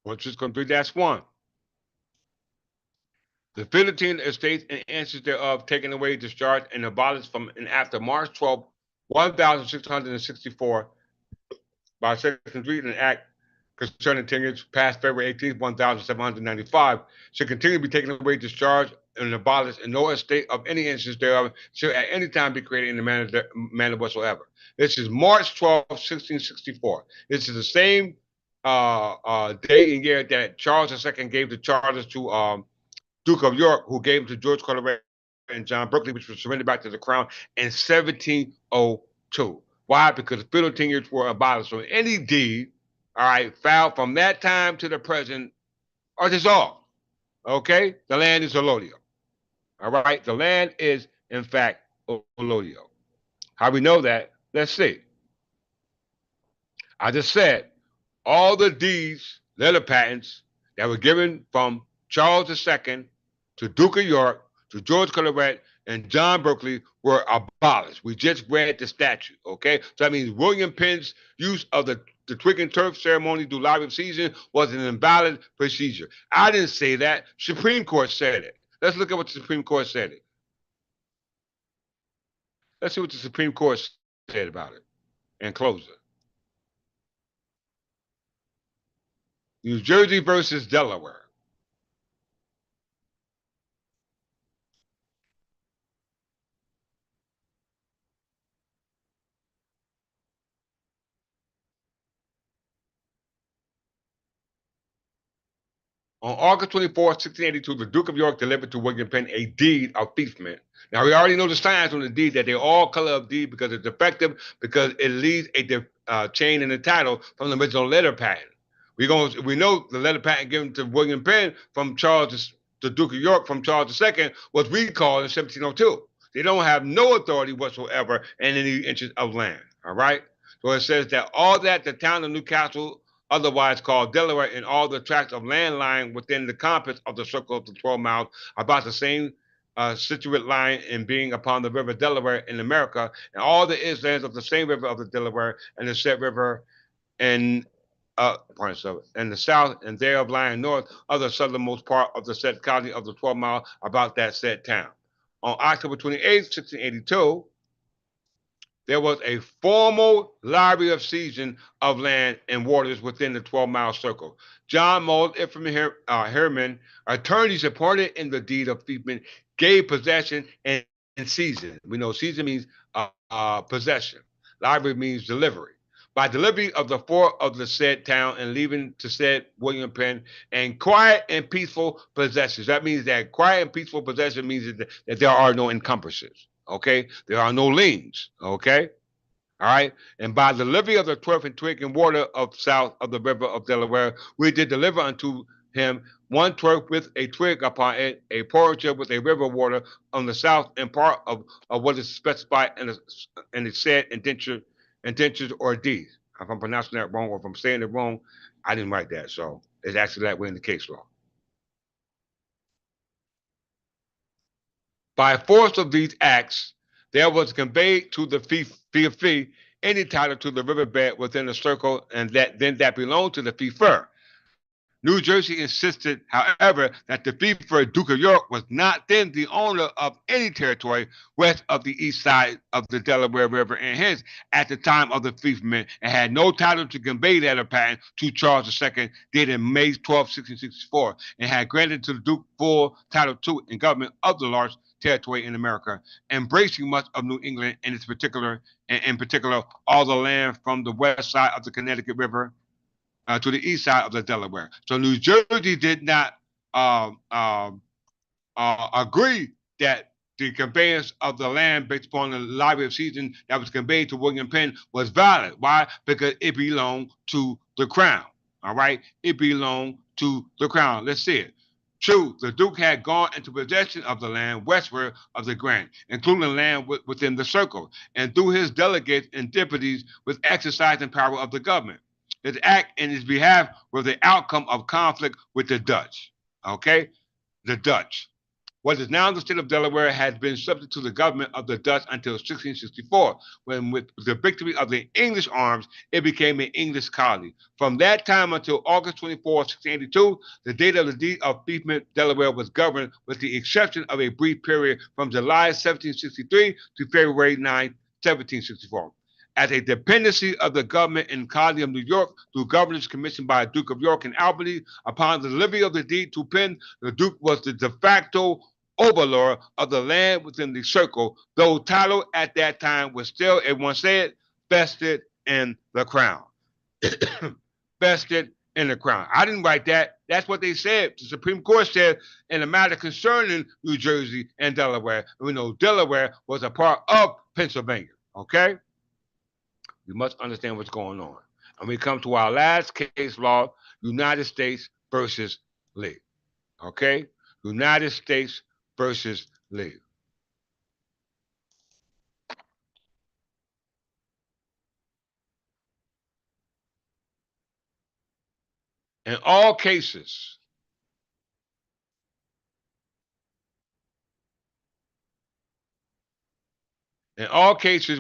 Once it's complete, that's one. The Philippine estates and answers thereof taken away, discharged, and abolished from and after March 12, 1664 by Section 3 in an act concerning tenures passed February 18, 1795, should continue to be taken away, discharged, and abolished, and no estate of any instance thereof should at any time be created in the manner whatsoever. This is March 12, 1664. This is the same day and year that Charles II gave the charters to Duke of York, who gave them to George Colbert and John Berkeley, which was surrendered back to the crown in 1702. Why? Because the feudal tenures were abolished. So any deed, all right, filed from that time to the present are dissolved. Okay? The land is allodial. All right? The land is, in fact, allodial. How we know that? Let's see. I just said all the deeds, letter patents that were given from Charles II to Duke of York to George Colbert and John Berkeley were abolished. We just read the statute, okay? So that means William Penn's use of the twig and turf ceremony through live season was an invalid procedure. I didn't say that. Supreme Court said it. Let's look at what the Supreme Court said. Let's see what the Supreme Court said about it and close it. New Jersey versus Delaware. On August 24, 1682, the Duke of York delivered to William Penn a deed of feasment. Now, we already know the signs on the deed that they're all color of deed because it's defective, because it leaves a chain in the title from the original letter patent. We know the letter patent given to William Penn from the Duke of York from Charles II was recalled in 1702. They don't have no authority whatsoever in any inches of land. All right. So it says that all that the town of Newcastle, otherwise called Delaware, and all the tracts of land lying within the compass of the circle of the 12 miles, about the same situate lying and being upon the river Delaware in America, and all the islands of the same river of the Delaware and the said river and parts of it, and the south, and thereof lying north of the southernmost part of the said county of the 12 mile about that said town. On October 28, 1682, there was a formal lottery of season of land and waters within the 12-mile circle. John Mould, Ephraim Herman, attorneys appointed in the deed of feedment, gave possession and season. We know season means possession. Lottery means delivery. By delivery of the fort of the said town and leaving to said William Penn and quiet and peaceful possessions. That means that quiet and peaceful possession means that there are no encumbrances. Okay, there are no liens. Okay, all right. And by the delivery of the 12th and twig and water of south of the river of Delaware, we did deliver unto him 1/12 with a twig upon it, a porringer with a river water on the south, and part of what is specified in the said indentures or deeds. If I'm pronouncing that wrong or if I'm saying it wrong, I didn't write that. So it's actually that way in the case law. By force of these acts, there was conveyed to the fee any title to the riverbed within the circle, and that belonged to the fee-fer. New Jersey insisted, however, that the fee-fer Duke of York was not then the owner of any territory west of the east side of the Delaware River, and hence, at the time of the feefment, and had no title to convey that patent to Charles II, dated May 12, 1664, and had granted to the Duke full title to and government of the large territory in America, embracing much of New England and in particular, all the land from the west side of the Connecticut River to the east side of the Delaware. So New Jersey did not agree that the conveyance of the land based upon the lottery of season that was conveyed to William Penn was valid. Why? Because it belonged to the crown. All right? It belonged to the crown. Let's see it. True, the Duke had gone into possession of the land westward of the grant, including land within the circle, and through his delegates and deputies was exercising power of the government. His act in his behalf was the outcome of conflict with the Dutch. Okay? The Dutch. What is now the state of Delaware has been subject to the government of the Dutch until 1664, when with the victory of the English arms, it became an English colony. From that time until August 24, 1682, the date of the deed of feefment, Delaware was governed with the exception of a brief period from July 1763 to February 9, 1764. As a dependency of the government and colony of New York through governors commissioned by Duke of York and Albany, upon the delivery of the deed to Penn, the Duke was the de facto overlord of the land within the circle, though title at that time was still, everyone said, vested in the crown. Vested in the crown. I didn't write that. That's what they said. The Supreme Court said in a matter concerning New Jersey and Delaware. We know Delaware was a part of Pennsylvania. Okay? You must understand what's going on. And we come to our last case law, United States versus Lee. Okay? United States versus Lee. In all cases,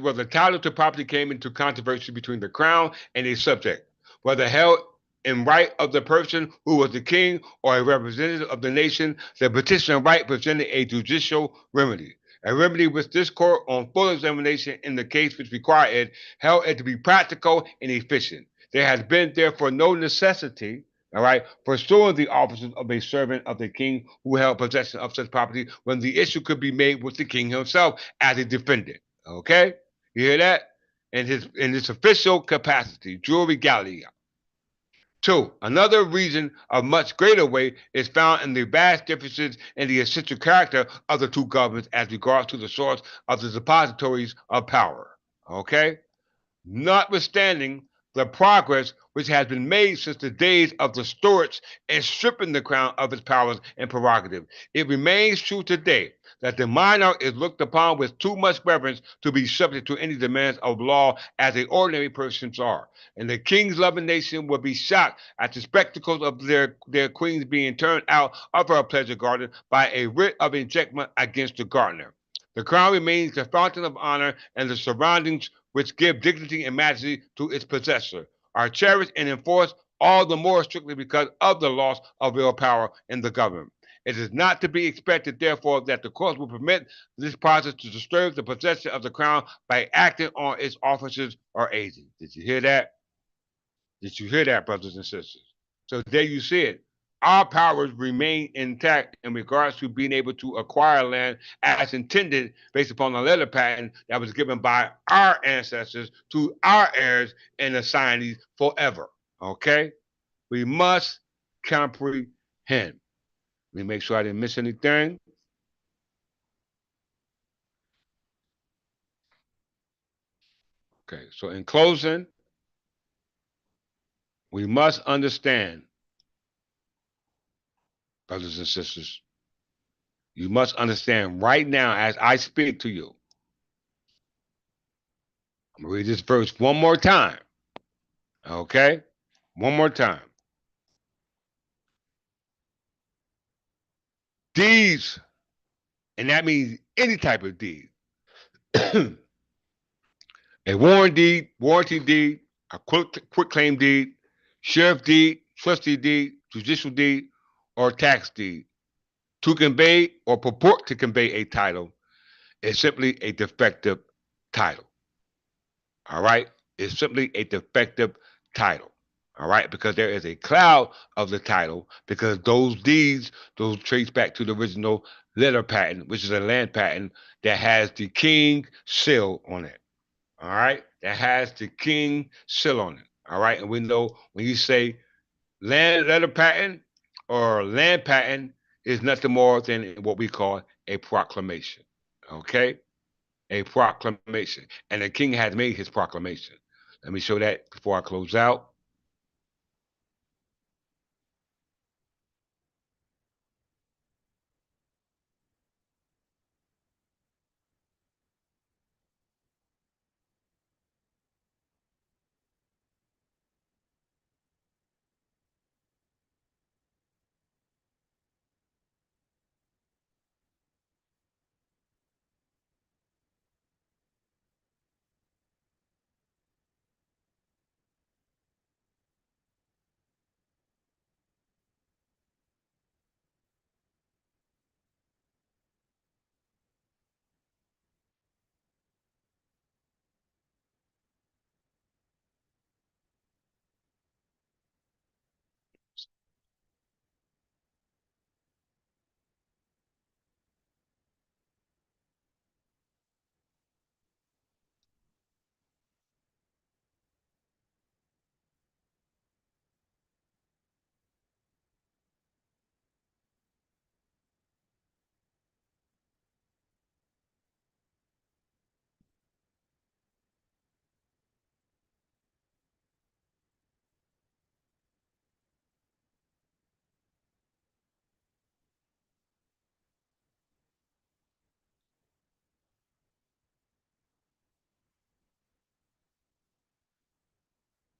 where the title to property came into controversy between the crown and a subject, whether held in right of the person who was the king or a representative of the nation, the petition right presented a judicial remedy. A remedy which this court, on full examination in the case which required it, held it to be practical and efficient. There has been therefore no necessity, all right, pursuing the offices of a servant of the king who held possession of such property when the issue could be made with the king himself as a defendant. Okay? You hear that? In his official capacity, jury gallia. Two, another reason of much greater weight is found in the vast differences in the essential character of the two governments as regards to the source of the depositories of power. Okay? Notwithstanding the progress which has been made since the days of the Stuarts in stripping the crown of its powers and prerogatives, it remains true today that the monarch is looked upon with too much reverence to be subject to any demands of law as the ordinary persons are. And the king's loving nation will be shocked at the spectacles of their queens being turned out of her pleasure garden by a writ of ejectment against the gardener. The crown remains the fountain of honor, and the surroundings which give dignity and majesty to its possessor are cherished and enforced all the more strictly because of the loss of real power in the government. It is not to be expected, therefore, that the courts will permit this process to disturb the possession of the crown by acting on its officers or agents. Did you hear that? Did you hear that, brothers and sisters? So there you see it. Our powers remain intact in regards to being able to acquire land as intended based upon the letter patent that was given by our ancestors to our heirs and assignees forever. Okay? We must comprehend. Let me make sure I didn't miss anything. Okay, so in closing, we must understand, brothers and sisters, you must understand right now as I speak to you. I'm going to read this verse one more time. Okay? One more time. Deeds, and that means any type of deed. A warranty deed, a quick claim deed, sheriff deed, trustee deed, judicial deed, or tax deed. To convey or purport to convey a title is simply a defective title. All right? It's simply a defective title. All right? Because there is a cloud of the title, because those deeds, those trace back to the original letter patent, which is a land patent that has the king seal on it. All right? That has the king seal on it. All right? And we know when you say land letter patent or land patent is nothing more than what we call a proclamation. Okay? A proclamation. And the king has made his proclamation. Let me show that before I close out.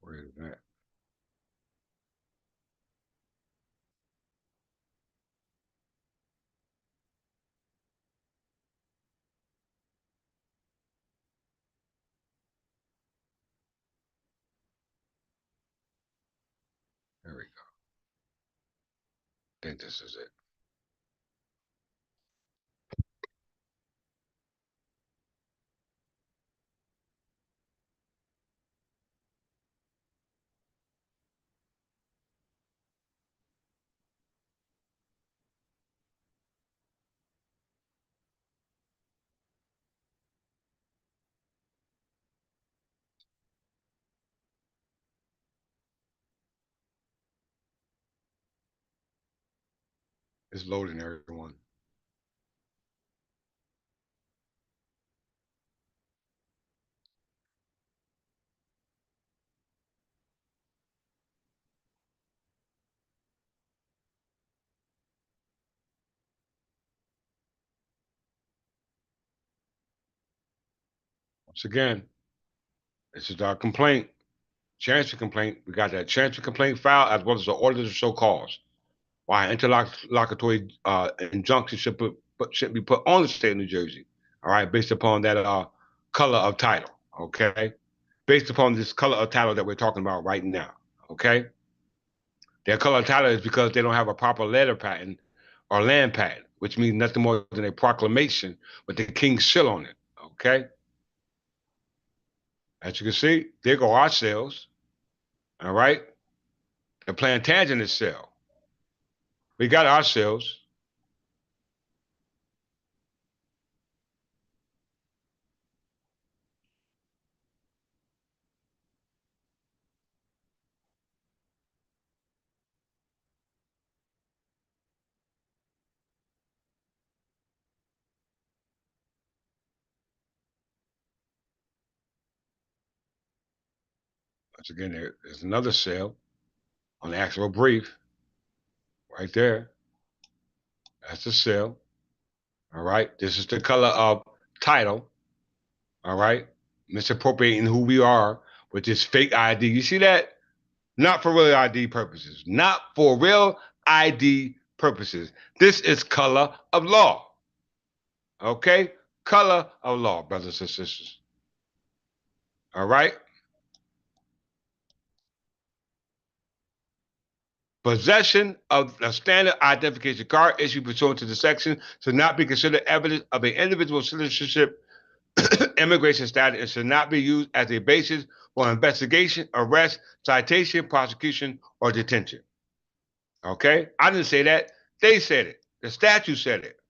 Where is that? There we go. I think this is it. It's loading, everyone. Once again, this is our complaint, transfer complaint. We got that transfer complaint file as well as the order to show cause. Why interlocutory injunction shouldn't be put on the state of New Jersey. All right, based upon that color of title. Okay, based upon this color of title that we're talking about right now. Okay, their color of title is because they don't have a proper letter patent or land patent, which means nothing more than a proclamation with the king's seal on it. Okay, as you can see, there go our sales. All right, the Plantagenet sale. We got our sales. Once again, there's another sale on the actual brief right there. That's the sale. All right. This is the color of title. All right. Misappropriating who we are with this fake ID. You see that? Not for real ID purposes. Not for real ID purposes. This is color of law. Okay? Color of law, brothers and sisters. All right? Possession of a standard identification card issued pursuant to the section should not be considered evidence of an individual's citizenship, immigration status, and should not be used as a basis for investigation, arrest, citation, prosecution, or detention. Okay? I didn't say that. They said it. The statute said it.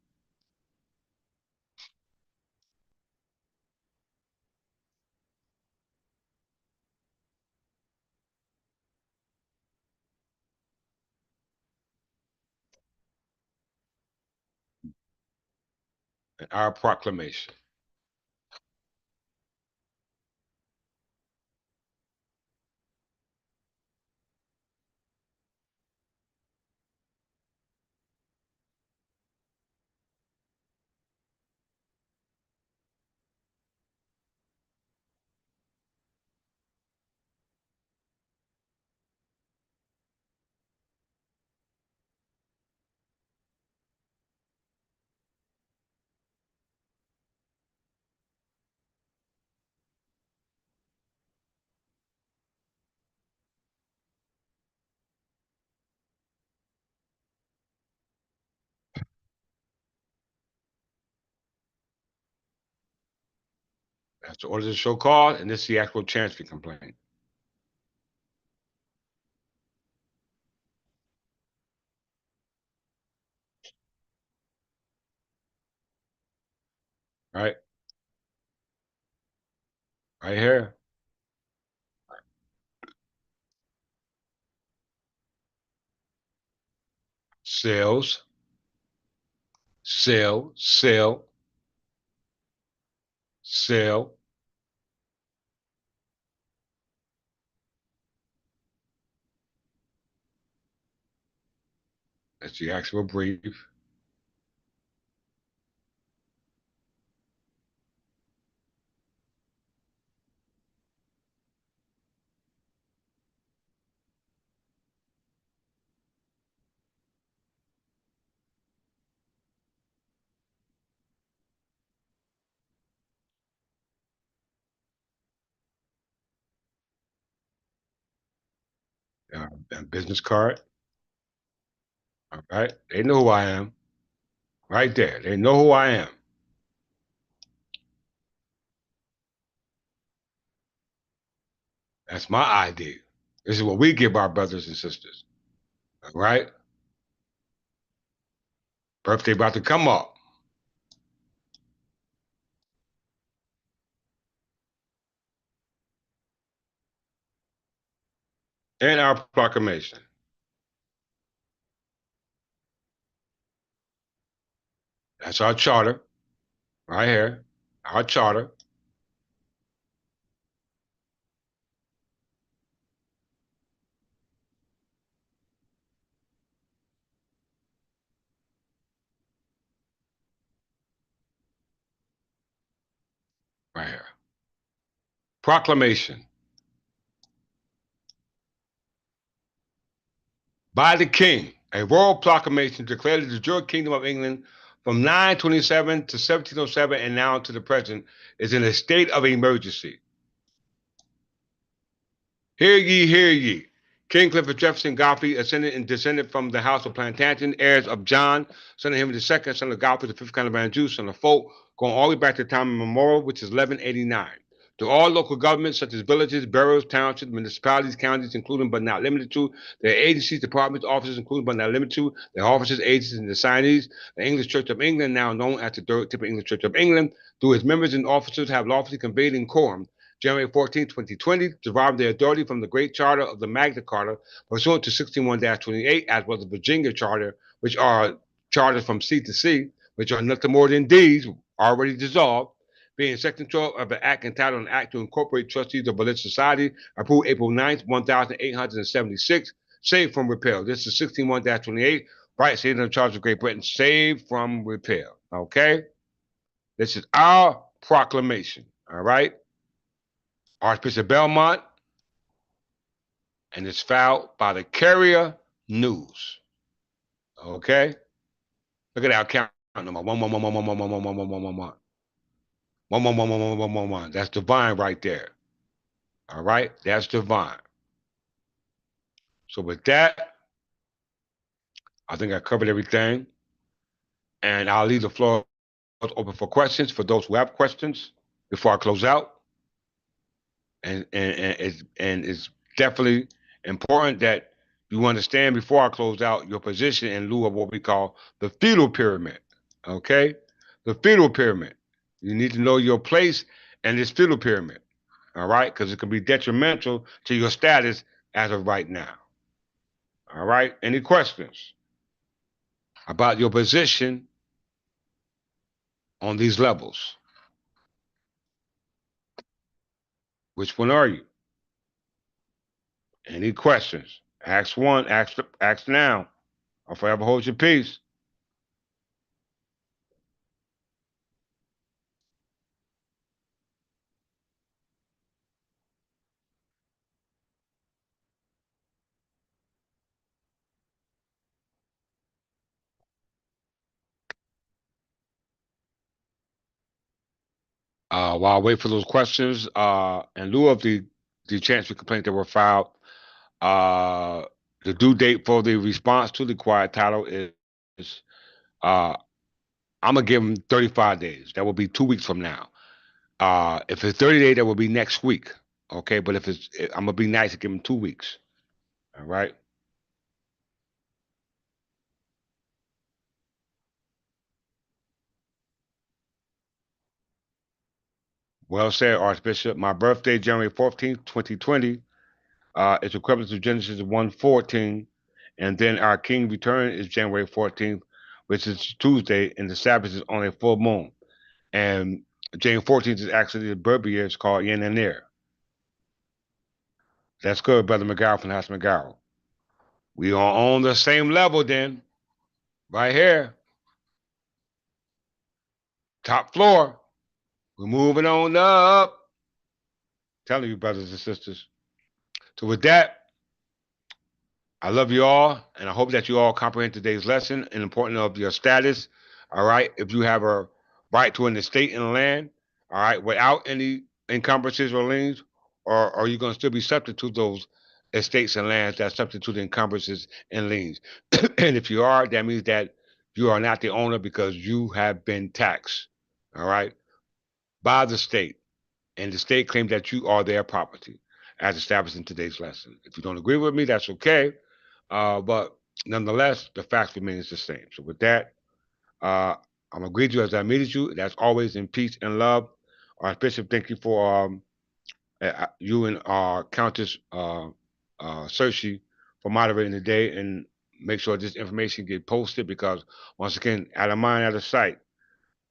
In our proclamation. That's the order to show cause, and this is the actual transfer complaint. Right? Right here. Sales, sale, sale, sale. That's the actual brief. And business card. All right. They know who I am. Right there. They know who I am. That's my ID. This is what we give our brothers and sisters. All right. Birthday about to come up. And our proclamation. That's our charter. Right here. Our charter. Right here. Proclamation. By the King, a royal proclamation declared the George Kingdom of England from 927 to 1707 and now to the present is in a state of emergency. Hear ye, hear ye. King Clifford Jefferson Godfrey ascended and descended from the house of Plantagenet, heirs of John, son of Henry II, son of Godfrey, the fifth Count of Anjou, son of Folk, going all the way back to the time immemorial, which is 1189. To all local governments, such as villages, boroughs, townships, municipalities, counties, including but not limited to, their agencies, departments, offices, including but not limited to, their offices, agencies, and assignees, the English Church of England, now known as the Third Typical English Church of England, through its members and officers, have lawfully conveyed in quorum January 14, 2020, derived their authority from the Great Charter of the Magna Carta, pursuant to 61-28, as well as the Virginia Charter, which are charters from sea to sea, which are nothing more than these, already dissolved, being Section 12 of the Act entitled an Act to Incorporate Trustees of Religious Society, approved April 9th, 1876, saved from repeal. This is 61-28, right, state of charge of Great Britain, saved from repeal. Okay? This is our proclamation. All right? Archbishop Belmont, and it's filed by the Carrier News. Okay? Look at our count number. One. That's divine right there. All right? That's divine. So with that, I think I covered everything. And I'll leave the floor open for questions for those who have questions before I close out. And it's definitely important that you understand before I close out your position in lieu of what we call the feudal pyramid. Okay? The feudal pyramid. You need to know your place in this feudal pyramid. All right? Because it can be detrimental to your status as of right now. All right? Any questions about your position on these levels? Which one are you? Any questions? Ask one, ask now, or forever hold your peace. While I wait for those questions, in lieu of the chancery complaint that were filed, the due date for the response to the quiet title is I'm gonna give them 35 days. That will be 2 weeks from now. If it's 30 days, that will be next week. Okay, but if I'm gonna be nice and give them 2 weeks. All right. Well said, Archbishop. My birthday, January 14th, 2020. It's equivalent to Genesis 1:14, and then our King return is January 14th, which is Tuesday, and the Sabbath is on a full moon. And January 14th is actually the birth year. It's called Yin and Air. That's good, Brother McGowan from House McGowan. We are on the same level then, right here, top floor. We're moving on up. Telling you, brothers and sisters. So with that, I love you all, and I hope that you all comprehend today's lesson and the importance of your status. All right, if you have a right to an estate and land, all right, without any encumbrances or liens, or are you going to still be subject to those estates and lands that's subject to the encumbrances and liens? And if you are, that means that you are not the owner because you have been taxed, all right, by the state, and the state claims that you are their property, as established in today's lesson. If you don't agree with me, that's okay. But nonetheless, the fact remains the same. So with that, I'm gonna greet you as I meet you. That's always in peace and love. Archbishop, thank you for you and Countess Cersei for moderating the day, and make sure this information get posted because once again, out of mind, out of sight.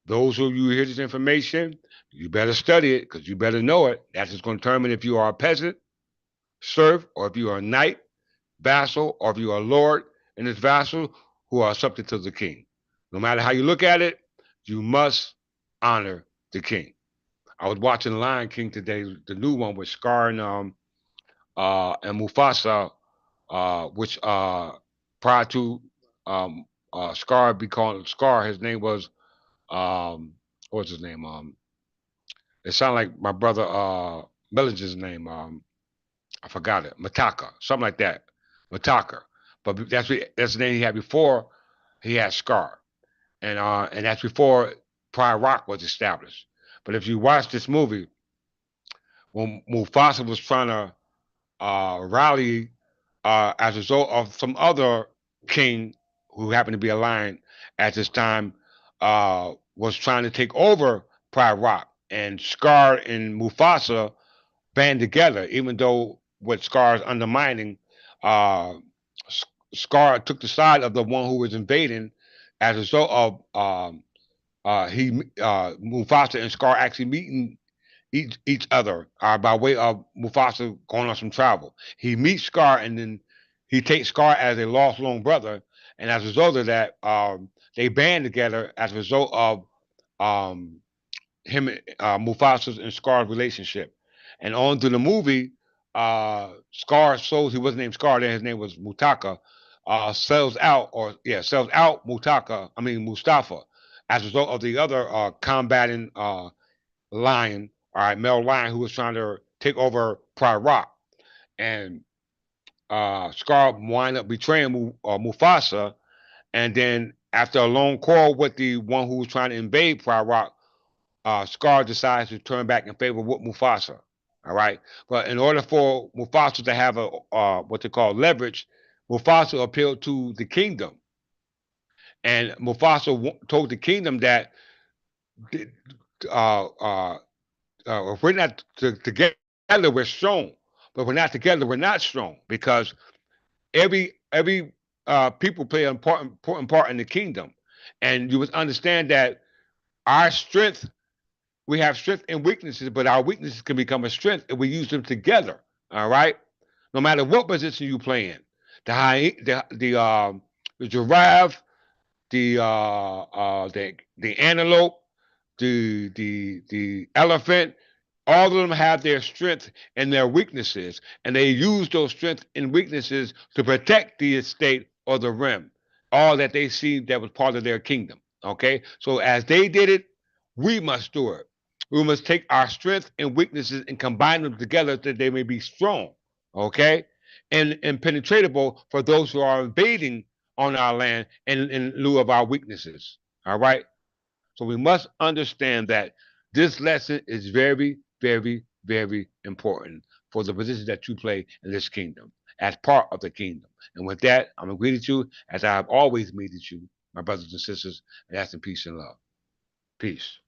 Those of you who hear this information, you better study it because you better know it. That's just going to determine if you are a peasant, serf, or if you are a knight, vassal, or if you are a lord and this vassal who are subject to the king. No matter how you look at it, you must honor the king. I was watching Lion King today, the new one with Scar and Mufasa, which prior to Scar be called Scar, his name was what's his name? It sounded like my brother Village's name. I forgot it. Mataka, something like that. Mataka. But that's the name he had before he had Scar. And that's before Pride Rock was established. But if you watch this movie, when Mufasa was trying to rally as a result of some other king who happened to be a lion at this time, was trying to take over Pride Rock. And Scar and Mufasa band together, even though what Scar's undermining, uh, Scar took the side of the one who was invading as a result of he Mufasa and Scar actually meeting each other by way of Mufasa going on some travel. He meets Scar and then he takes Scar as a lost lone brother, and as a result of that, they band together as a result of um, him, Mufasa's and Scar's relationship. And on through the movie, Scar shows he wasn't named Scar then, his name was Mutaka, sells out Mustafa, as a result of the other combating lion, all right, male lion who was trying to take over Pride Rock. And Scar wind up betraying Mufasa, and then after a long quarrel with the one who was trying to invade Pride Rock, Scar decides to turn back in favor with Mufasa. All right, but in order for Mufasa to have a what they call leverage, Mufasa appealed to the kingdom, and Mufasa told the kingdom that uh, uh, if we're not together, we're strong, but if we're not together, we're not strong because every people play an important part in the kingdom, and you must understand that our strength we have strength and weaknesses, but our weaknesses can become a strength if we use them together. All right, no matter what position you play in, the giraffe, the antelope, the elephant, all of them have their strengths and their weaknesses, and they use those strengths and weaknesses to protect the estate or the realm, all that they see that was part of their kingdom. Okay, so as they did it, we must do it. We must take our strengths and weaknesses and combine them together that they may be strong. Okay, and penetratable for those who are invading on our land in lieu of our weaknesses. All right. So we must understand that this lesson is very, very, very important for the position that you play in this kingdom as part of the kingdom. And with that, I'm going to greet you as I have always greeted you, my brothers and sisters, and that's in peace and love. Peace.